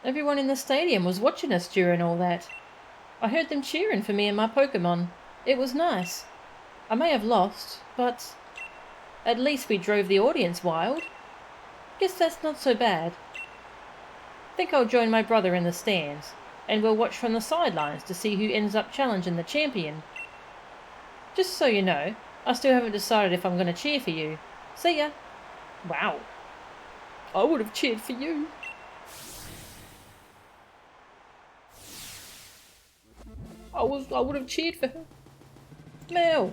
Everyone in the stadium was watching us during all that. I heard them cheering for me and my Pokemon. It was nice. I may have lost, but at least we drove the audience wild. Guess that's not so bad. Think I'll join my brother in the stands, and we'll watch from the sidelines to see who ends up challenging the champion. Just so you know, I still haven't decided if I'm going to cheer for you. See ya! Wow. I would have cheered for you. I would have cheered for her. Mel,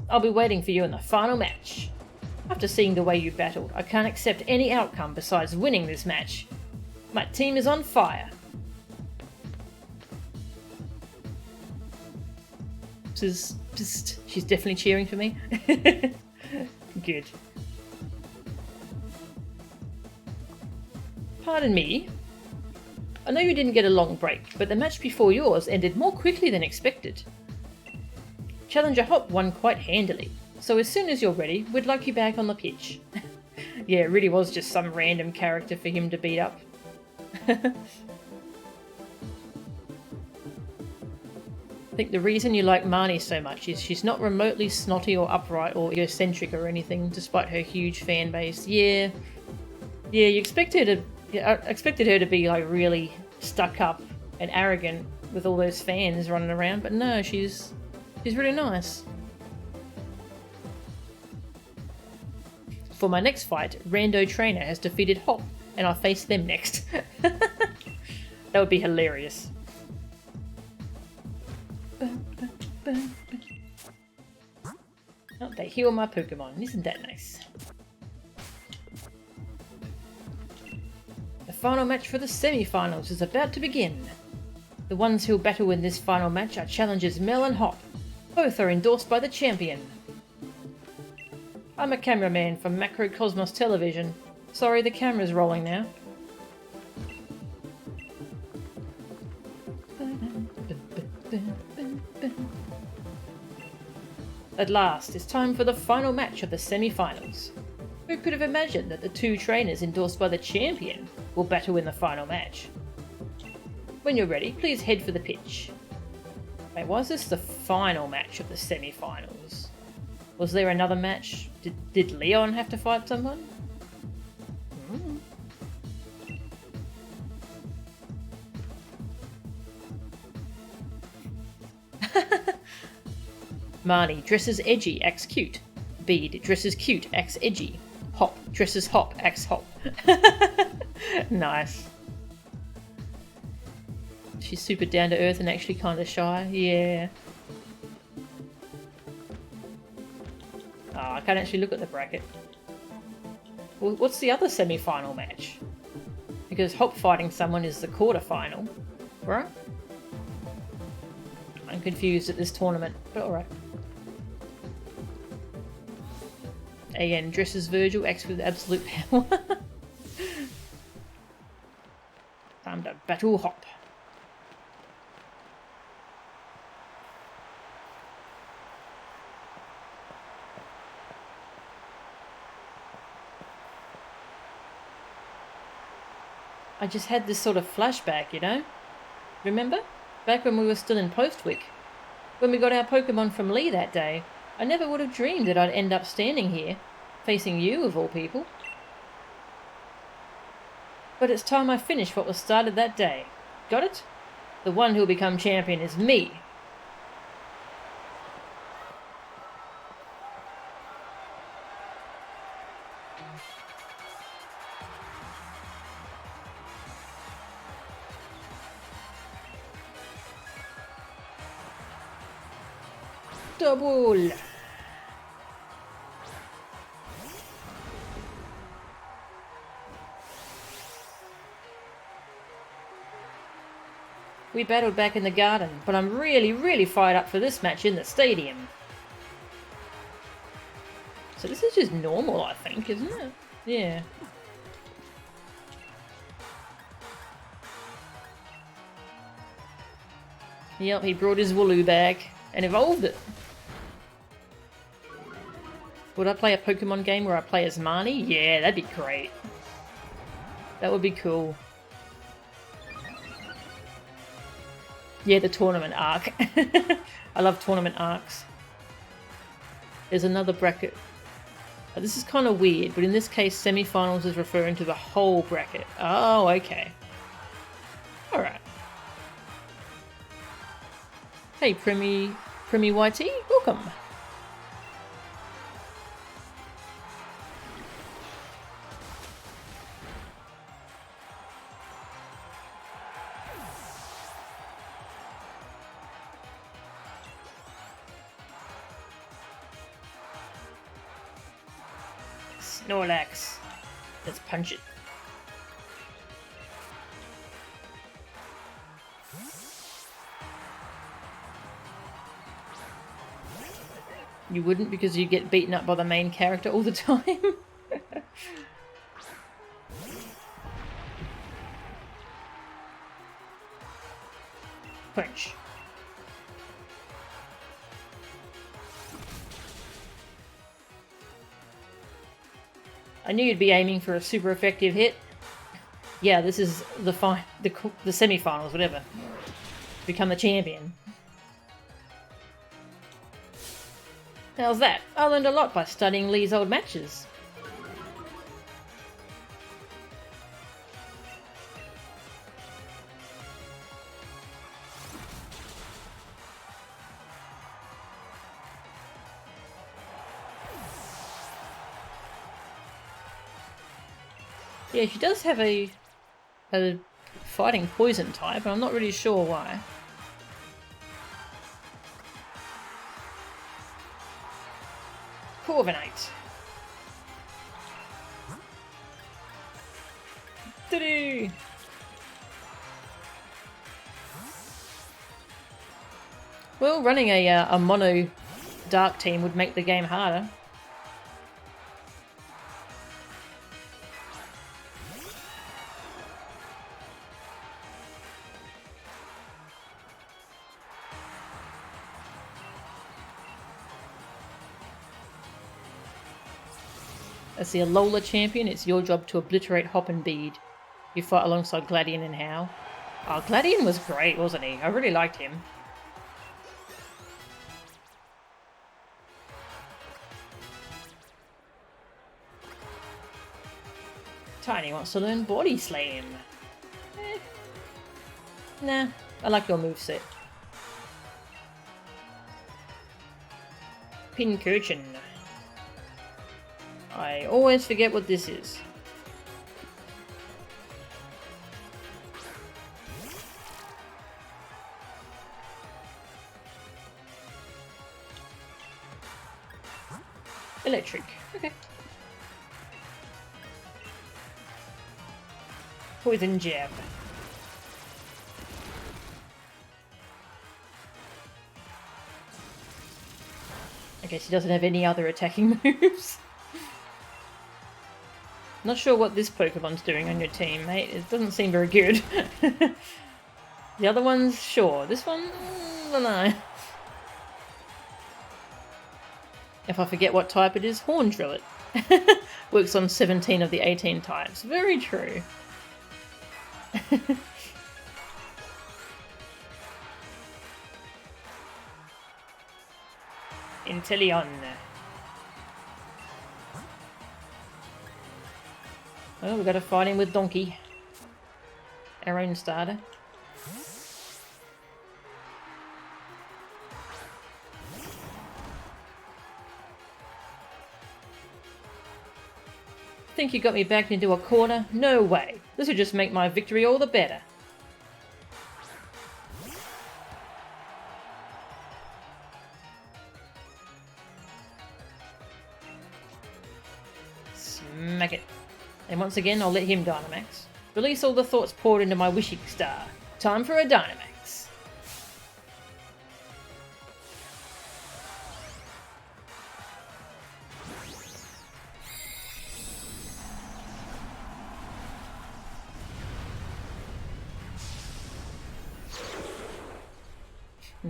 I'll be waiting for you in the final match. After seeing the way you battled, I can't accept any outcome besides winning this match. My team is on fire. She's definitely cheering for me. Good. Pardon me. I know you didn't get a long break, but the match before yours ended more quickly than expected. Challenger Hop won quite handily, so as soon as you're ready, we'd like you back on the pitch. Yeah, it really was just some random character for him to beat up. I think the reason you like Marnie so much is she's not remotely snotty or upright or egocentric or anything, despite her huge fan base. Yeah, you expected her to... Yeah, I expected her to be like really stuck up and arrogant with all those fans running around, but no, she's really nice. For my next fight, Rando Trainer has defeated Hop, and I'll face them next. That would be hilarious. Oh, they heal my Pokemon. Isn't that nice? The final match for the semi-finals is about to begin. The ones who'll battle in this final match are challengers Mel and Hop. Both are endorsed by the champion. I'm a cameraman from Macrocosmos Television. Sorry, the camera's rolling now. At last, it's time for the final match of the semi-finals. Who could have imagined that the two trainers endorsed by the champion will battle in the final match? When you're ready, please head for the pitch. Wait, why is this the final match of the semi-finals? Was there another match? Did Leon have to fight someone? Marnie dresses edgy, acts cute. Bede dresses cute, acts edgy. Hop dresses Hop, acts Hop. Nice. She's super down to earth and actually kind of shy. Yeah. Oh, I can't actually look at the bracket. Well, what's the other semi-final match? Because Hop fighting someone is the quarter-final, right? I'm confused at this tournament, but alright. AN dresses Virgil, acts with absolute power. Time to battle hop. I just had this sort of flashback, you know? Remember? Back when we were still in Postwick. When we got our Pokemon from Lee that day, I never would have dreamed that I'd end up standing here, facing you of all people. But it's time I finished what was started that day. Got it? The one who'll become champion is me. Double! We battled back in the garden, but I'm really fired up for this match in the stadium. So this is just normal, I think, isn't it? Yeah. Yep, he brought his Wooloo back and evolved it. Would I play a Pokemon game where I play as Marnie? Yeah, that'd be great. That would be cool. Yeah, the tournament arc. I love tournament arcs. There's another bracket. This is kind of weird, but in this case, semi-finals is referring to the whole bracket. Oh, okay. Alright. Hey, Primy YT, welcome. Snorlax. Let's punch it. You wouldn't because you get beaten up by the main character all the time. Punch. I knew you'd be aiming for a super effective hit. Yeah, this is the semi-finals, whatever. Become the champion. How's that? I learned a lot by studying Lee's old matches. Yeah, she does have a fighting poison type, but I'm not really sure why. Corviknight. Ta-da! Well, running a mono dark team would make the game harder. As the Alola champion, it's your job to obliterate Hop and Bead. You fight alongside Gladion and Hau. Oh, Gladion was great, wasn't he? I really liked him. Tiny wants to learn Body Slam. Nah, I like your moveset. Pincurchin. I always forget what this is. Electric. Okay. Poison Jab. I guess he doesn't have any other attacking moves. Not sure what this Pokemon's doing on your team, mate. It doesn't seem very good. The other ones, sure. This one, I don't know. If I forget what type it is, Horn Drill it. Works on 17 of the 18 types. Very true. Inteleon. Oh, we got to fight him with Donkey. Our own starter. Think you got me backed into a corner? No way. This would just make my victory all the better. Smack it. And once again, I'll let him Dynamax. Release all the thoughts poured into my wishing star. Time for a Dynamax.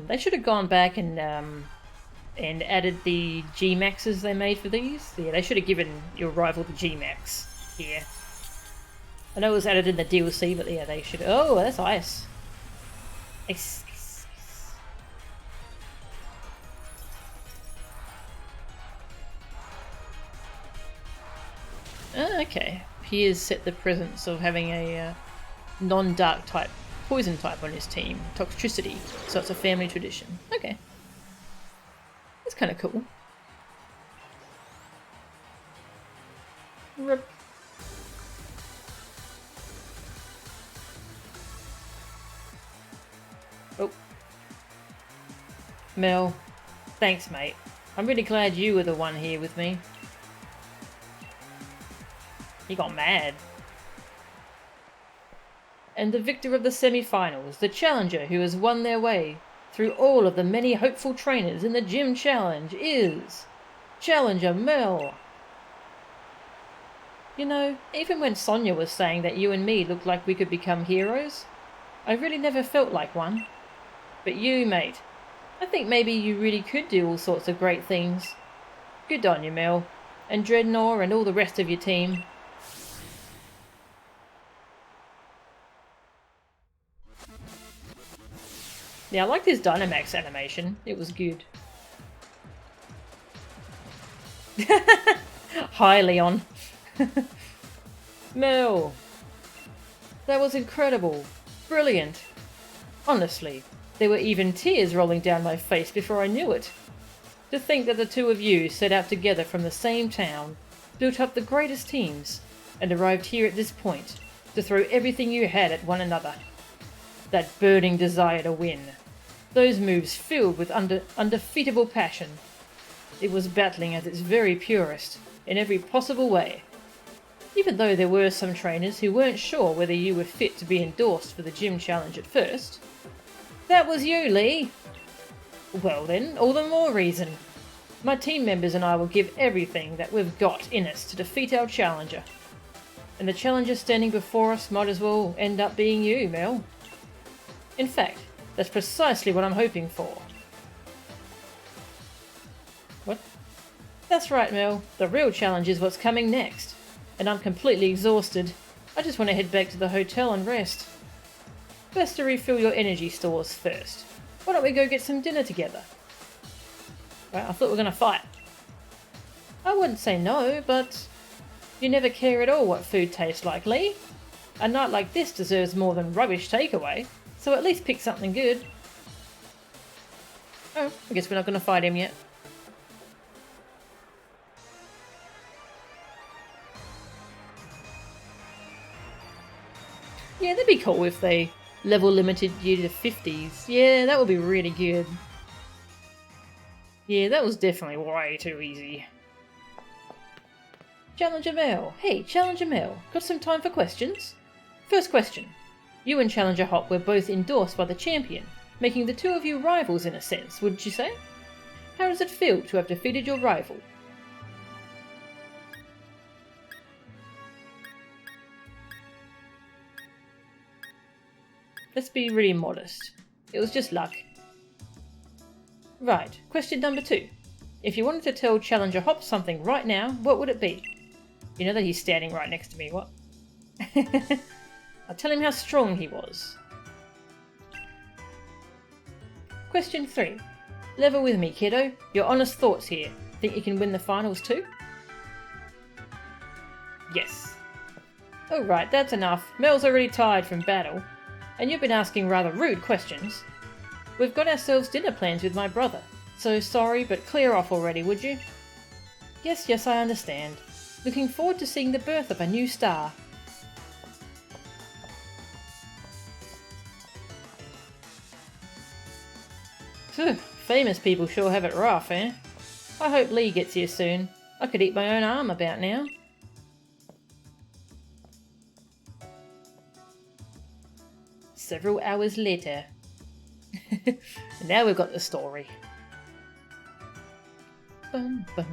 They should have gone back and added the G-Maxes they made for these. Yeah, they should have given your rival the G-Max here. I know it was added in the DLC, but yeah, they should. Oh, that's ice. Ice, ice, ice. Oh, okay. Piers set the presence of having a non-dark type poison type on his team. Toxtricity. So it's a family tradition. Okay. That's kind of cool. Rip. Oh. Mel. Thanks, mate. I'm really glad you were the one here with me. He got mad. And the victor of the semi-finals, the challenger who has won their way through all of the many hopeful trainers in the Gym Challenge is Challenger Mel. You know, even when Sonia was saying that you and me looked like we could become heroes, I really never felt like one. But you, mate, I think maybe you really could do all sorts of great things. Good on you, Mel, and Dreadnought and all the rest of your team. Yeah, I like this Dynamax animation. It was good. Hi, Leon. Mel. That was incredible. Brilliant. Honestly, there were even tears rolling down my face before I knew it. To think that the two of you set out together from the same town, built up the greatest teams, and arrived here at this point to throw everything you had at one another. That burning desire to win. Those moves filled with undefeatable passion. It was battling at its very purest, in every possible way. Even though there were some trainers who weren't sure whether you were fit to be endorsed for the Gym Challenge at first. That was you, Lee! Well then, all the more reason. My team members and I will give everything that we've got in us to defeat our challenger. And the challenger standing before us might as well end up being you, Mel. In fact, that's precisely what I'm hoping for. What? That's right, Mel. The real challenge is what's coming next. And I'm completely exhausted. I just want to head back to the hotel and rest. Best to refill your energy stores first. Why don't we go get some dinner together? Well, I thought we were going to fight. I wouldn't say no, but you never care at all what food tastes like, Lee. A night like this deserves more than rubbish takeaway. So at least pick something good. Oh, I guess we're not going to fight him yet. Yeah, that'd be cool if they level limited you to 50s. Yeah, that would be really good. Yeah, that was definitely way too easy. Challenger Mel. Hey, Challenger Mel. Got some time for questions? First question. You and Challenger Hop were both endorsed by the champion, making the two of you rivals in a sense, wouldn't you say? How does it feel to have defeated your rival? Let's be really modest. It was just luck. Right, question number 2. If you wanted to tell Challenger Hop something right now, what would it be? You know that he's standing right next to me, what? I'll tell him how strong he was. Question 3. Level with me, kiddo. Your honest thoughts here. Think you can win the finals too? Yes. Alright, that's enough. Mel's already tired from battle, and you've been asking rather rude questions. We've got ourselves dinner plans with my brother, so sorry, but clear off already, would you? Yes, I understand. Looking forward to seeing the birth of a new star. Phew, famous people sure have it rough, eh? I hope Lee gets here soon. I could eat my own arm about now. Several hours later. Now we've got the story. Bum, bum.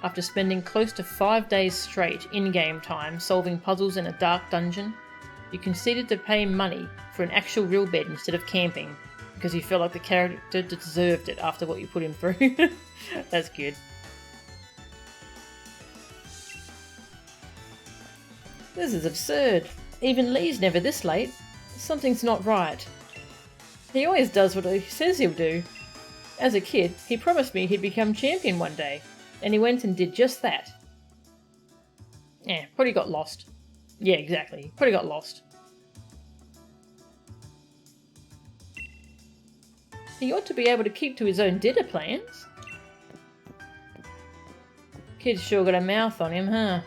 After spending close to 5 days straight in-game time solving puzzles in a dark dungeon, you conceded to pay money for an actual real bed instead of camping, because you felt like the character deserved it after what you put him through. That's good. This is absurd. Even Lee's never this late. Something's not right. He always does what he says he'll do. As a kid, he promised me he'd become champion one day, and he went and did just that. Probably got lost. Yeah, exactly. Probably got lost. He ought to be able to keep to his own dinner plans. Kid's sure got a mouth on him, huh?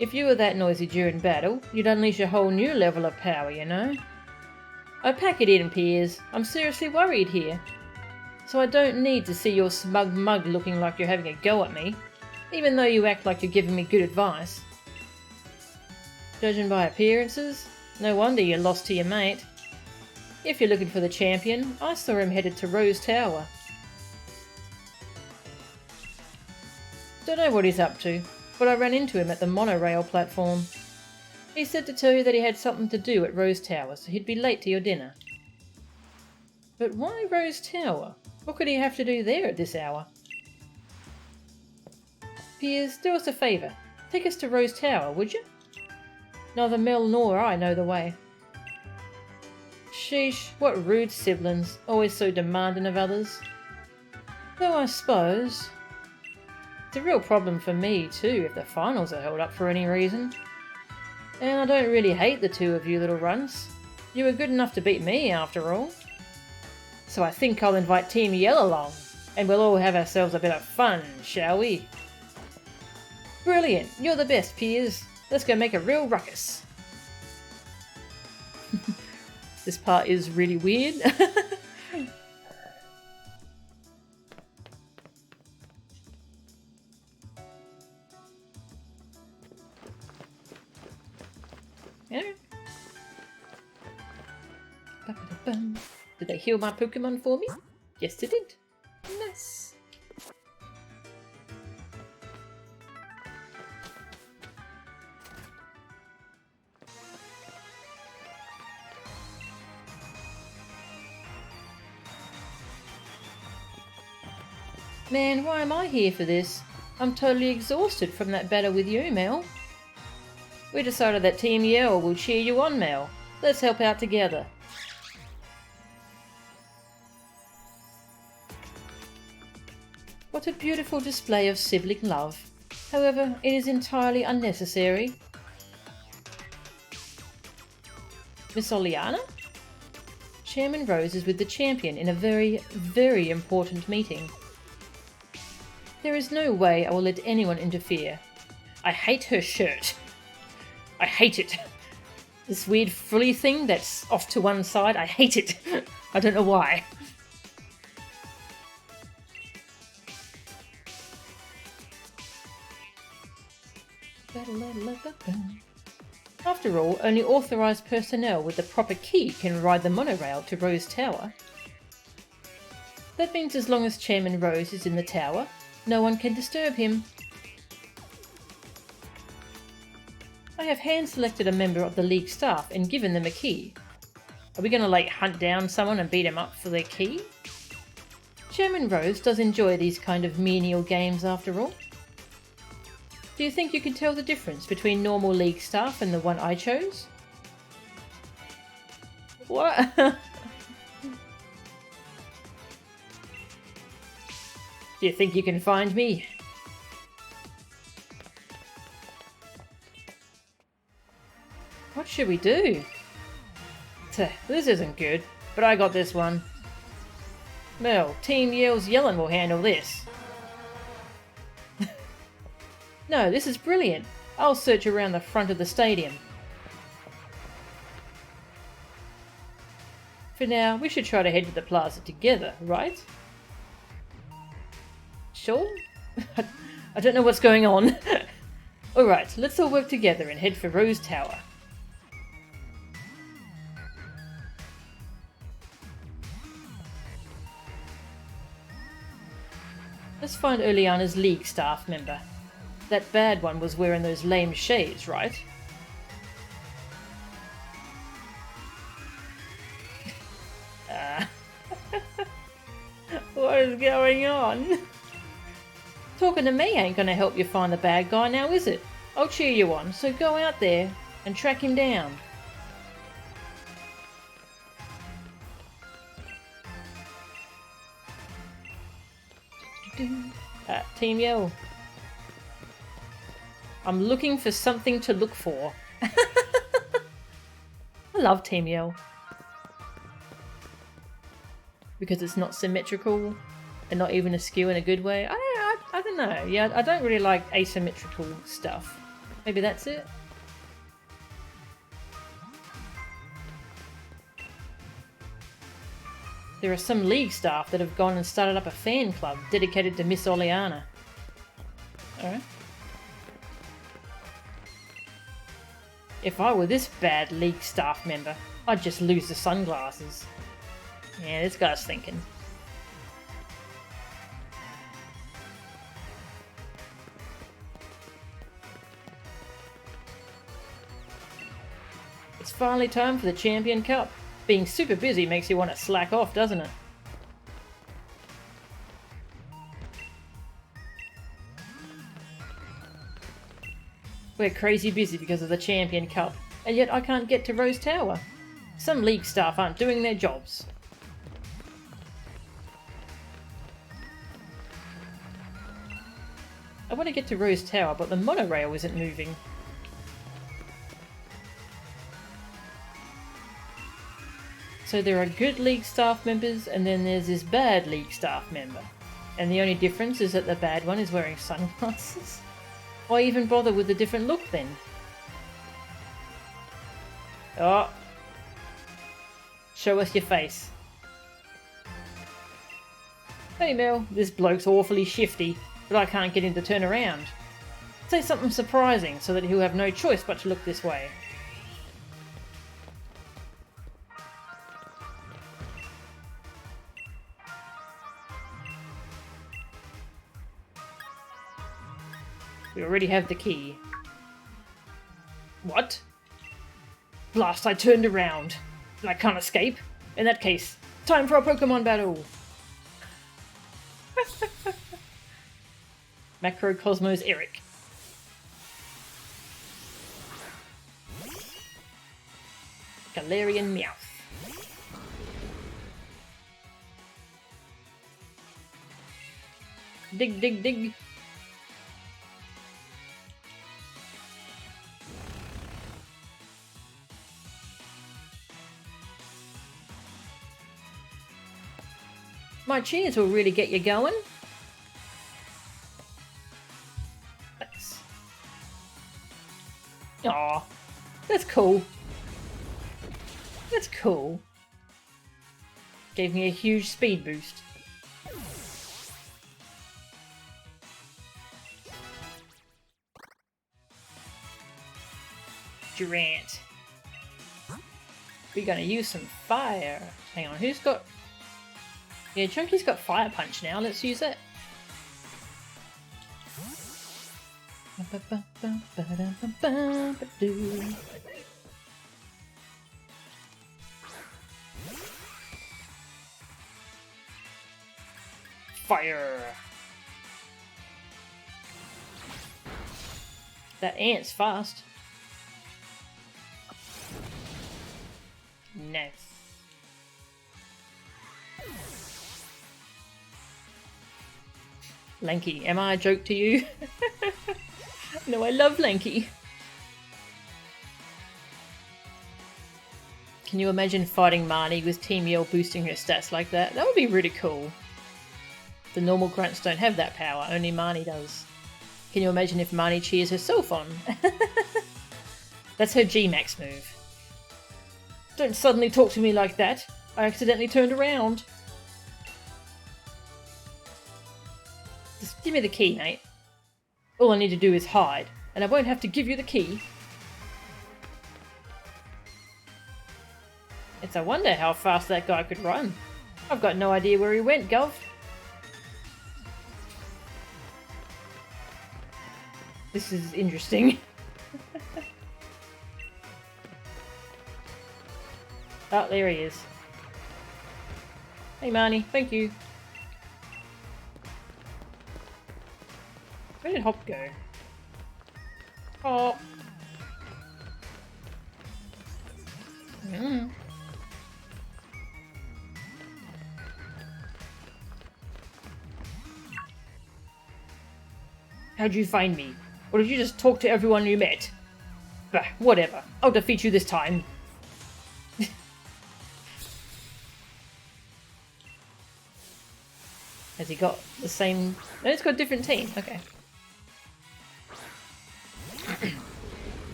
If you were that noisy during battle, you'd unleash a whole new level of power, you know? I pack it in, Piers. I'm seriously worried here. So I don't need to see your smug mug looking like you're having a go at me, even though you act like you're giving me good advice. Judging by appearances, no wonder you lost to your mate. If you're looking for the champion, I saw him headed to Rose Tower. Don't know what he's up to, but I ran into him at the monorail platform. He said to tell you that he had something to do at Rose Tower, so he'd be late to your dinner. But why Rose Tower? What could he have to do there at this hour? Piers, do us a favour. Take us to Rose Tower, would you? Neither Mel nor I know the way. Sheesh, what rude siblings, always so demanding of others. Though I suppose it's a real problem for me too if the finals are held up for any reason. And I don't really hate the two of you little runts. You were good enough to beat me after all. So I think I'll invite Team Yell along, and we'll all have ourselves a bit of fun, shall we? Brilliant, you're the best, Piers. Let's go make a real ruckus. This part is really weird. Yeah. Did they heal my Pokemon for me? Yes, they did. Nice. Man, why am I here for this? I'm totally exhausted from that battle with you, Mel. We decided that Team Yell will cheer you on, Mel. Let's help out together. What a beautiful display of sibling love. However, it is entirely unnecessary. Miss Oleana? Chairman Rose is with the champion in a very, very important meeting. There is no way I will let anyone interfere. I hate her shirt. I hate it. This weird frilly thing that's off to one side, I hate it. I don't know why. After all, only authorised personnel with the proper key can ride the monorail to Rose Tower. That means as long as Chairman Rose is in the tower, no one can disturb him. I have hand-selected a member of the League staff and given them a key. Are we gonna, like, hunt down someone and beat him up for their key? Chairman Rose does enjoy these kind of menial games after all. Do you think you can tell the difference between normal League staff and the one I chose? What? Do you think you can find me? What should we do? This isn't good, but I got this one. Mel, Team Yell's yelling will handle this. No, this is brilliant. I'll search around the front of the stadium. For now, we should try to head to the plaza together, right? Sure? I don't know what's going on. Alright, let's all work together and head for Rose Tower. Let's find Oleana's League staff member. That bad one was wearing those lame shades, right? What is going on? Talking to me ain't gonna help you find the bad guy now, is it? I'll cheer you on, so go out there and track him down. Team Yell. I'm looking for something to look for. I love Team Yell. Because it's not symmetrical and not even askew in a good way. I don't know. Yeah, I don't really like asymmetrical stuff. Maybe that's it. There are some League staff that have gone and started up a fan club dedicated to Miss Oleana. Alright. If I were this bad League staff member, I'd just lose the sunglasses. Yeah, this guy's thinking. It's finally time for the Champion Cup. Being super busy makes you want to slack off, doesn't it? We're crazy busy because of the Champion Cup, and yet I can't get to Rose Tower. Some League staff aren't doing their jobs. I want to get to Rose Tower, but the monorail isn't moving. So there are good League staff members, and then there's this bad League staff member. And the only difference is that the bad one is wearing sunglasses. Why even bother with a different look then? Oh. Show us your face. Hey Mel, this bloke's awfully shifty, but I can't get him to turn around. Say something surprising so that he'll have no choice but to look this way. We already have the key. What? Blast, I turned around. And I can't escape? In that case, time for a Pokemon battle! Macrocosmos Eric. Galarian Meowth. Dig, dig, dig. My cheers will really get you going. Thanks. Aw, that's cool. That's cool. Gave me a huge speed boost. Durant. We're gonna use some fire. Hang on, who's got... Yeah, Chunky's got Fire Punch now. Let's use it. Fire! That ant's fast. Nice. Lanky, am I a joke to you? No, I love Lanky. Can you imagine fighting Marnie with Team Yell boosting her stats like that? That would be really cool. The normal grunts don't have that power, only Marnie does. Can you imagine if Marnie cheers herself on? That's her G-Max move. Don't suddenly talk to me like that. I accidentally turned around. Just give me the key, mate. All I need to do is hide, and I won't have to give you the key. It's a wonder how fast that guy could run. I've got no idea where he went, Gov. This is interesting. Oh, there he is. Hey, Marnie, thank you. Where did Hop go? Hop. How'd you find me? Or did you just talk to everyone you met? Bah, whatever. I'll defeat you this time. Has he got the same... No, it's got a different team. Okay.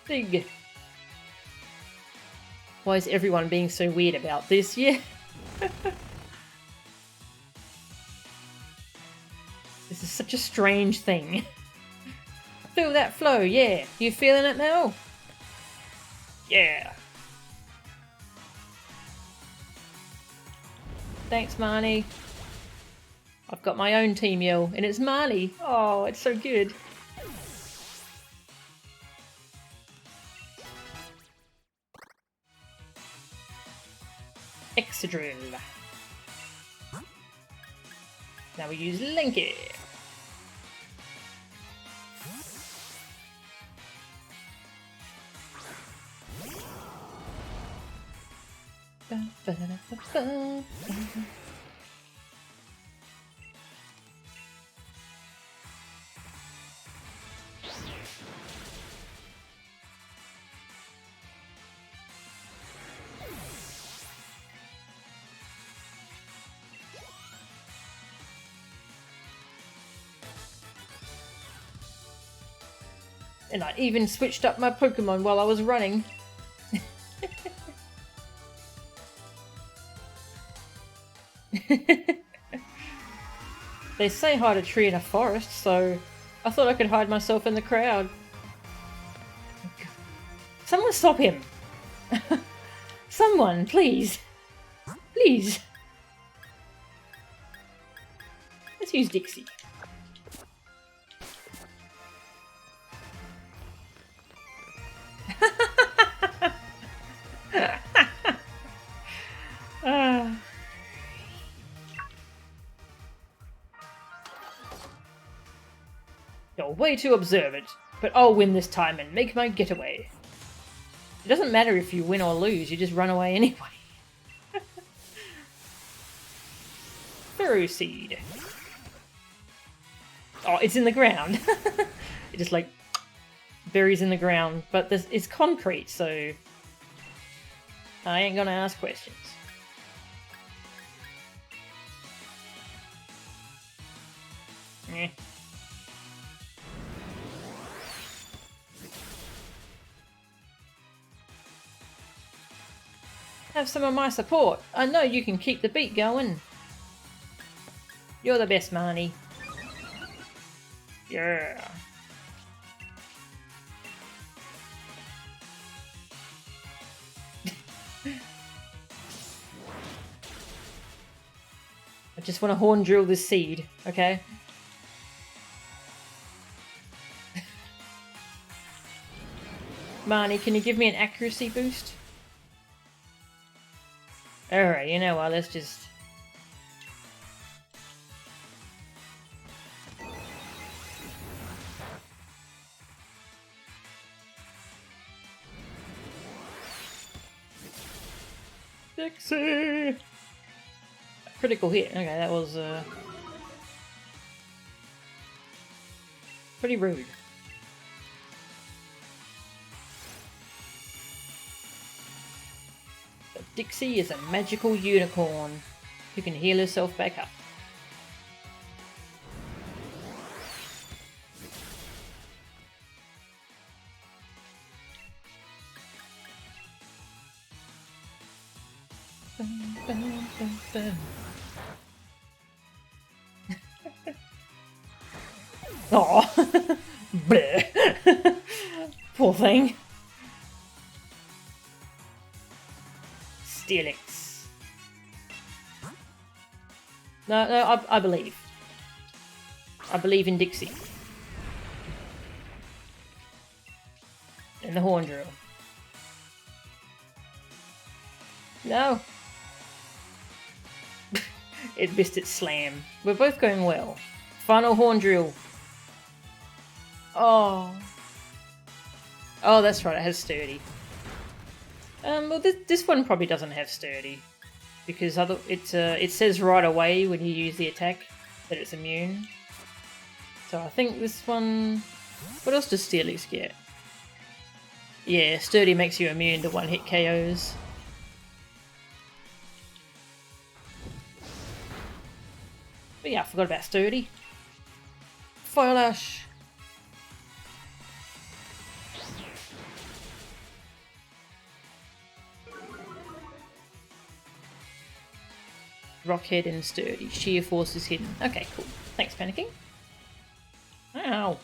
Big. Why is everyone being so weird about this? Yeah. This is such a strange thing. Feel that flow, yeah. You feeling it, Mel? Yeah. Thanks, Marnie. I've got my own Team Yell, and it's Marnie. Oh, it's so good. Excadrill. Now we use Lanky. And I even switched up my Pokemon while I was running. They say hide a tree in a forest, so I thought I could hide myself in the crowd. Someone stop him! Someone, please! Please! Let's use Dixie. You're way too observant, but I'll win this time and make my getaway. It doesn't matter if you win or lose, you just run away anyway. Furrow Seed. Oh, it's in the ground. It just like buries in the ground, but this is concrete, so I ain't gonna ask questions. Eh. Have some of my support. I know you can keep the beat going. You're the best, Marnie. Yeah. I just want to horn drill this seed, okay? Marnie, can you give me an accuracy boost? Alright, you know what, let's just... Dixie! Critical hit. Okay, that was pretty rude. But Dixie is a magical unicorn who can heal herself back up. Oh, poor thing. Steelix. No, I believe. I believe in Dixie. And the horn drill. No. It missed its slam. We're both going well. Final horn drill. Oh. Oh, that's right, it has sturdy. Well, this one probably doesn't have sturdy. Because it says right away when you use the attack that it's immune. So I think this one... What else does Steelix get? Yeah, sturdy makes you immune to one-hit KOs. But yeah, I forgot about sturdy. Fire Lash. Rockhead and sturdy. Sheer force is hidden. Okay, cool. Thanks, Panicking. Ow.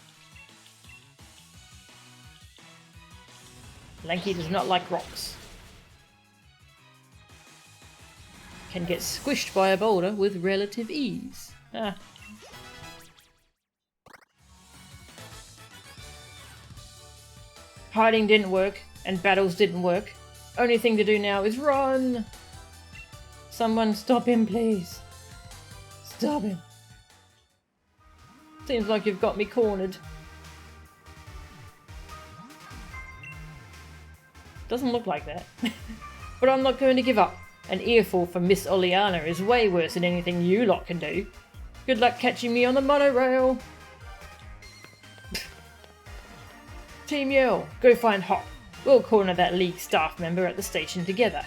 Lanky does not like rocks. Can get squished by a boulder with relative ease. Ah. Hiding didn't work, and battles didn't work. Only thing to do now is run! Someone stop him, please. Stop him. Seems like you've got me cornered. Doesn't look like that. But I'm not going to give up. An earful from Miss Oleana is way worse than anything you lot can do. Good luck catching me on the monorail. Team Yell, go find Hop. We'll corner that League staff member at the station together.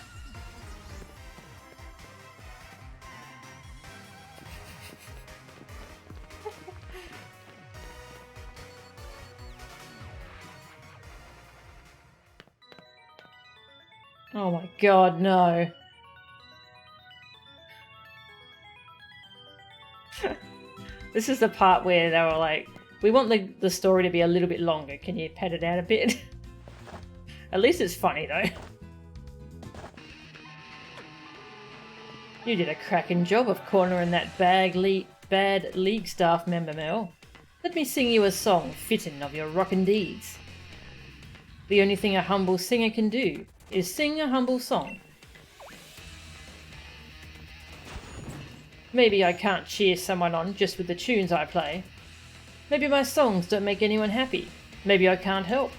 Oh my god, no. This is the part where they were like, we want the story to be a little bit longer. Can you pad it out a bit? At least it's funny though. You did a cracking job of cornering that bad League staff member, Mel. Let me sing you a song fitting of your rockin' deeds. The only thing a humble singer can do is sing a humble song. Maybe I can't cheer someone on just with the tunes I play. Maybe my songs don't make anyone happy. Maybe I can't help.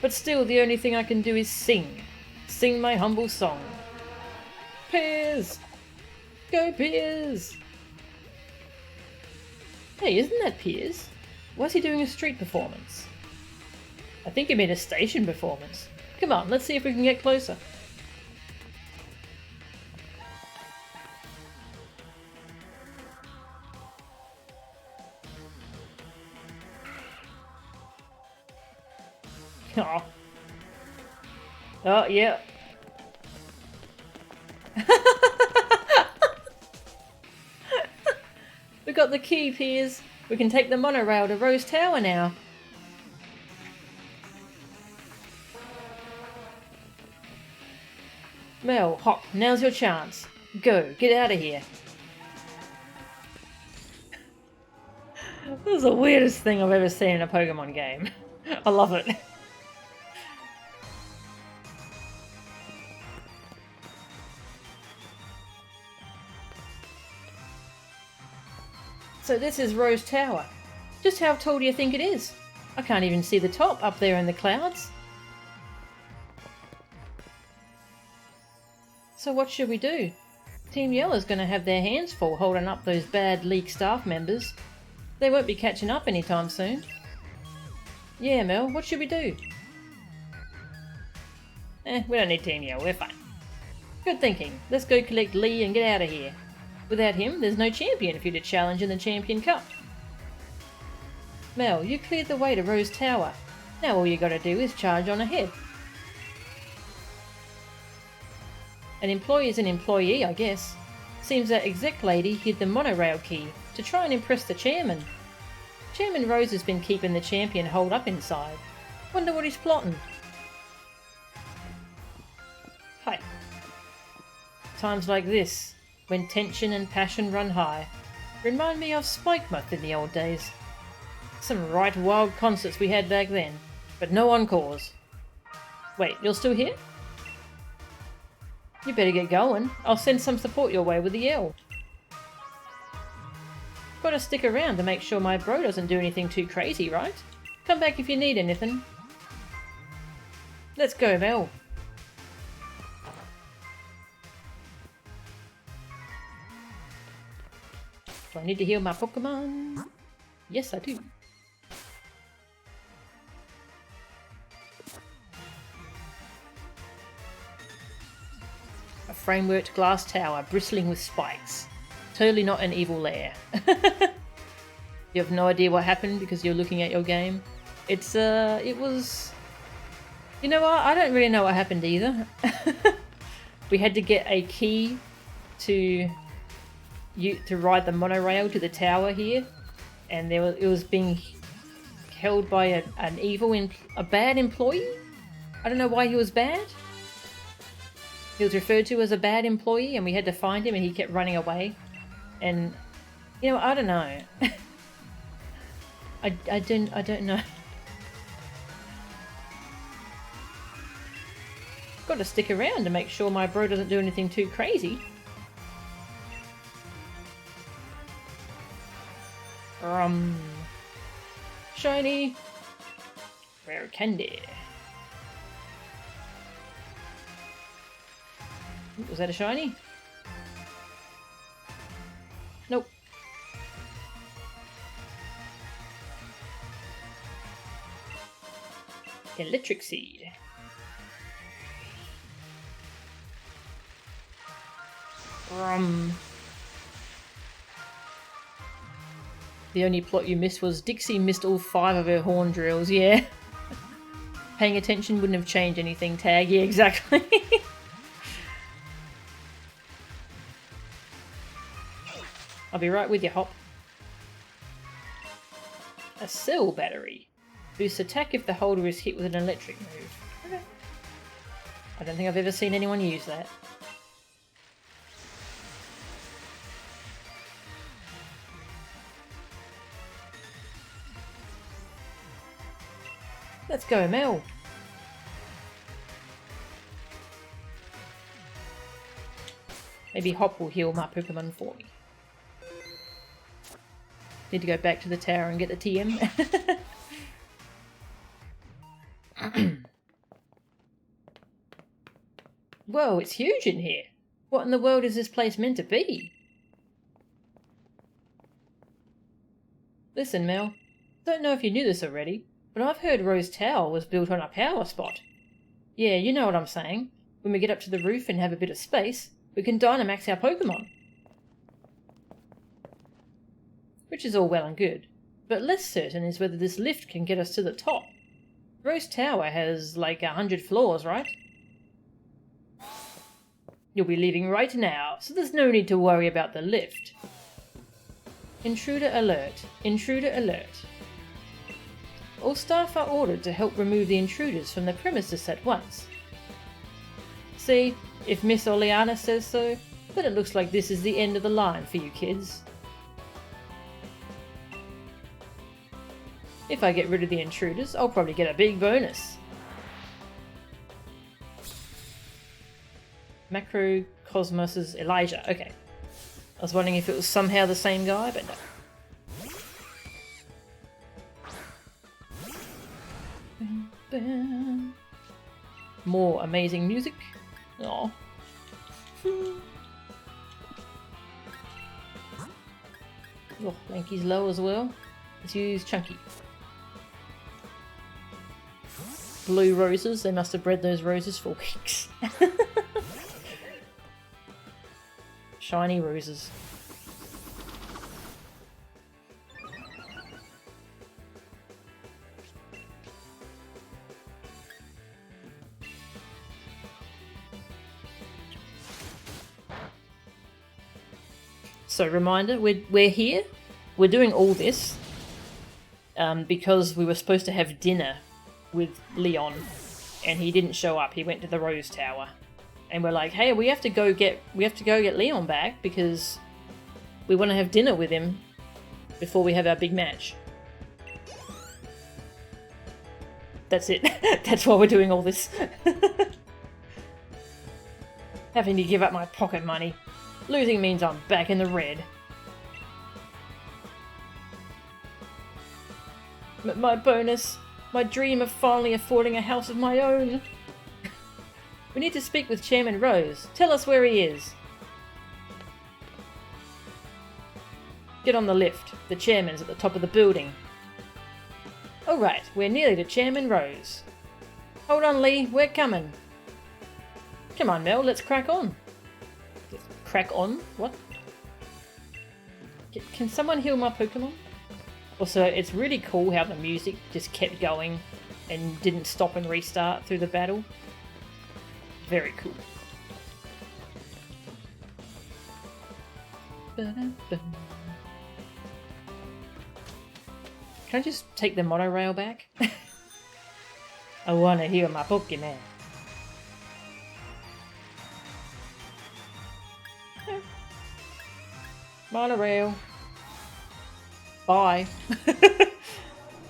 But still, the only thing I can do is sing. Sing my humble song. Piers! Go Piers! Hey, isn't that Piers? Why is he doing a street performance? I think he made a station performance. Come on, let's see if we can get closer. Oh. Oh, yeah. We got the key, Piers. We can take the monorail to Rose Tower now. Mel, Hop, now's your chance. Go, get out of here. This is the weirdest thing I've ever seen in a Pokemon game. I love it. So this is Rose Tower. Just how tall do you think it is? I can't even see the top up there in the clouds. So what should we do? Team Yellow's going to have their hands full holding up those bad League staff members. They won't be catching up anytime soon. Yeah, Mel, what should we do? We don't need Team Yellow, we're fine. Good thinking. Let's go collect Lee and get out of here. Without him, there's no champion for you to challenge in the Champion Cup. Mel, you cleared the way to Rose Tower. Now all you gotta do is charge on ahead. An employee is an employee, I guess. Seems that exec lady hid the monorail key to try and impress the chairman. Chairman Rose has been keeping the champion holed up inside. Wonder what he's plotting. Hi. Times like this, when tension and passion run high, remind me of Spikemuth in the old days. Some right wild concerts we had back then, but no encores. Wait, you're still here? You better get going. I'll send some support your way with the L. Gotta stick around to make sure my bro doesn't do anything too crazy, right? Come back if you need anything. Let's go, Mel. Do I need to heal my Pokemon? Yes, I do. A frameworked glass tower bristling with spikes. Totally not an evil lair. You have no idea what happened because you're looking at your game. It was... You know what? I don't really know what happened either. We had to get a key to ride the monorail to the tower here, and it was being held by a bad employee. I don't know why he was bad. He was referred to as a bad employee, and we had to find him, and he kept running away. And you know, I don't know. I don't know. Got to stick around to make sure my bro doesn't do anything too crazy. Shiny. Rare candy. Was that a shiny? Nope. Electric Seed. The only plot you missed was Dixie missed all 5 of her horn drills, yeah. Paying attention wouldn't have changed anything, Tag. Yeah, exactly. I'll be right with you, Hop. A cell battery. Boosts attack if the holder is hit with an electric move. Okay. I don't think I've ever seen anyone use that. Let's go, Mel. Maybe Hop will heal my Pokemon for me. Need to go back to the tower and get the TM. Whoa, it's huge in here. What in the world is this place meant to be? Listen, Mel. Don't know if you knew this already, but I've heard Rose Tower was built on a power spot. Yeah, you know what I'm saying. When we get up to the roof and have a bit of space, we can Dynamax our Pokemon. Which is all well and good, but less certain is whether this lift can get us to the top. Rose Tower has like 100 floors, right? You'll be leaving right now, so there's no need to worry about the lift. Intruder alert. Intruder alert. All staff are ordered to help remove the intruders from the premises at once. See, if Miss Oleana says so, then it looks like this is the end of the line for you kids. If I get rid of the intruders, I'll probably get a big bonus. Macrocosmos's Elijah. Okay. I was wondering if it was somehow the same guy, but no. More amazing music. Aww. Oh, Lanky's low as well. Let's use Chunky. Blue roses. They must have bred those roses for weeks. Shiny roses. So reminder, we're here. We're doing all this because we were supposed to have dinner with Leon, and he didn't show up. He went to the Rose Tower, and we're like, hey, we have to go get Leon back because we want to have dinner with him before we have our big match. That's it. That's why we're doing all this. Having to give up my pocket money. Losing means I'm back in the red. My bonus. My dream of finally affording a house of my own. We need to speak with Chairman Rose. Tell us where he is. Get on the lift. The chairman's at the top of the building. Alright, we're nearly to Chairman Rose. Hold on, Lee. We're coming. Come on, Mel. Let's crack on. Crack on? What? Can someone heal my Pokemon? Also, it's really cool how the music just kept going and didn't stop and restart through the battle. Very cool. Can I just take the monorail back? I want to heal my Pokemon. Monorail. Bye.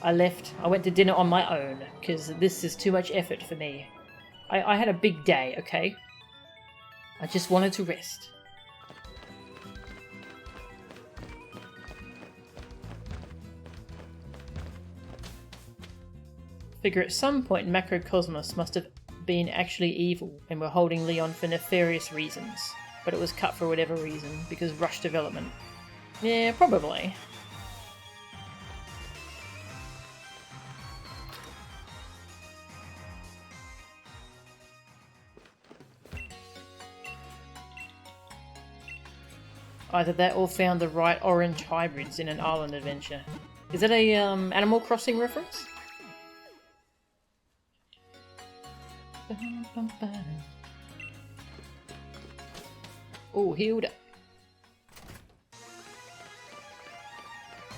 I left. I went to dinner on my own because this is too much effort for me. I had a big day, okay? I just wanted to rest. Figure at some point Macrocosmos must have been actually evil and were holding Leon for nefarious reasons. But it was cut for whatever reason, because rush development. Yeah, probably. Either that or found the right orange hybrids in an island adventure. Is that a Animal Crossing reference? Oh, healed up.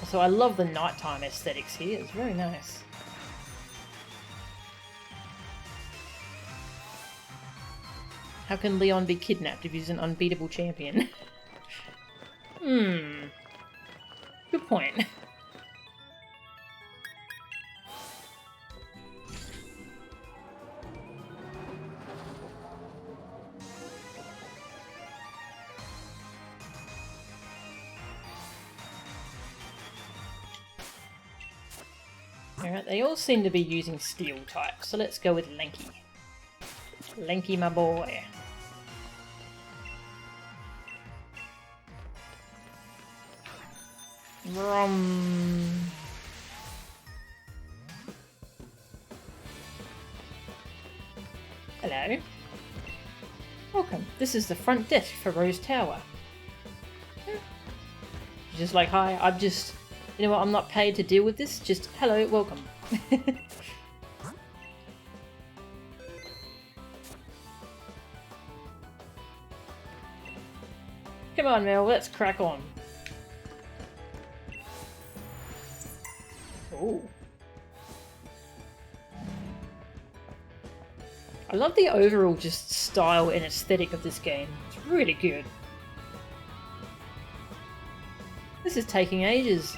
So I love the nighttime aesthetics here, it's very nice. How can Leon be kidnapped if he's an unbeatable champion? Good point. Alright, they all seem to be using steel type, so let's go with Lanky. Lanky, my boy. Vroom. Hello. Welcome. This is the front desk for Rose Tower. Just like, hi, I'm just... You know what, I'm not paid to deal with this, just hello, welcome. Come on, Mel, let's crack on. Ooh. I love the overall just style and aesthetic of this game. It's really good. This is taking ages.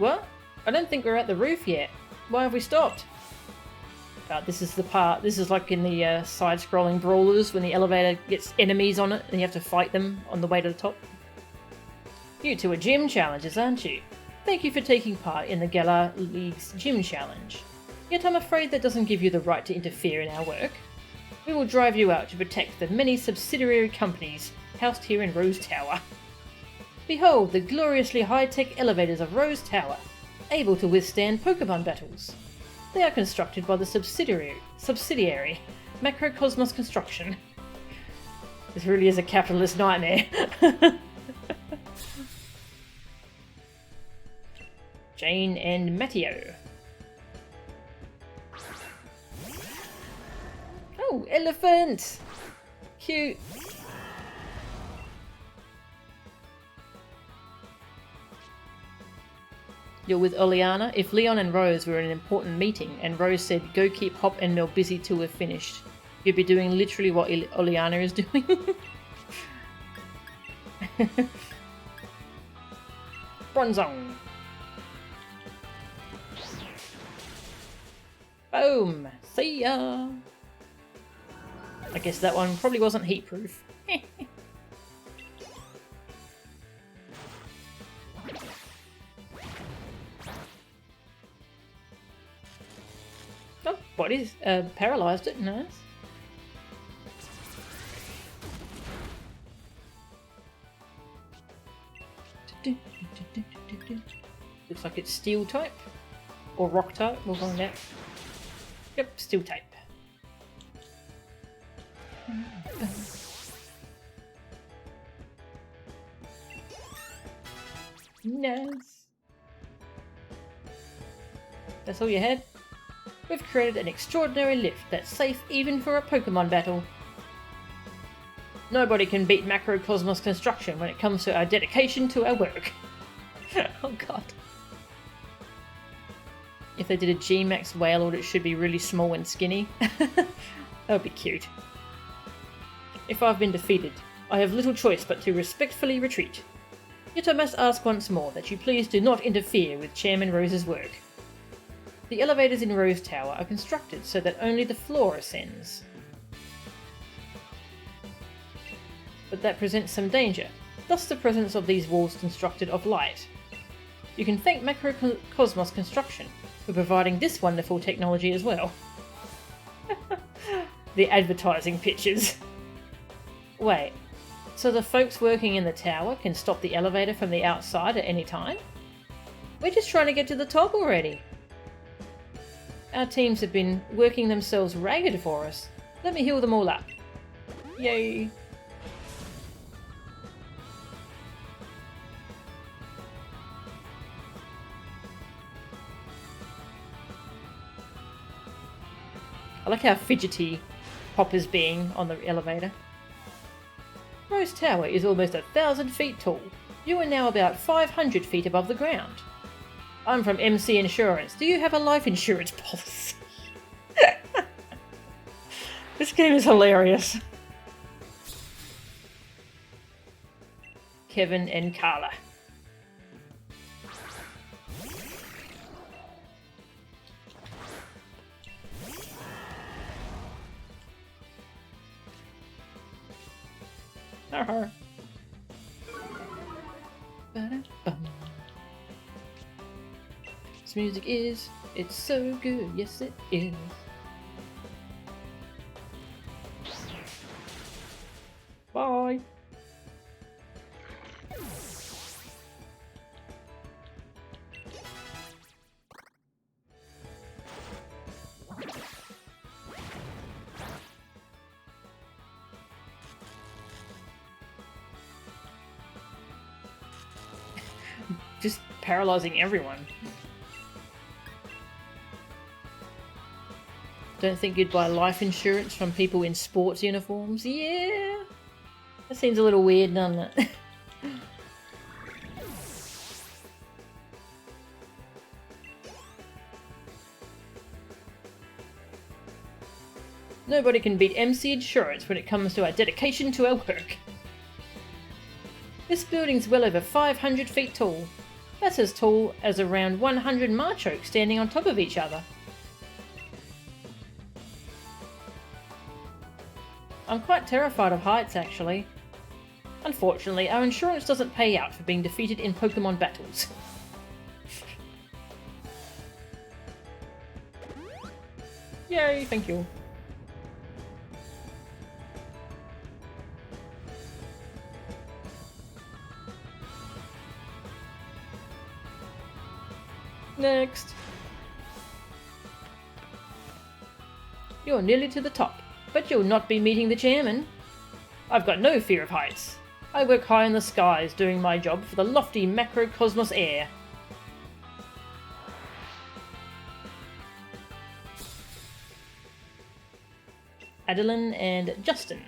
What? I don't think we're at the roof yet. Why have we stopped? This is the part, this is like in the side-scrolling brawlers when the elevator gets enemies on it and you have to fight them on the way to the top. You two are gym challengers, aren't you? Thank you for taking part in the Galar League's gym challenge. Yet I'm afraid that doesn't give you the right to interfere in our work. We will drive you out to protect the many subsidiary companies housed here in Rose Tower. Behold the gloriously high-tech elevators of Rose Tower, able to withstand Pokemon battles. They are constructed by the subsidiary Macrocosmos Construction. This really is a capitalist nightmare. Jane and Matteo. Oh, elephant! Cute. You're with Oleana. If Leon and Rose were in an important meeting and Rose said, go keep Hop and Mel busy till we're finished, you'd be doing literally what Oleana is doing. Bronzong. Boom! See ya! I guess that one probably wasn't heat-proof. Oh, body's paralysed it, nice. Looks like it's steel type. Or rock type, we'll find out. Yep, steel type. Nice. That's all you had? We've created an extraordinary lift that's safe even for a Pokemon battle. Nobody can beat Macrocosmos Construction when it comes to our dedication to our work. Oh god. If they did a G-Max Wailord, it should be really small and skinny. That would be cute. If I've been defeated, I have little choice but to respectfully retreat. Yet I must ask once more that you please do not interfere with Chairman Rose's work. The elevators in Rose Tower are constructed so that only the floor ascends. But that presents some danger, thus the presence of these walls constructed of light. You can thank Macrocosmos Construction for providing this wonderful technology as well. The advertising pictures. Wait, so the folks working in the tower can stop the elevator from the outside at any time? We're just trying to get to the top already. Our teams have been working themselves ragged for us. Let me heal them all up. Yay! I like how fidgety Hop is being on the elevator. Rose Tower is almost 1,000 feet tall. You are now about 500 feet above the ground. I'm from MC Insurance. Do you have a life insurance policy? This game is hilarious. Kevin and Carla. This music is, it's so good, yes it is. Bye. Just paralyzing everyone. Don't think you'd buy life insurance from people in sports uniforms? Yeah! That seems a little weird, doesn't it? Nobody can beat MC Insurance when it comes to our dedication to our work. This building's well over 500 feet tall. That's as tall as around 100 Machoke standing on top of each other. I'm quite terrified of heights, actually. Unfortunately, our insurance doesn't pay out for being defeated in Pokemon battles. Yay, thank you. Next. You're nearly to the top, but you'll not be meeting the chairman. I've got no fear of heights. I work high in the skies doing my job for the lofty macrocosmos air. Adeline and Justin.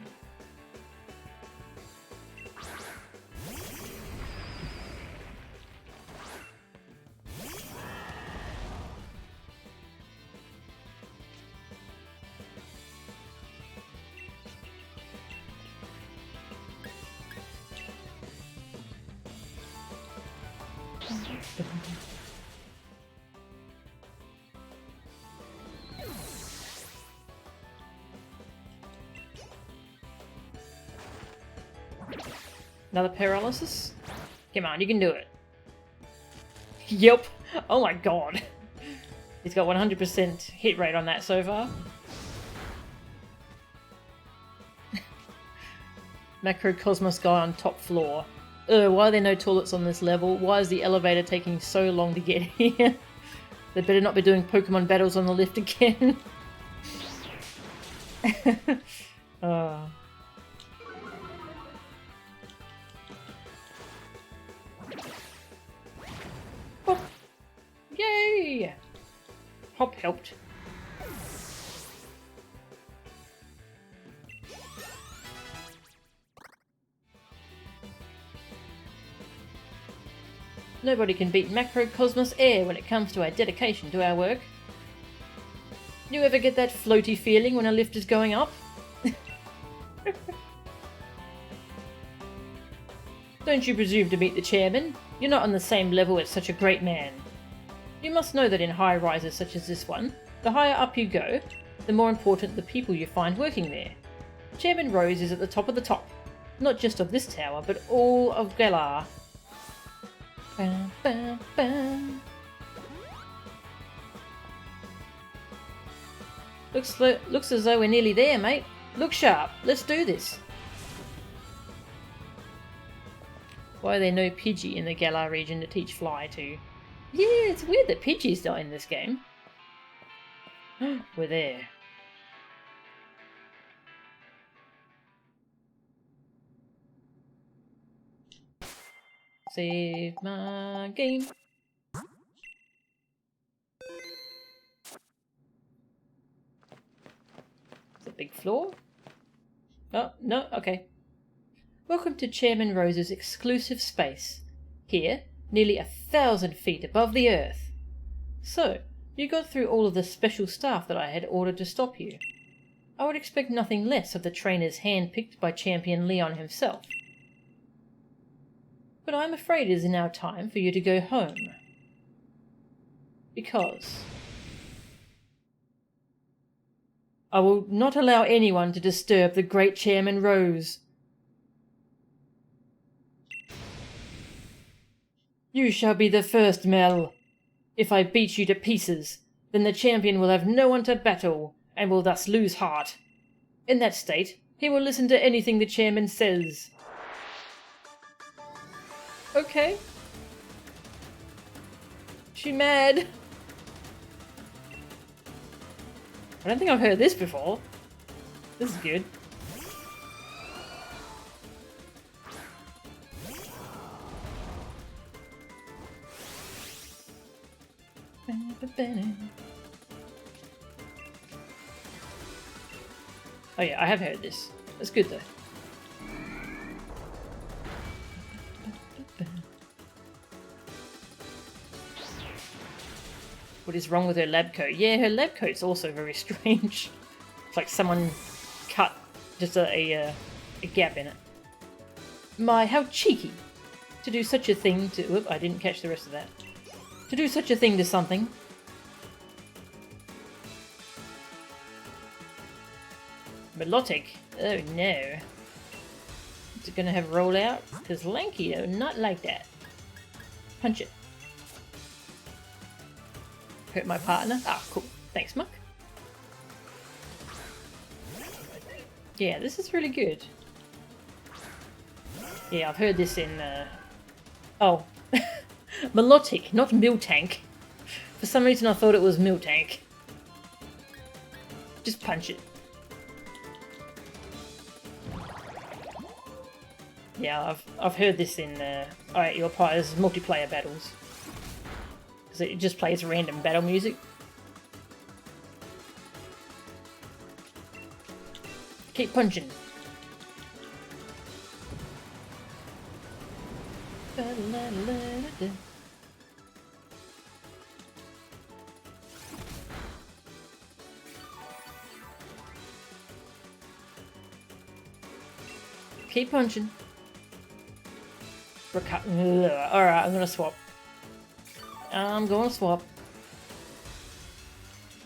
Another paralysis? Come on, you can do it. Yep. Oh my god. He's got 100% hit rate on that so far. Macrocosmos guy on top floor. Why are there no toilets on this level? Why is the elevator taking so long to get here? They better not be doing Pokemon battles on the lift again. Oh. Hop. Yay! Hop helped. Nobody can beat Macrocosmos Air when it comes to our dedication to our work. You ever get that floaty feeling when a lift is going up? Don't you presume to meet the chairman? You're not on the same level as such a great man. You must know that in high rises such as this one, the higher up you go, the more important the people you find working there. Chairman Rose is at the top of the top, not just of this tower, but all of Galar. Bam, bam, bam. Looks as though we're nearly there, mate. Look sharp. Let's do this. Why are there no Pidgey in the Galar region to teach Fly to? Yeah, it's weird that Pidgey's not in this game. We're there. Save my game. It's a big floor. Oh, no, okay. Welcome to Chairman Rose's exclusive space. Here, nearly 1,000 feet above the earth. So, you got through all of the special staff that I had ordered to stop you. I would expect nothing less of the trainers handpicked by Champion Leon himself. But I'm afraid it is now time for you to go home. Because I will not allow anyone to disturb the great Chairman Rose. You shall be the first, Mel. If I beat you to pieces, then the champion will have no one to battle, and will thus lose heart. In that state, he will listen to anything the chairman says. Okay. She mad? I don't think I've heard this before. This is good. Oh yeah, I have heard this. That's good though. What is wrong with her lab coat? Yeah, her lab coat's also very strange. It's like someone cut just a gap in it. My, how cheeky. To do such a thing to... Whoop, I didn't catch the rest of that. To do such a thing to something. Melodic. Oh no. Is it gonna have rollout? Because Lanky, though, not like that. Punch it. Hurt my partner? Ah, cool. Thanks, Muck. Yeah, this is really good. Yeah, I've heard this in, Oh. Melodic, not Miltank. For some reason I thought it was Miltank. Just punch it. Yeah, I've heard this in Alright, Your Pyre's multiplayer battles. Because it just plays random battle music. Keep punching. Keep punching. Alright, I'm gonna swap. I'm gonna swap.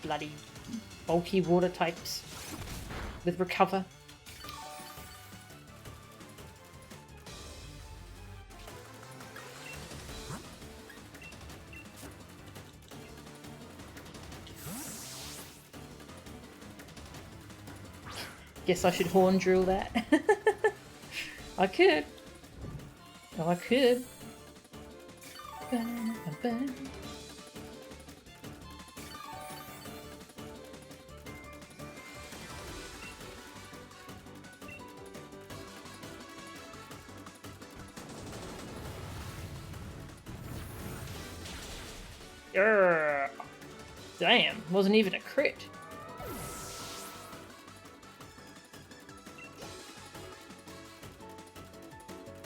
Bloody bulky water types. With recover. Guess I should horn drill that. I could. Oh, I could. Urgh. Damn, wasn't even a crit.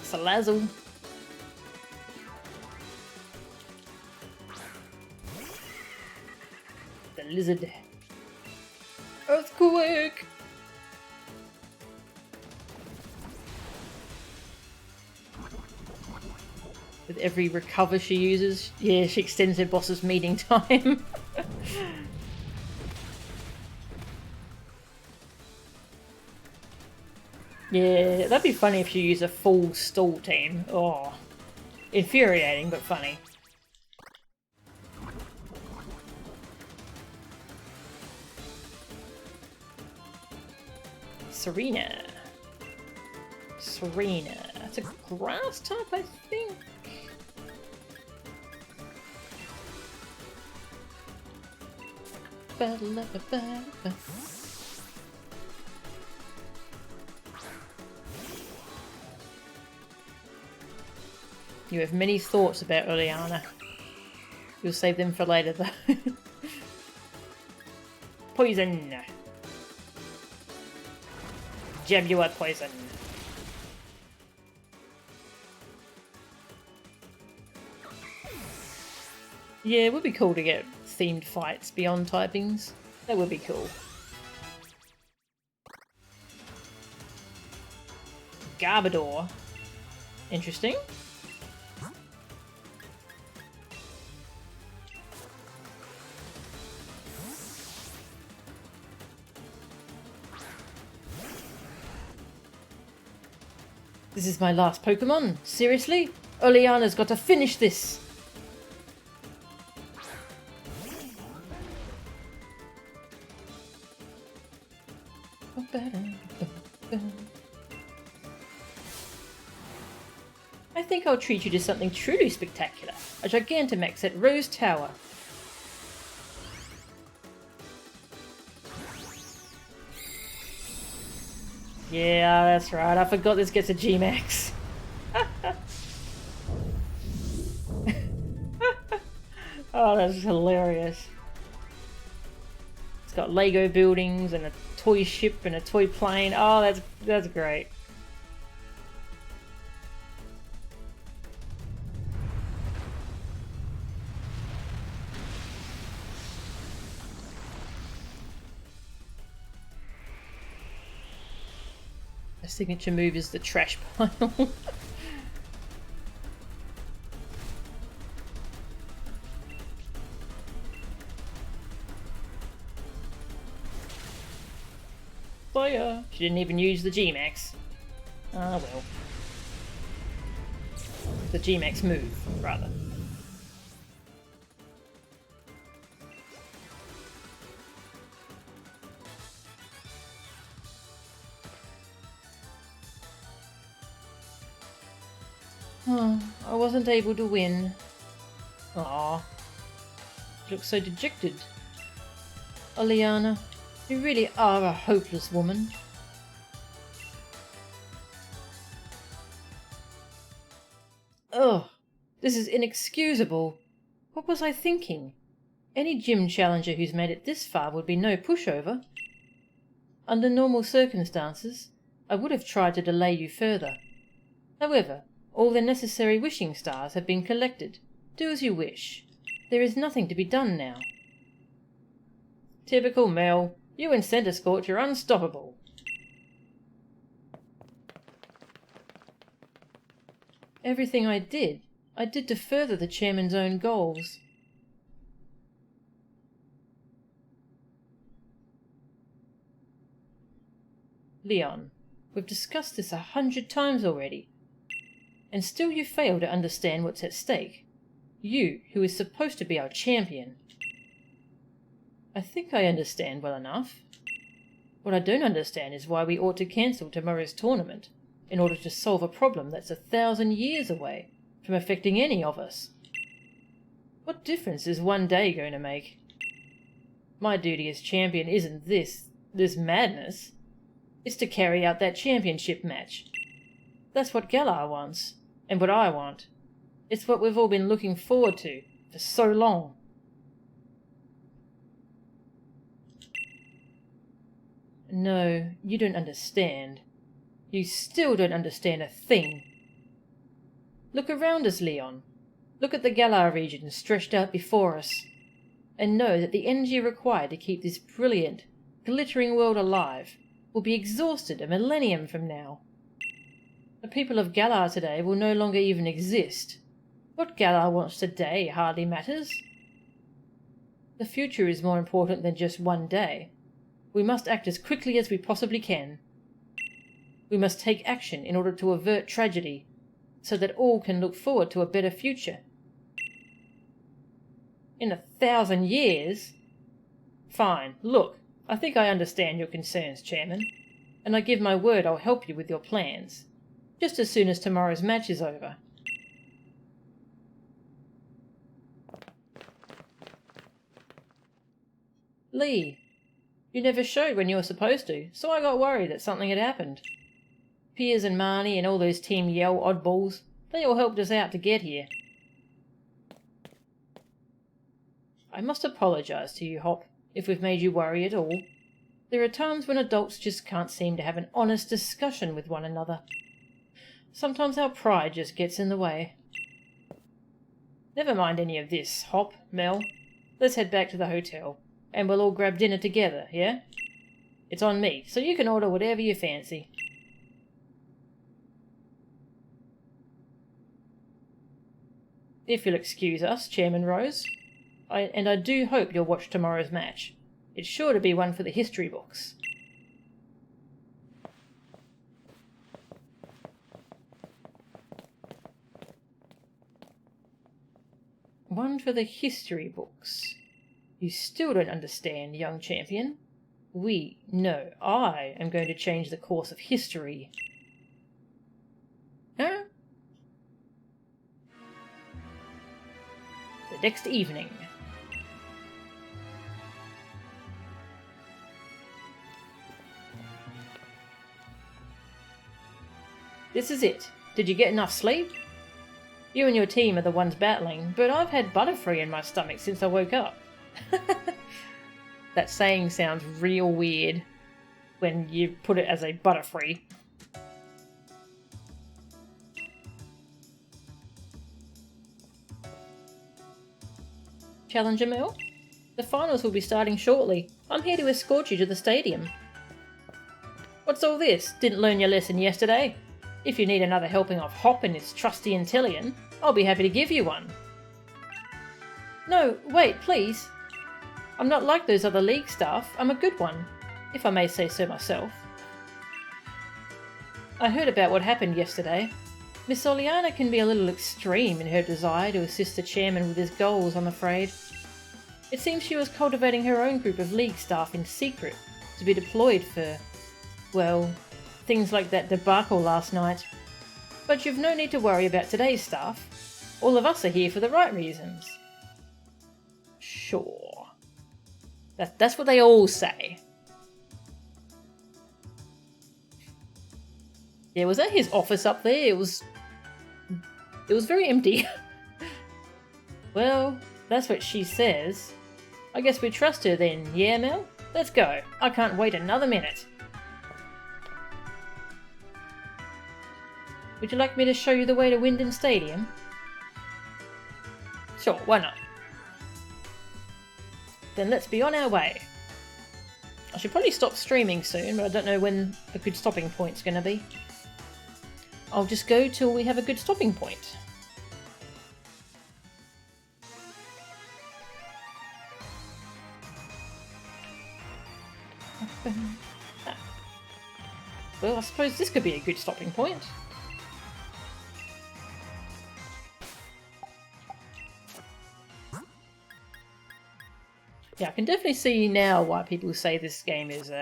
Salazzle. The lizard. Earthquake! With every recover she uses, yeah, she extends her boss's meeting time. Yeah, that'd be funny if she used a full stall team. Oh, infuriating, but funny. Serena. Serena. That's a grass type, I think. You have many thoughts about Oleana. You'll save them for later, though. Poison! Jab you at poison. Yeah, it would be cool to get themed fights beyond typings. That would be cool. Garbodor. Interesting. This is my last Pokemon. Seriously? Oleana's got to finish this. I think I'll treat you to something truly spectacular. A Gigantamax at Rose Tower. Yeah, that's right. I forgot this gets a G-Max. Oh, that's hilarious. It's got Lego buildings and a toy ship and a toy plane. Oh, that's great. A signature move is the trash pile. Fire! She didn't even use the G-Max. Ah well. The G-Max move, rather. Oh, I wasn't able to win. Aww. You look so dejected. Oleana, you really are a hopeless woman. Ugh, this is inexcusable. What was I thinking? Any gym challenger who's made it this far would be no pushover. Under normal circumstances, I would have tried to delay you further. However, all the necessary wishing stars have been collected. Do as you wish. There is nothing to be done now. Typical Mel. You and Centre Scorch are unstoppable. Everything I did to further the chairman's own goals. Leon, we've discussed this 100 times already. And still you fail to understand what's at stake. You, who is supposed to be our champion. I think I understand well enough. What I don't understand is why we ought to cancel tomorrow's tournament in order to solve a problem that's 1,000 years away from affecting any of us. What difference is one day going to make? My duty as champion isn't this madness. It's to carry out that championship match. That's what Galar wants, and what I want. It's what we've all been looking forward to for so long. No, you don't understand. You still don't understand a thing. Look around us, Leon. Look at the Galar region stretched out before us, and know that the energy required to keep this brilliant, glittering world alive will be exhausted a millennium from now. The people of Galar today will no longer even exist. What Galar wants today hardly matters. The future is more important than just one day. We must act as quickly as we possibly can. We must take action in order to avert tragedy, so that all can look forward to a better future. In 1,000 years? Fine, look, I think I understand your concerns, Chairman, and I give my word I'll help you with your plans, just as soon as tomorrow's match is over. Lee, you never showed when you were supposed to, so I got worried that something had happened. Piers and Marnie and all those Team Yell oddballs, they all helped us out to get here. I must apologise to you, Hop, if we've made you worry at all. There are times when adults just can't seem to have an honest discussion with one another. Sometimes our pride just gets in the way. Never mind any of this, Hop, Mel. Let's head back to the hotel, and we'll all grab dinner together, yeah? It's on me, so you can order whatever you fancy. If you'll excuse us, Chairman Rose. I do hope you'll watch tomorrow's match. It's sure to be one for the history books. One for the history books. You still don't understand, young champion. I am going to change the course of history. Huh? The next evening. This is it. Did you get enough sleep? You and your team are the ones battling, but I've had Butterfree in my stomach since I woke up. That saying sounds real weird when you put it as a Butterfree. Challenger Mel? The finals will be starting shortly. I'm here to escort you to the stadium. What's all this? Didn't learn your lesson yesterday? If you need another helping of Hop and his trusty Intellion, I'll be happy to give you one. No, wait, please. I'm not like those other league staff. I'm a good one, if I may say so myself. I heard about what happened yesterday. Miss Oleana can be a little extreme in her desire to assist the chairman with his goals, I'm afraid. It seems she was cultivating her own group of League staff in secret to be deployed for, well, things like that debacle last night. But you've no need to worry about today's staff. All of us are here for the right reasons. Sure. That's what they all say. Yeah, was that his office up there? It was very empty. Well, that's what she says. I guess we trust her then, yeah, Mel? Let's go. I can't wait another minute. Would you like me to show you the way to Wyndon Stadium? Sure, why not? Then let's be on our way. I should probably stop streaming soon, but I don't know when a good stopping point's going to be. I'll just go till we have a good stopping point. Well, I suppose this could be a good stopping point. Yeah, I can definitely see now why people say this game is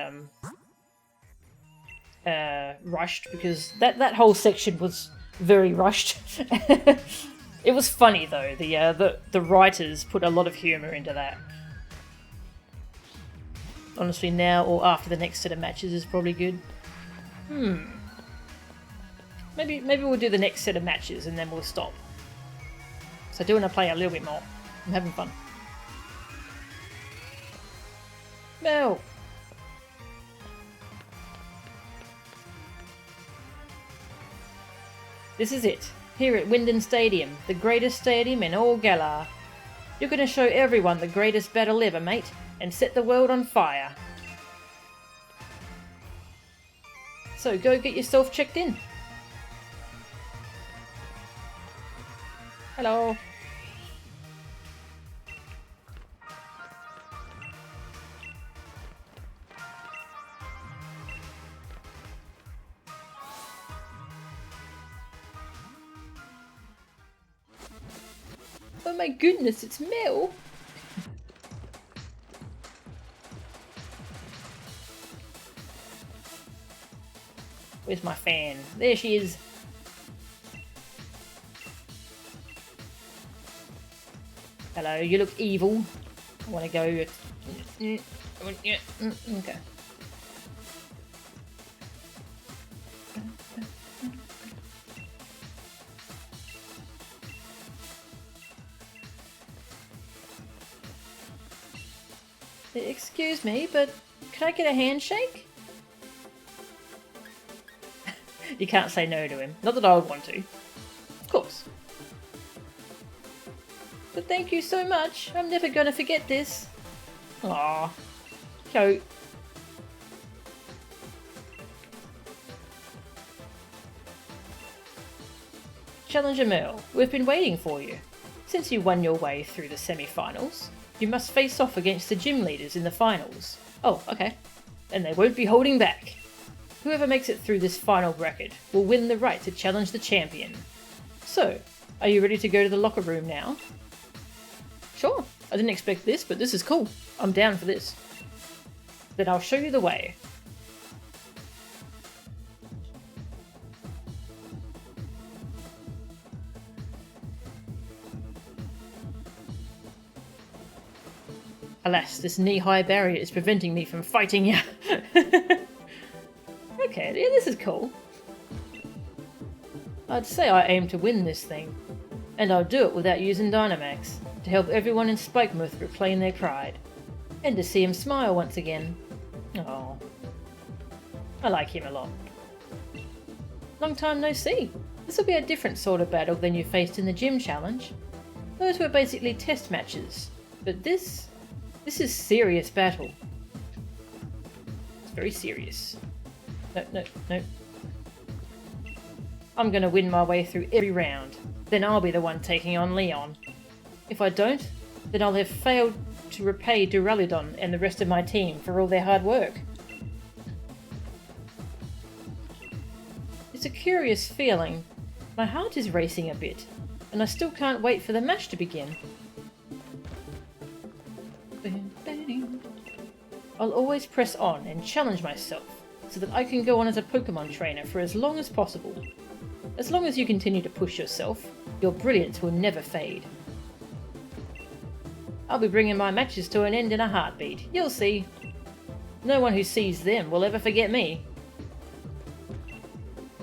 rushed, because that whole section was very rushed. It was funny though. The writers put a lot of humour into that. Honestly, now or after the next set of matches is probably good. Maybe we'll do the next set of matches and then we'll stop. So I do want to play a little bit more. I'm having fun. Mel! This is it. Here at Wyndon Stadium, the greatest stadium in all Galar. You're going to show everyone the greatest battle ever, mate, and set the world on fire. So go get yourself checked in. Hello. Oh my goodness, it's Mel! Where's my fan? There she is! Hello, you look evil. I want to go... Okay. Excuse me, but could I get a handshake? You can't say no to him. Not that I would want to. Of course. But thank you so much. I'm never gonna forget this. Aww. So... Challenger Mel, we've been waiting for you. Since you won your way through the semi-finals, you must face off against the gym leaders in the finals. Oh, okay. And they won't be holding back. Whoever makes it through this final bracket will win the right to challenge the champion. So, are you ready to go to the locker room now? Sure, I didn't expect this, but this is cool. I'm down for this. Then I'll show you the way. Alas, this knee-high barrier is preventing me from fighting you. Okay, yeah, this is cool. I'd say I aim to win this thing. And I'll do it without using Dynamax, to help everyone in Spikemuth reclaim their pride. And to see him smile once again. Oh, I like him a lot. Long time no see. This will be a different sort of battle than you faced in the gym challenge. Those were basically test matches. But this is serious battle. It's very serious. No. I'm gonna win my way through every round. Then I'll be the one taking on Leon. If I don't, then I'll have failed to repay Duraludon and the rest of my team for all their hard work. It's a curious feeling. My heart is racing a bit, and I still can't wait for the match to begin. I'll always press on and challenge myself, so that I can go on as a Pokemon trainer for as long as possible. As long as you continue to push yourself, your brilliance will never fade. I'll be bringing my matches to an end in a heartbeat, you'll see. No one who sees them will ever forget me.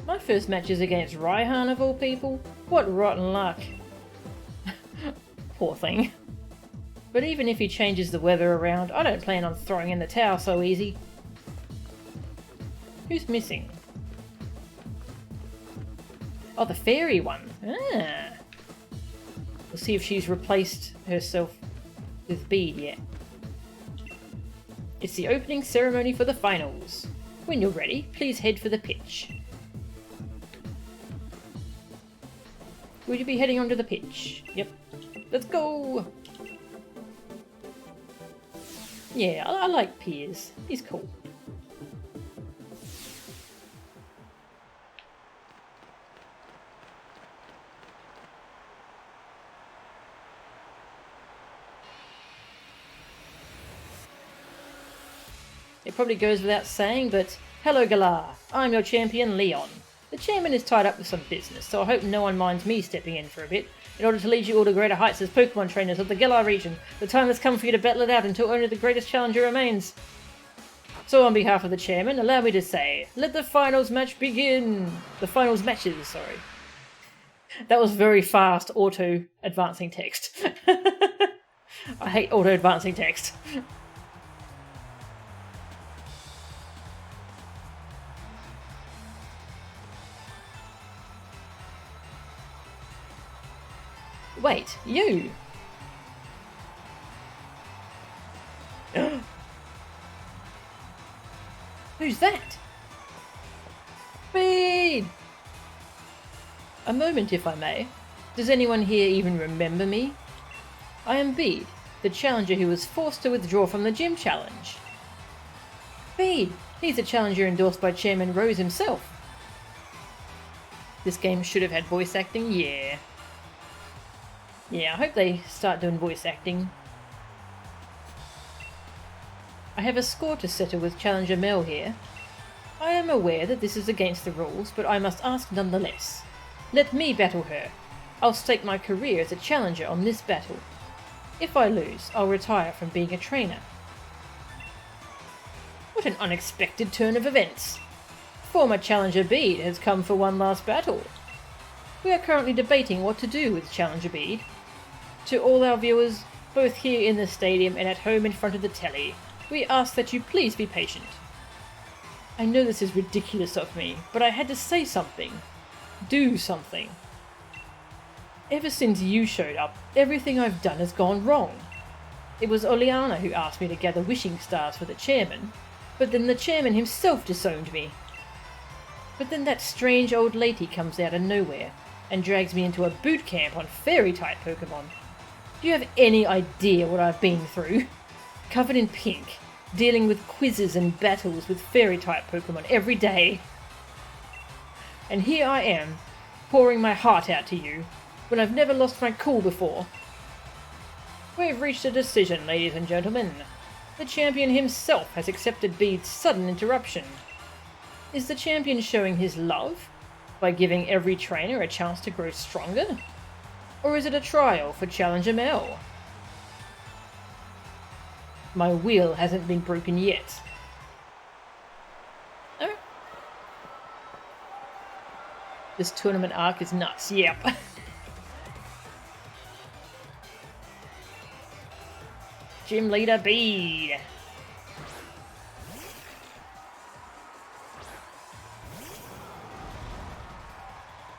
My first match is against Raihan of all people? What rotten luck. Poor thing. But even if he changes the weather around, I don't plan on throwing in the towel so easy. Who's missing? Oh, the fairy one. Ah. We'll see if she's replaced herself with Bede yet. It's the opening ceremony for the finals. When you're ready, please head for the pitch. Will you be heading onto the pitch? Yep. Let's go! Yeah, I like Piers. He's cool. It probably goes without saying, but hello Galar, I'm your champion Leon. The chairman is tied up with some business, so I hope no one minds me stepping in for a bit. In order to lead you all to greater heights as Pokemon trainers of the Galar region, the time has come for you to battle it out until only the greatest challenger remains. So on behalf of the chairman, allow me to say, let the finals match begin! The finals matches, sorry. That was very fast auto-advancing text. I hate auto-advancing text. Wait, you! Who's that? Bede! A moment, if I may. Does anyone here even remember me? I am Bede, the challenger who was forced to withdraw from the gym challenge. Bede! He's a challenger endorsed by Chairman Rose himself. This game should have had voice acting, yeah. Yeah, I hope they start doing voice acting. I have a score to settle with Challenger Mel here. I am aware that this is against the rules, but I must ask nonetheless. Let me battle her. I'll stake my career as a challenger on this battle. If I lose, I'll retire from being a trainer. What an unexpected turn of events. Former Challenger Bede has come for one last battle. We are currently debating what to do with Challenger Bede. To all our viewers, both here in the stadium and at home in front of the telly, we ask that you please be patient. I know this is ridiculous of me, but I had to say something. Do something. Ever since you showed up, everything I've done has gone wrong. It was Oleana who asked me to gather wishing stars for the chairman, but then the chairman himself disowned me. But then that strange old lady comes out of nowhere and drags me into a boot camp on fairy-type Pokemon. Do you have any idea what I've been through? Covered in pink, dealing with quizzes and battles with fairy-type Pokemon every day. And here I am, pouring my heart out to you, when I've never lost my cool before. We've reached a decision, ladies and gentlemen. The champion himself has accepted Bede's sudden interruption. Is the champion showing his love by giving every trainer a chance to grow stronger? Or is it a trial for Challenger Mel? My wheel hasn't been broken yet. Oh. This tournament arc is nuts, yep. Gym Leader Bede.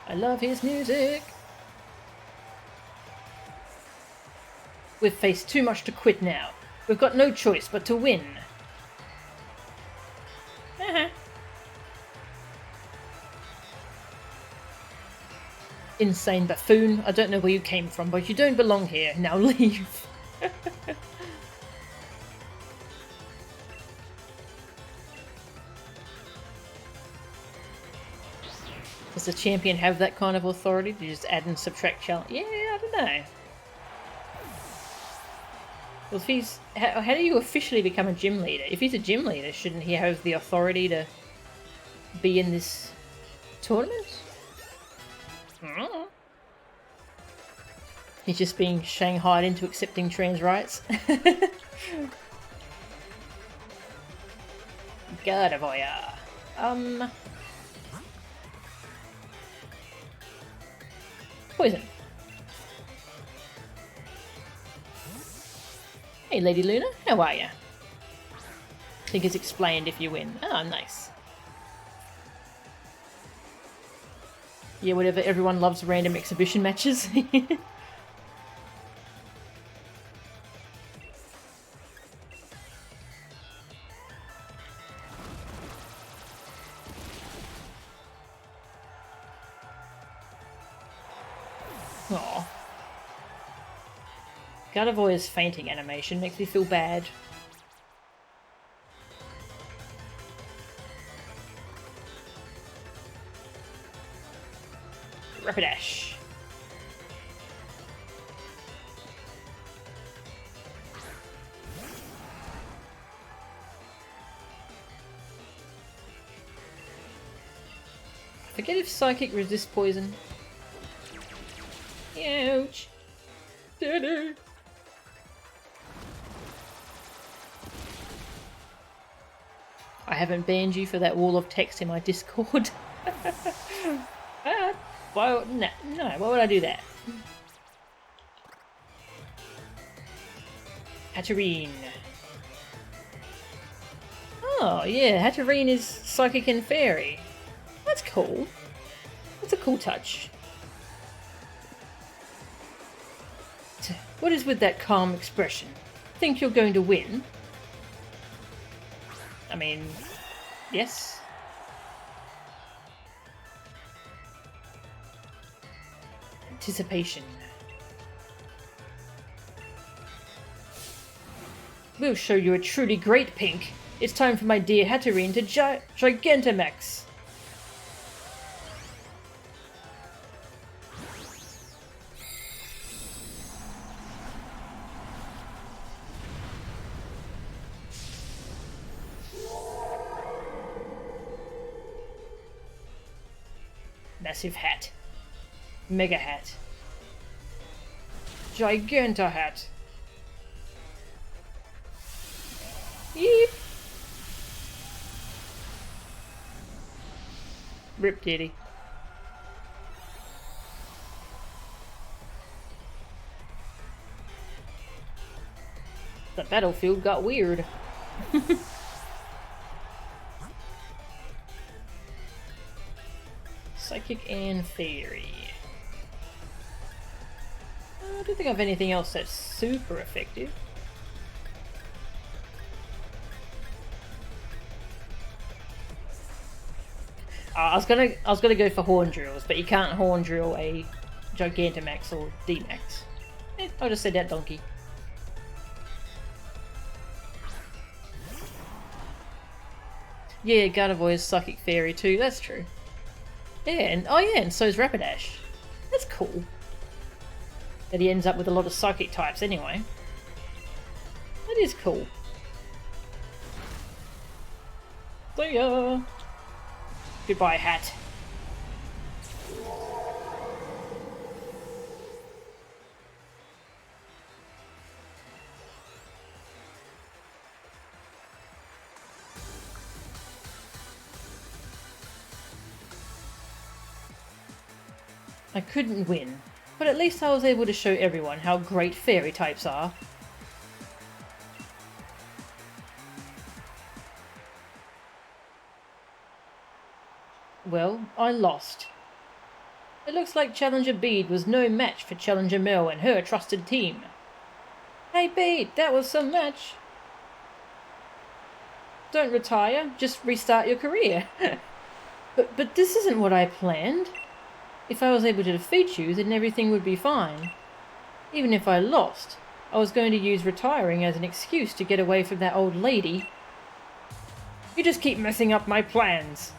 I love his music. We've faced too much to quit now. We've got no choice but to win. Insane buffoon. I don't know where you came from, but you don't belong here. Now leave. Does the champion have that kind of authority to just add and subtract challenge? Yeah, I don't know. Well, if he's... How do you officially become a gym leader? If he's a gym leader, shouldn't he have the authority to be in this tournament? He's just being shanghaied into accepting trans rights. Gardevoir. Poison. Hey, Lady Luna, how are ya? I think it's explained if you win. Oh, nice. Yeah, whatever, everyone loves random exhibition matches. Aww. Gardevoir's fainting animation makes me feel bad. Rapidash. Forget if Psychic resists poison. Ouch. Daddy. I haven't banned you for that wall of text in my Discord. Why? No, why would I do that? Hatterene. Oh, yeah, Hatterene is Psychic and Fairy. That's cool. That's a cool touch. What is with that calm expression? Think you're going to win? I mean, yes. Anticipation. We'll show you a truly great pink. It's time for my dear Hatterene to Gigantamax. Massive hat. Mega hat. Giganta hat. Yeep. Rip Diddy. The battlefield got weird. Psychic and Fairy. I don't think I have anything else that's super effective. I was gonna go for Horn Drills, but you can't Horn Drill a Gigantamax or D-Max. I'll just say that donkey. Yeah, Gardevoir is Psychic Fairy too, that's true. Yeah, and oh yeah, and so is Rapidash. That's cool. That he ends up with a lot of Psychic types anyway. That is cool. See ya! Goodbye, hat. I couldn't win, but at least I was able to show everyone how great fairy types are. Well, I lost. It looks like Challenger Bede was no match for Challenger Mel and her trusted team. Hey Bede, that was some match. Don't retire, just restart your career. But this isn't what I planned. If I was able to defeat you, then everything would be fine. Even if I lost, I was going to use retiring as an excuse to get away from that old lady. You just keep messing up my plans.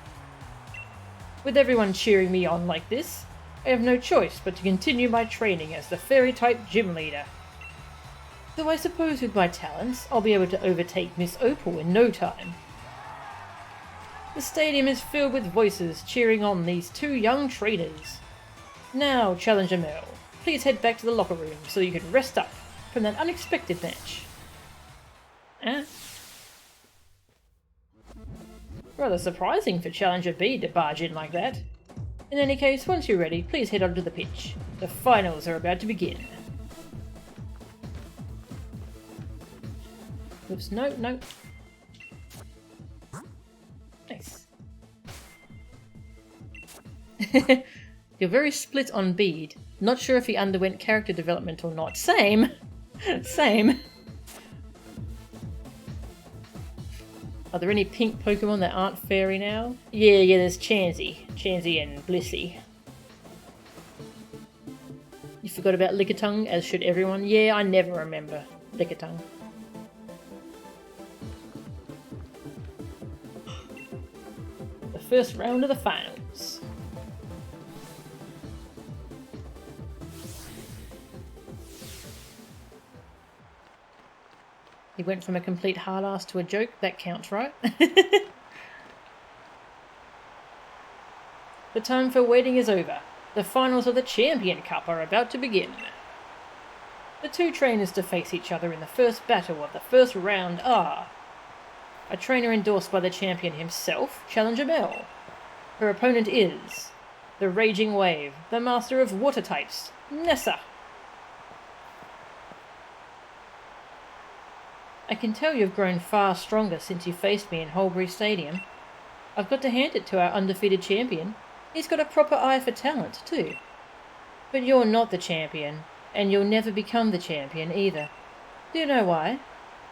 With everyone cheering me on like this, I have no choice but to continue my training as the fairy-type gym leader. Though I suppose with my talents, I'll be able to overtake Miss Opal in no time. The stadium is filled with voices cheering on these two young trainers. Now, Challenger Mel, please head back to the locker room so you can rest up from that unexpected match. Rather surprising for Challenger B to barge in like that. In any case, once you're ready, please head onto the pitch. The finals are about to begin. Oops, no. Nice. You're very split on Bede. Not sure if he underwent character development or not. Same. Same. Are there any pink Pokemon that aren't fairy now? Yeah, there's Chansey. Chansey and Blissey. You forgot about Lickitung, as should everyone. Yeah, I never remember Lickitung. The first round of the finals. He went from a complete hard-ass to a joke. That counts, right? The time for waiting is over. The finals of the Champion Cup are about to begin. The two trainers to face each other in the first battle of the first round are a trainer endorsed by the champion himself, Challenger Mel. Her opponent is the Raging Wave, the master of water types, Nessa. I can tell you've grown far stronger since you faced me in Holbury Stadium. I've got to hand it to our undefeated champion. He's got a proper eye for talent, too. But you're not the champion, and you'll never become the champion either. Do you know why?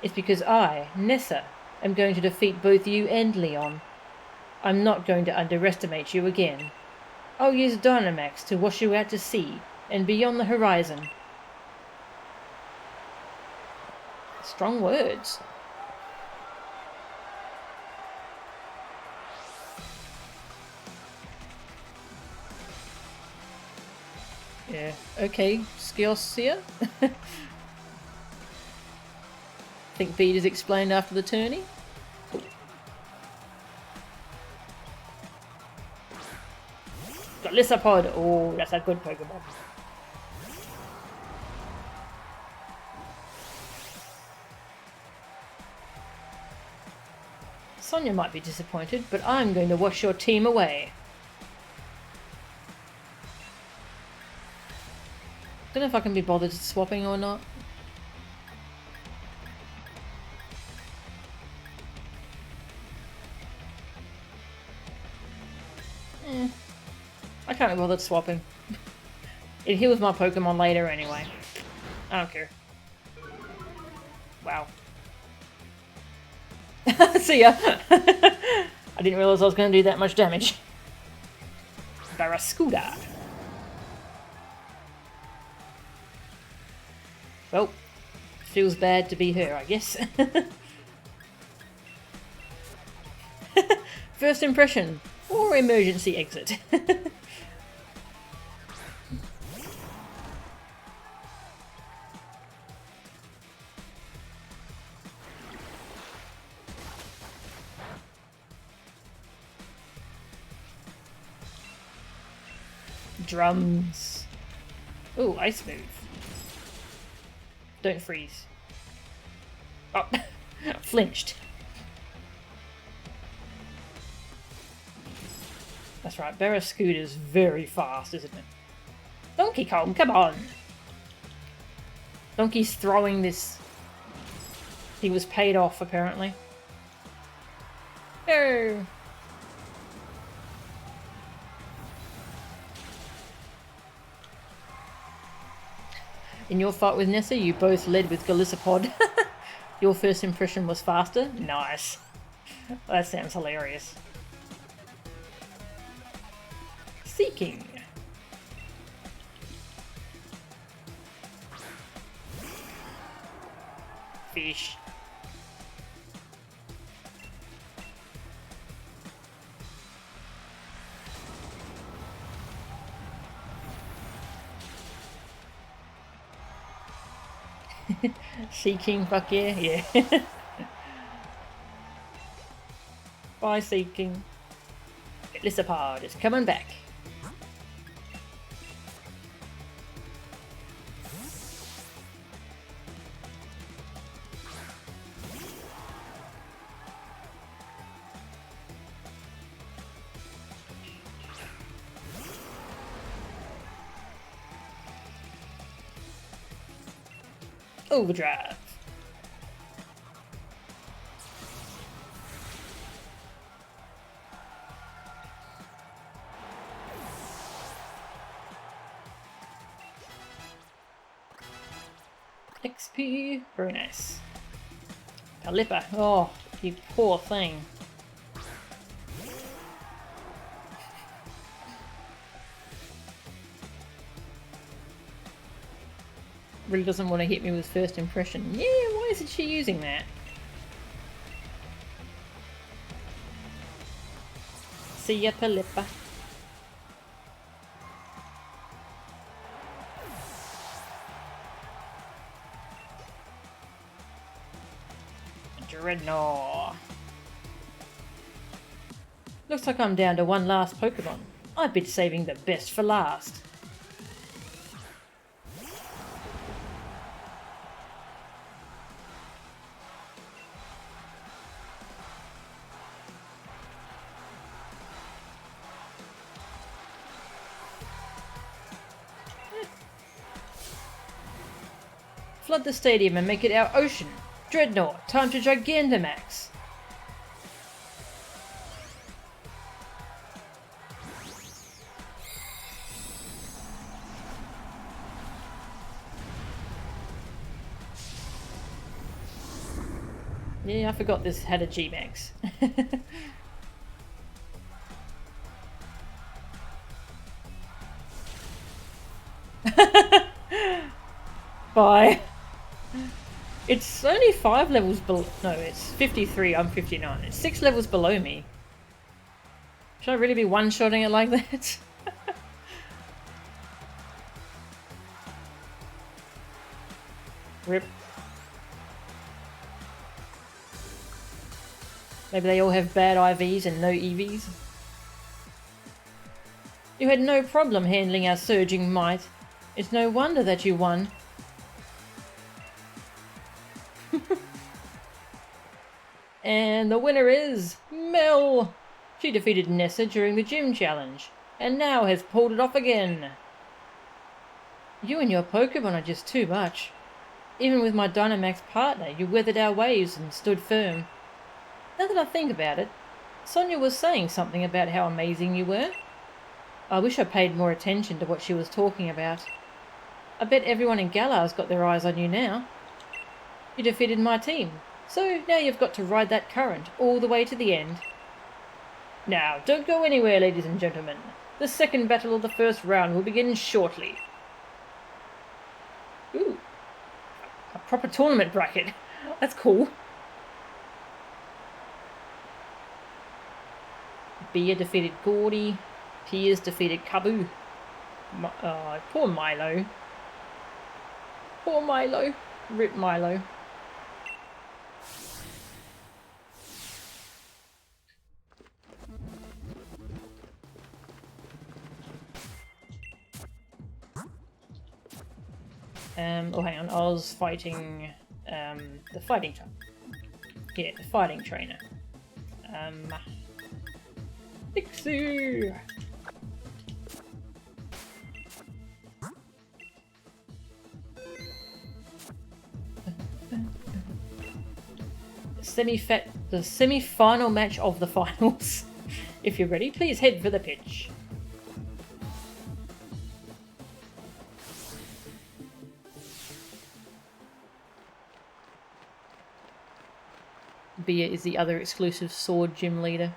It's because I, Nessa, am going to defeat both you and Leon. I'm not going to underestimate you again. I'll use Dynamax to wash you out to sea and beyond the horizon. Strong words. Yeah, okay, Skiosia. Think Bede is explained after the tourney. Cool. Golisopod. Oh, that's a good Pokemon. Sonia might be disappointed, but I'm going to wash your team away. Don't know if I can be bothered swapping or not. I can't be bothered swapping. It heals my Pokemon later anyway. I don't care. Wow. See ya! I didn't realise I was going to do that much damage. Barraskewda. Well, feels bad to be her, I guess. First impression, or emergency exit. Drums. Ooh, ice move. Don't freeze. Oh, flinched. That's right, Barraskewda's very fast, isn't it? Donkey Kong, come on! Donkey's throwing this. He was paid off, apparently. Oh. In your fight with Nessa, you both led with Golisopod. Your first impression was faster? Nice. That sounds hilarious. Seeking. Fish. Seeking, fuck yeah, yeah. Bye, Seeking. Lissapard is coming back. Overdrive. XP, very nice. Palippa, oh, you poor thing. Really doesn't want to hit me with first impression. Yeah, why isn't she using that? See ya, Palippa. Dreadnought. Looks like I'm down to one last Pokemon. I've been saving the best for last. Flood the stadium and make it our ocean. Dreadnought, time to Gigantamax. Yeah, I forgot this had a G-Max. Bye. It's only 5 levels below. No, it's 53. I'm 59. It's 6 levels below me. Should I really be one-shotting it like that? Rip. Maybe they all have bad IVs and no EVs. You had no problem handling our surging might. It's no wonder that you won. And the winner is Mel. She defeated Nessa during the gym challenge, and now has pulled it off again. You and your Pokemon are just too much. Even with my Dynamax partner, you weathered our waves and stood firm. Now that I think about it, Sonia was saying something about how amazing you were. I wish I paid more attention to what she was talking about. I bet everyone in Galar's got their eyes on you now. You defeated my team, so now you've got to ride that current all the way to the end. Now, don't go anywhere, ladies and gentlemen. The second battle of the first round will begin shortly. Ooh, a proper tournament bracket. That's cool. Bia defeated Gordy. Piers defeated Kabu. Poor Milo. Poor Milo. Rip Milo. Oh, hang on. I was fighting the fighting trainer. Yeah, the fighting trainer. Pixie! The semi-final match of the finals. If you're ready, please head for the pitch. Bia is the other exclusive sword gym leader,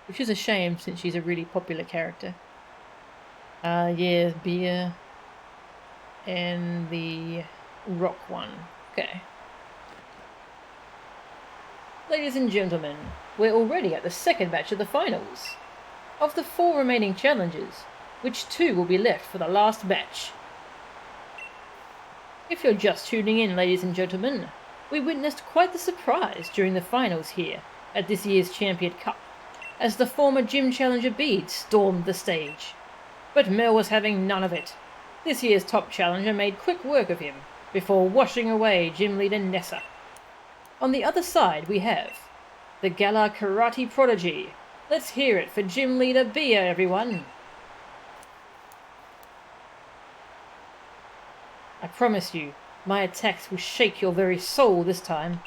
which is a shame since she's a really popular character. Yeah, Bia and the rock one. Okay. Ladies and gentlemen, we're already at the second match of the finals. Of the 4 remaining challenges, which 2 will be left for the last match? If you're just tuning in, ladies and gentlemen, we witnessed quite the surprise during the finals here at this year's Champion Cup, as the former Gym Challenger Bede stormed the stage. But Mel was having none of it. This year's top challenger made quick work of him, before washing away gym leader Nessa. On the other side we have the Galar Karate Prodigy. Let's hear it for gym leader Bia, everyone. I promise you, my attacks will shake your very soul this time.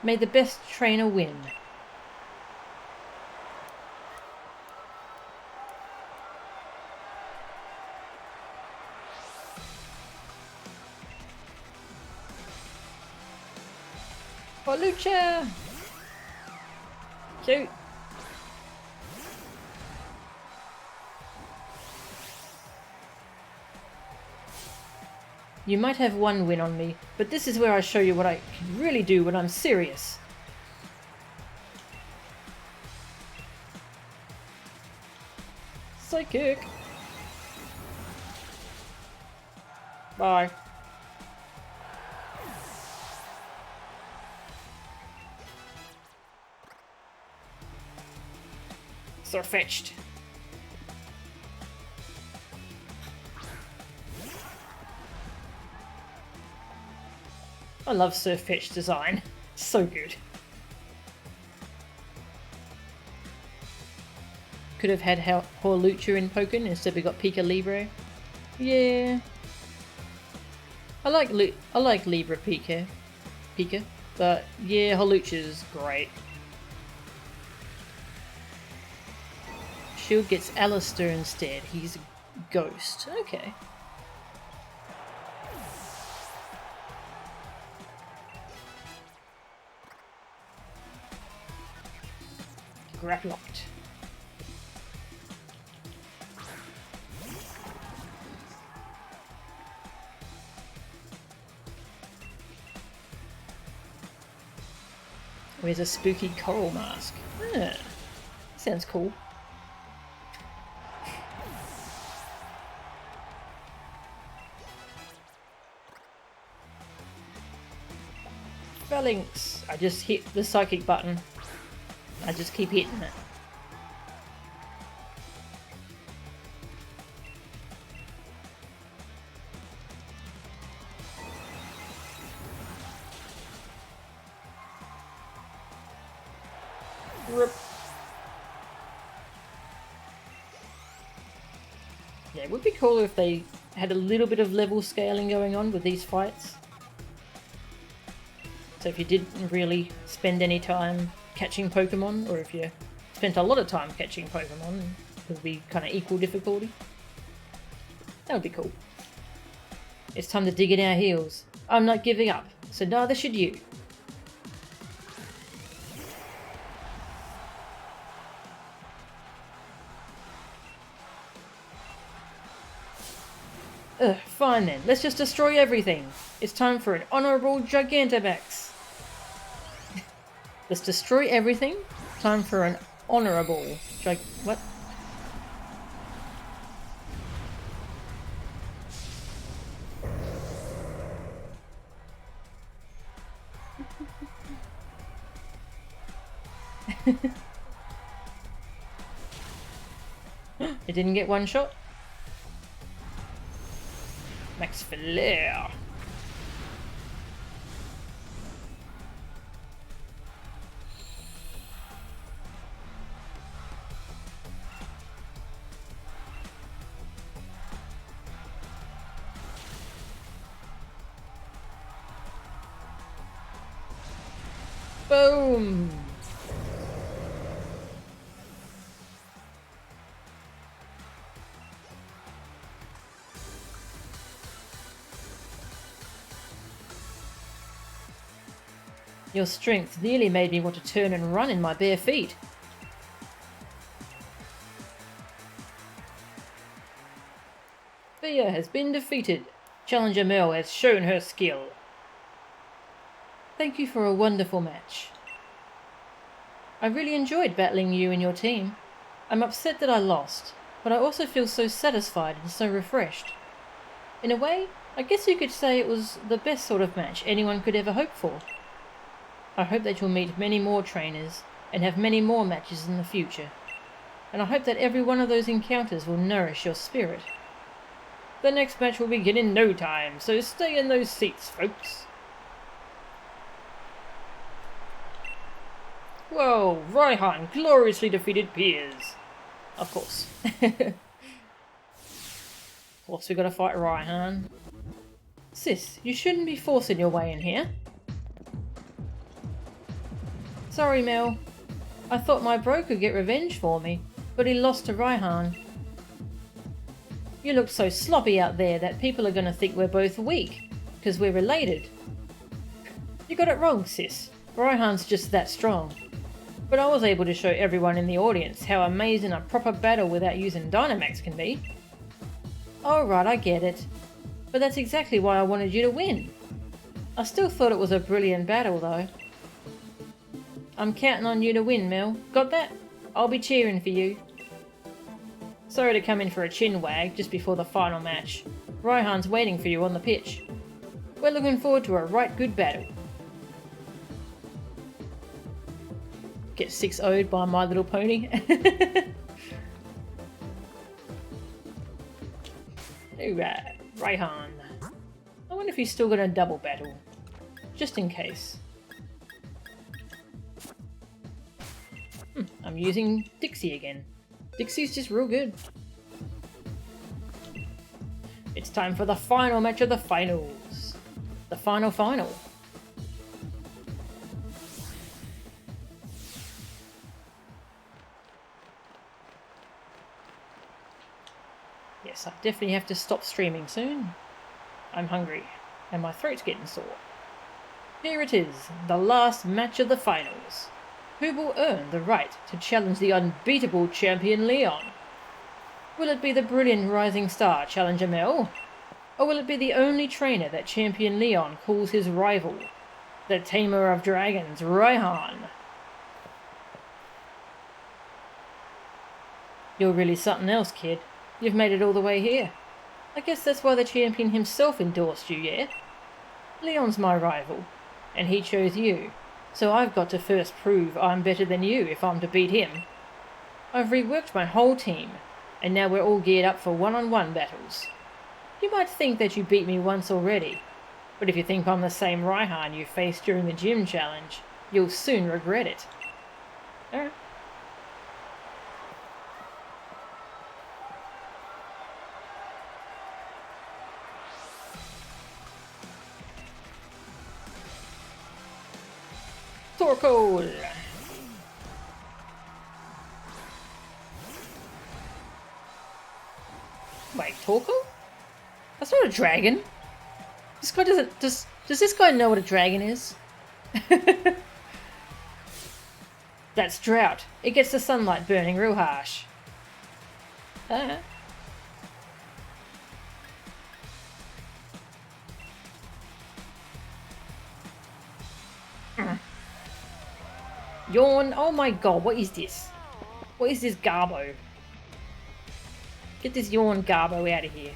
May the best trainer win. For Lucha! Cute. You might have one win on me, but this is where I show you what I can really do when I'm serious. Psychic! Bye. Surfetched. I love Surfetched design. So good. Could have had Horlucha in Pokken, instead we got Pika Libre. Yeah. I like Libre Pika, but yeah, Horlucha's great. Shield gets Alistair instead. He's a ghost. Okay. Grab locked. Where's a spooky coral mask? Ah, sounds cool. Phalanx! I just hit the psychic button. I just keep hitting it. Rip. Yeah, it would be cool if they had a little bit of level scaling going on with these fights. So if you didn't really spend any time catching Pokemon, or if you spent a lot of time catching Pokemon, it would be kind of equal difficulty. That would be cool. It's time to dig in our heels. I'm not giving up, so neither should you. Ugh, fine then, let's just destroy everything. It's time for an honourable Gigantamax. Let's destroy everything. Time for an honourable what? It didn't get one shot. Max Flare. Boom! Your strength nearly made me want to turn and run in my bare feet. Bia has been defeated. Challenger Mel has shown her skill. Thank you for a wonderful match. I really enjoyed battling you and your team. I'm upset that I lost, but I also feel so satisfied and so refreshed. In a way, I guess you could say it was the best sort of match anyone could ever hope for. I hope that you'll meet many more trainers and have many more matches in the future. And I hope that every one of those encounters will nourish your spirit. The next match will begin in no time, so stay in those seats, folks. Whoa, Raihan gloriously defeated Piers. Of course. Of course we gotta fight Raihan. Sis, you shouldn't be forcing your way in here. Sorry, Mel. I thought my bro could get revenge for me, but he lost to Raihan. You look so sloppy out there that people are gonna think we're both weak, because we're related. You got it wrong, sis. Raihan's just that strong. But I was able to show everyone in the audience how amazing a proper battle without using Dynamax can be. Alright, I get it. But that's exactly why I wanted you to win. I still thought it was a brilliant battle though. I'm counting on you to win, Mel. Got that? I'll be cheering for you. Sorry to come in for a chin wag just before the final match. Raihan's waiting for you on the pitch. We're looking forward to a right good battle. Get 6-0'd by My Little Pony. Alright, Raihan. I wonder if he's still got a double battle. Just in case. I'm using Dixie again. Dixie's just real good. It's time for the final match of the finals. The final. Yes, I definitely have to stop streaming soon. I'm hungry, and my throat's getting sore. Here it is, the last match of the finals. Who will earn the right to challenge the unbeatable champion Leon? Will it be the brilliant rising star challenger Mel? Or will it be the only trainer that champion Leon calls his rival, the tamer of dragons, Raihan? You're really something else, kid. You've made it all the way here. I guess that's why the champion himself endorsed you, yeah? Leon's my rival, and he chose you. So I've got to first prove I'm better than you if I'm to beat him. I've reworked my whole team, and now we're all geared up for one-on-one battles. You might think that you beat me once already, but if you think I'm the same Raihan you faced during the gym challenge, you'll soon regret it. Alright. Torkoal! Wait, Torkoal? That's not a dragon. This guy doesn't... Does this guy know what a dragon is? That's Drought. It gets the sunlight burning real harsh. Ah. Yawn. Oh my god, what is this? What is this Garbo? Get this Yawn Garbo out of here.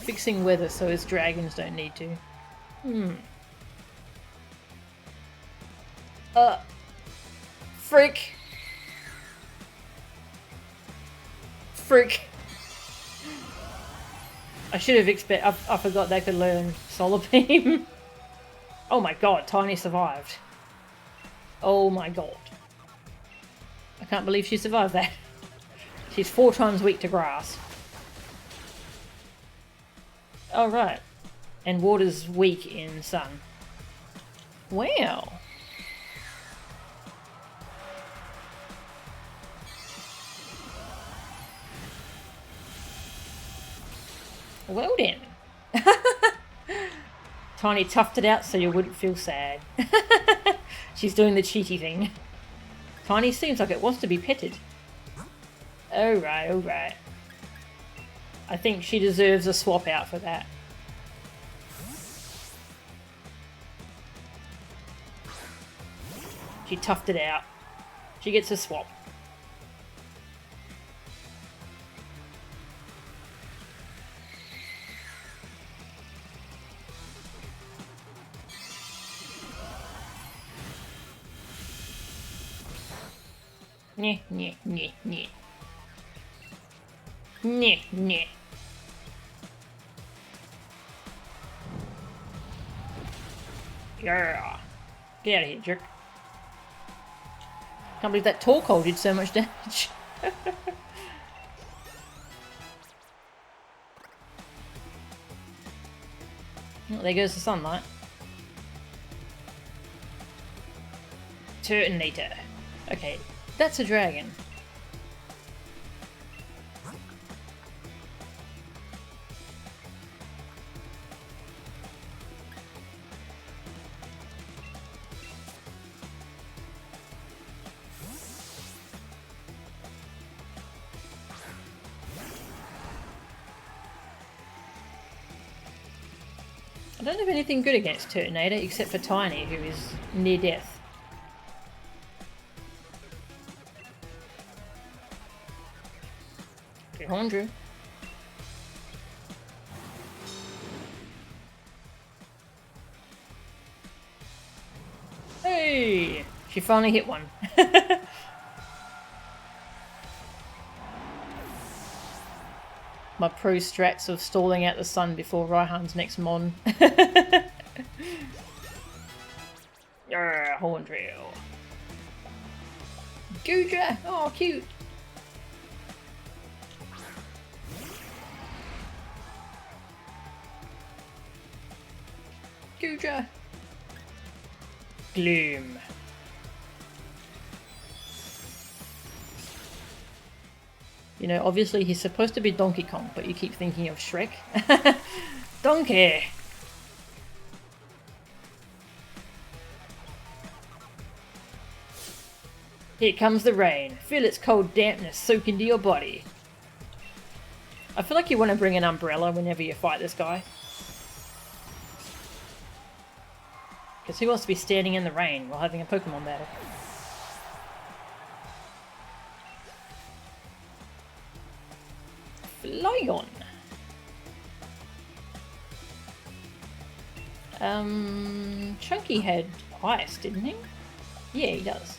Fixing weather so his dragons don't need to. Frick. I should have I forgot they could learn Solar Beam. Oh my god, Tiny survived. Oh my god. I can't believe she survived that. She's 4 times weak to grass. Oh right. And water's weak in sun. Wow. Well then. Tiny toughed it out so you wouldn't feel sad. She's doing the cheaty thing. Tiny seems like it wants to be petted. Alright. I think she deserves a swap out for that. She toughed it out. She gets a swap. Nyeh, nyeh, nyeh, nyeh. Nyeh, nyeh. Yeah. Get out of here, jerk. Can't believe that Torkoal did so much damage. Well, there goes the sunlight. Turtonator. Okay, that's a dragon. I don't have anything good against Turtonator except for Tiny, who is near death. Andrew. Hey! She finally hit one. My pro strats of stalling out the sun before Raihan's next mon. Horn drill. Goodra! Oh, cute! Goodra! Gloom. You know, obviously he's supposed to be Donkey Kong, but you keep thinking of Shrek. Donkey! Here comes the rain. Feel its cold dampness soak into your body. I feel like you want to bring an umbrella whenever you fight this guy. Because who wants to be standing in the rain while having a Pokemon battle? Flygon. Chunky had ice, didn't he? Yeah, he does.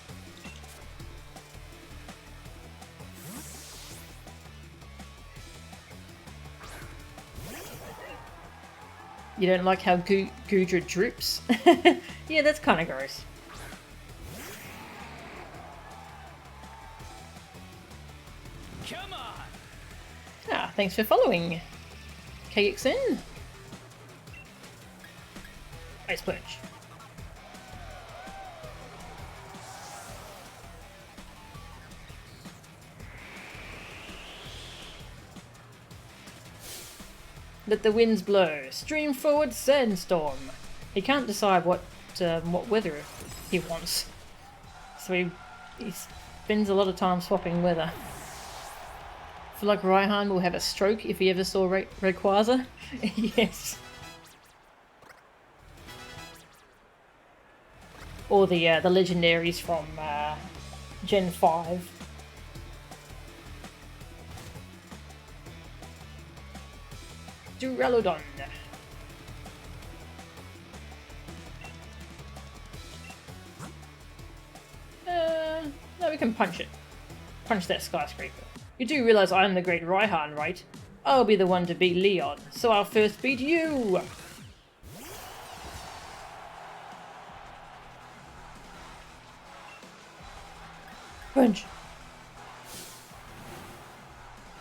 You don't like how Goodra droops? Yeah, that's kind of gross. Come on! Ah, thanks for following, KXN. Ice Punch. Let the winds blow. Stream forward, sandstorm. He can't decide what weather he wants, so he spends a lot of time swapping weather. I feel like Raihan will have a stroke if he ever saw Rayquaza. Yes. Or the legendaries from Gen 5. Duraludon. No, we can punch it. Punch that skyscraper. You do realize I'm the great Raihan, right? I'll be the one to beat Leon, so I'll first beat you! Punch!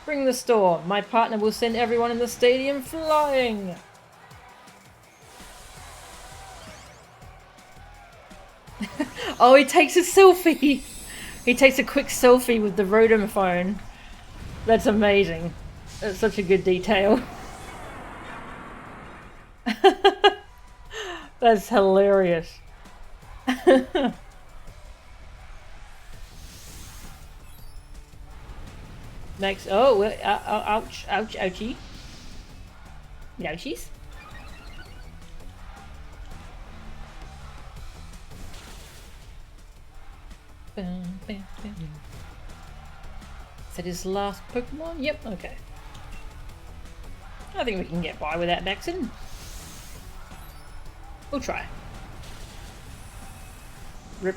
Bring the storm. My partner will send everyone in the stadium flying! Oh, he takes a selfie! He takes a quick selfie with the Rotom phone. That's amazing. That's such a good detail. That's hilarious. Next, oh, well, ouch, ouch, ouchie. Ouchies. Is that his last Pokemon? Yep, okay. I think we can get by without Baxen. We'll try. Rip.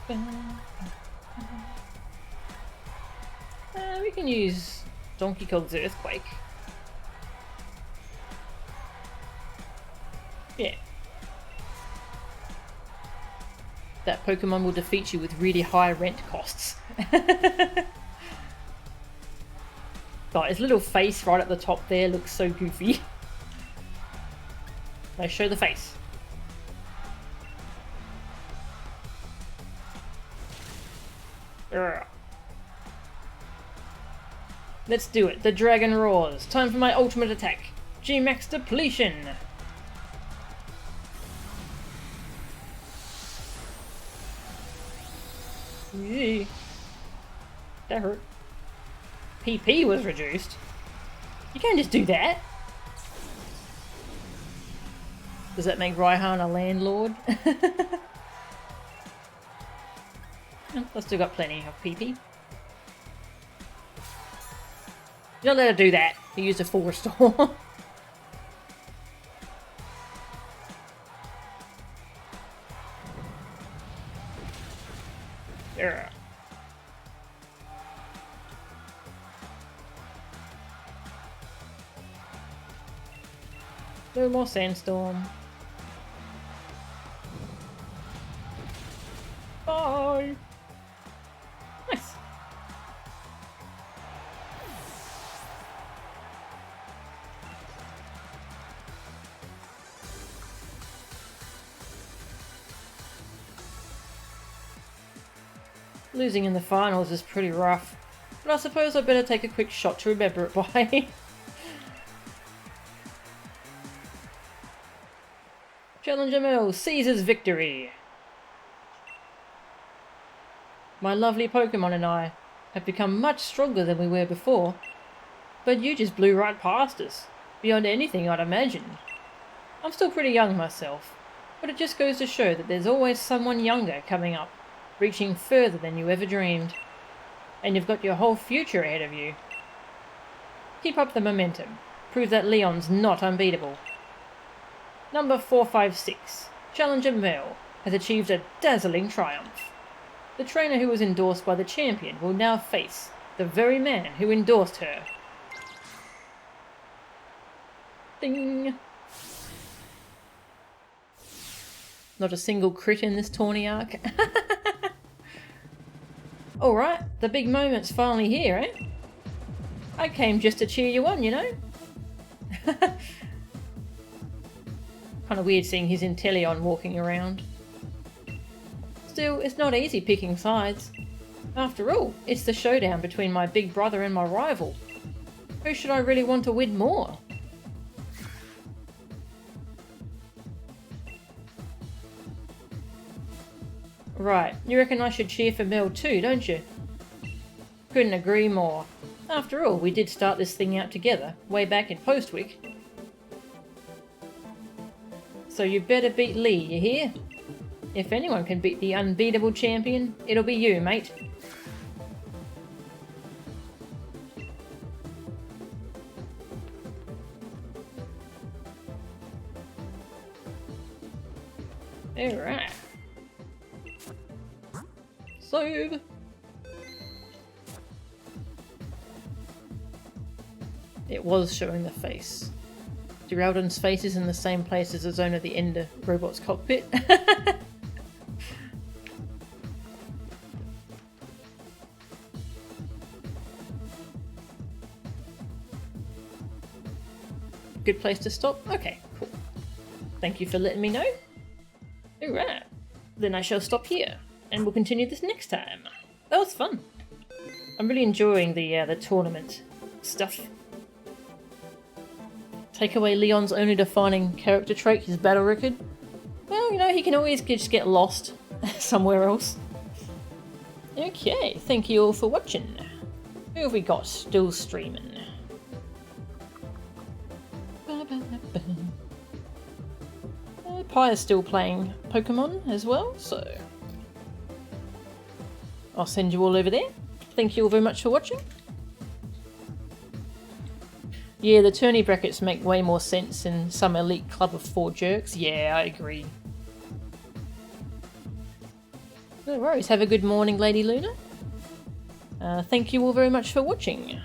We can use Donkey Kong's Earthquake. Yeah. That Pokemon will defeat you with really high rent costs. God, his little face right at the top there looks so goofy. Now show the face. Urgh. Let's do it. The dragon roars. Time for my ultimate attack. G-Max depletion. Yee. That hurt. PP was reduced. You can't just do that. Does that make Raihan a landlord? I've still got plenty of PP. You don't let her do that. He used a full restore. There. No more sandstorm. Bye. Nice. Losing in the finals is pretty rough, but I suppose I better take a quick shot to remember it by. Challenger Mill seizes victory. My lovely Pokemon and I have become much stronger than we were before, but you just blew right past us, beyond anything I'd imagined. I'm still pretty young myself, but it just goes to show that there's always someone younger coming up, reaching further than you ever dreamed. And you've got your whole future ahead of you. Keep up the momentum. Prove that Leon's not unbeatable. Number 456, Challenger Mel, has achieved a dazzling triumph. The trainer who was endorsed by the champion will now face the very man who endorsed her. Ding! Not a single crit in this tourney arc. Alright, the big moment's finally here, eh? I came just to cheer you on, you know? Kind of weird seeing his Inteleon walking around. Still, it's not easy picking sides. After all, it's the showdown between my big brother and my rival. Who should I really want to win more? Right, you reckon I should cheer for Mel too, don't you? Couldn't agree more. After all, we did start this thing out together, way back in Postwick. So you better beat Lee, you hear? If anyone can beat the unbeatable champion, it'll be you, mate. Alright. Save! It was showing the face. Duraludon's face is in the same place as the zone of the Ender robot's cockpit. Good place to stop? Okay, cool. Thank you for letting me know. Alright, then I shall stop here, and we'll continue this next time. That was fun. I'm really enjoying the tournament stuff. Take away Leon's only defining character trait, his battle record. Well, you know, he can always just get lost somewhere else. Okay, thank you all for watching. Who have we got still streaming? Pi is still playing Pokemon as well, so I'll send you all over there. Thank you all very much for watching. Yeah, the tourney brackets make way more sense in some elite club of 4 jerks. Yeah, I agree. No worries. Have a good morning, Lady Luna. Thank you all very much for watching.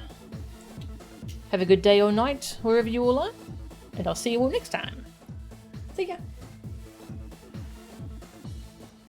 Have a good day or night, wherever you all are. And I'll see you all next time. See ya.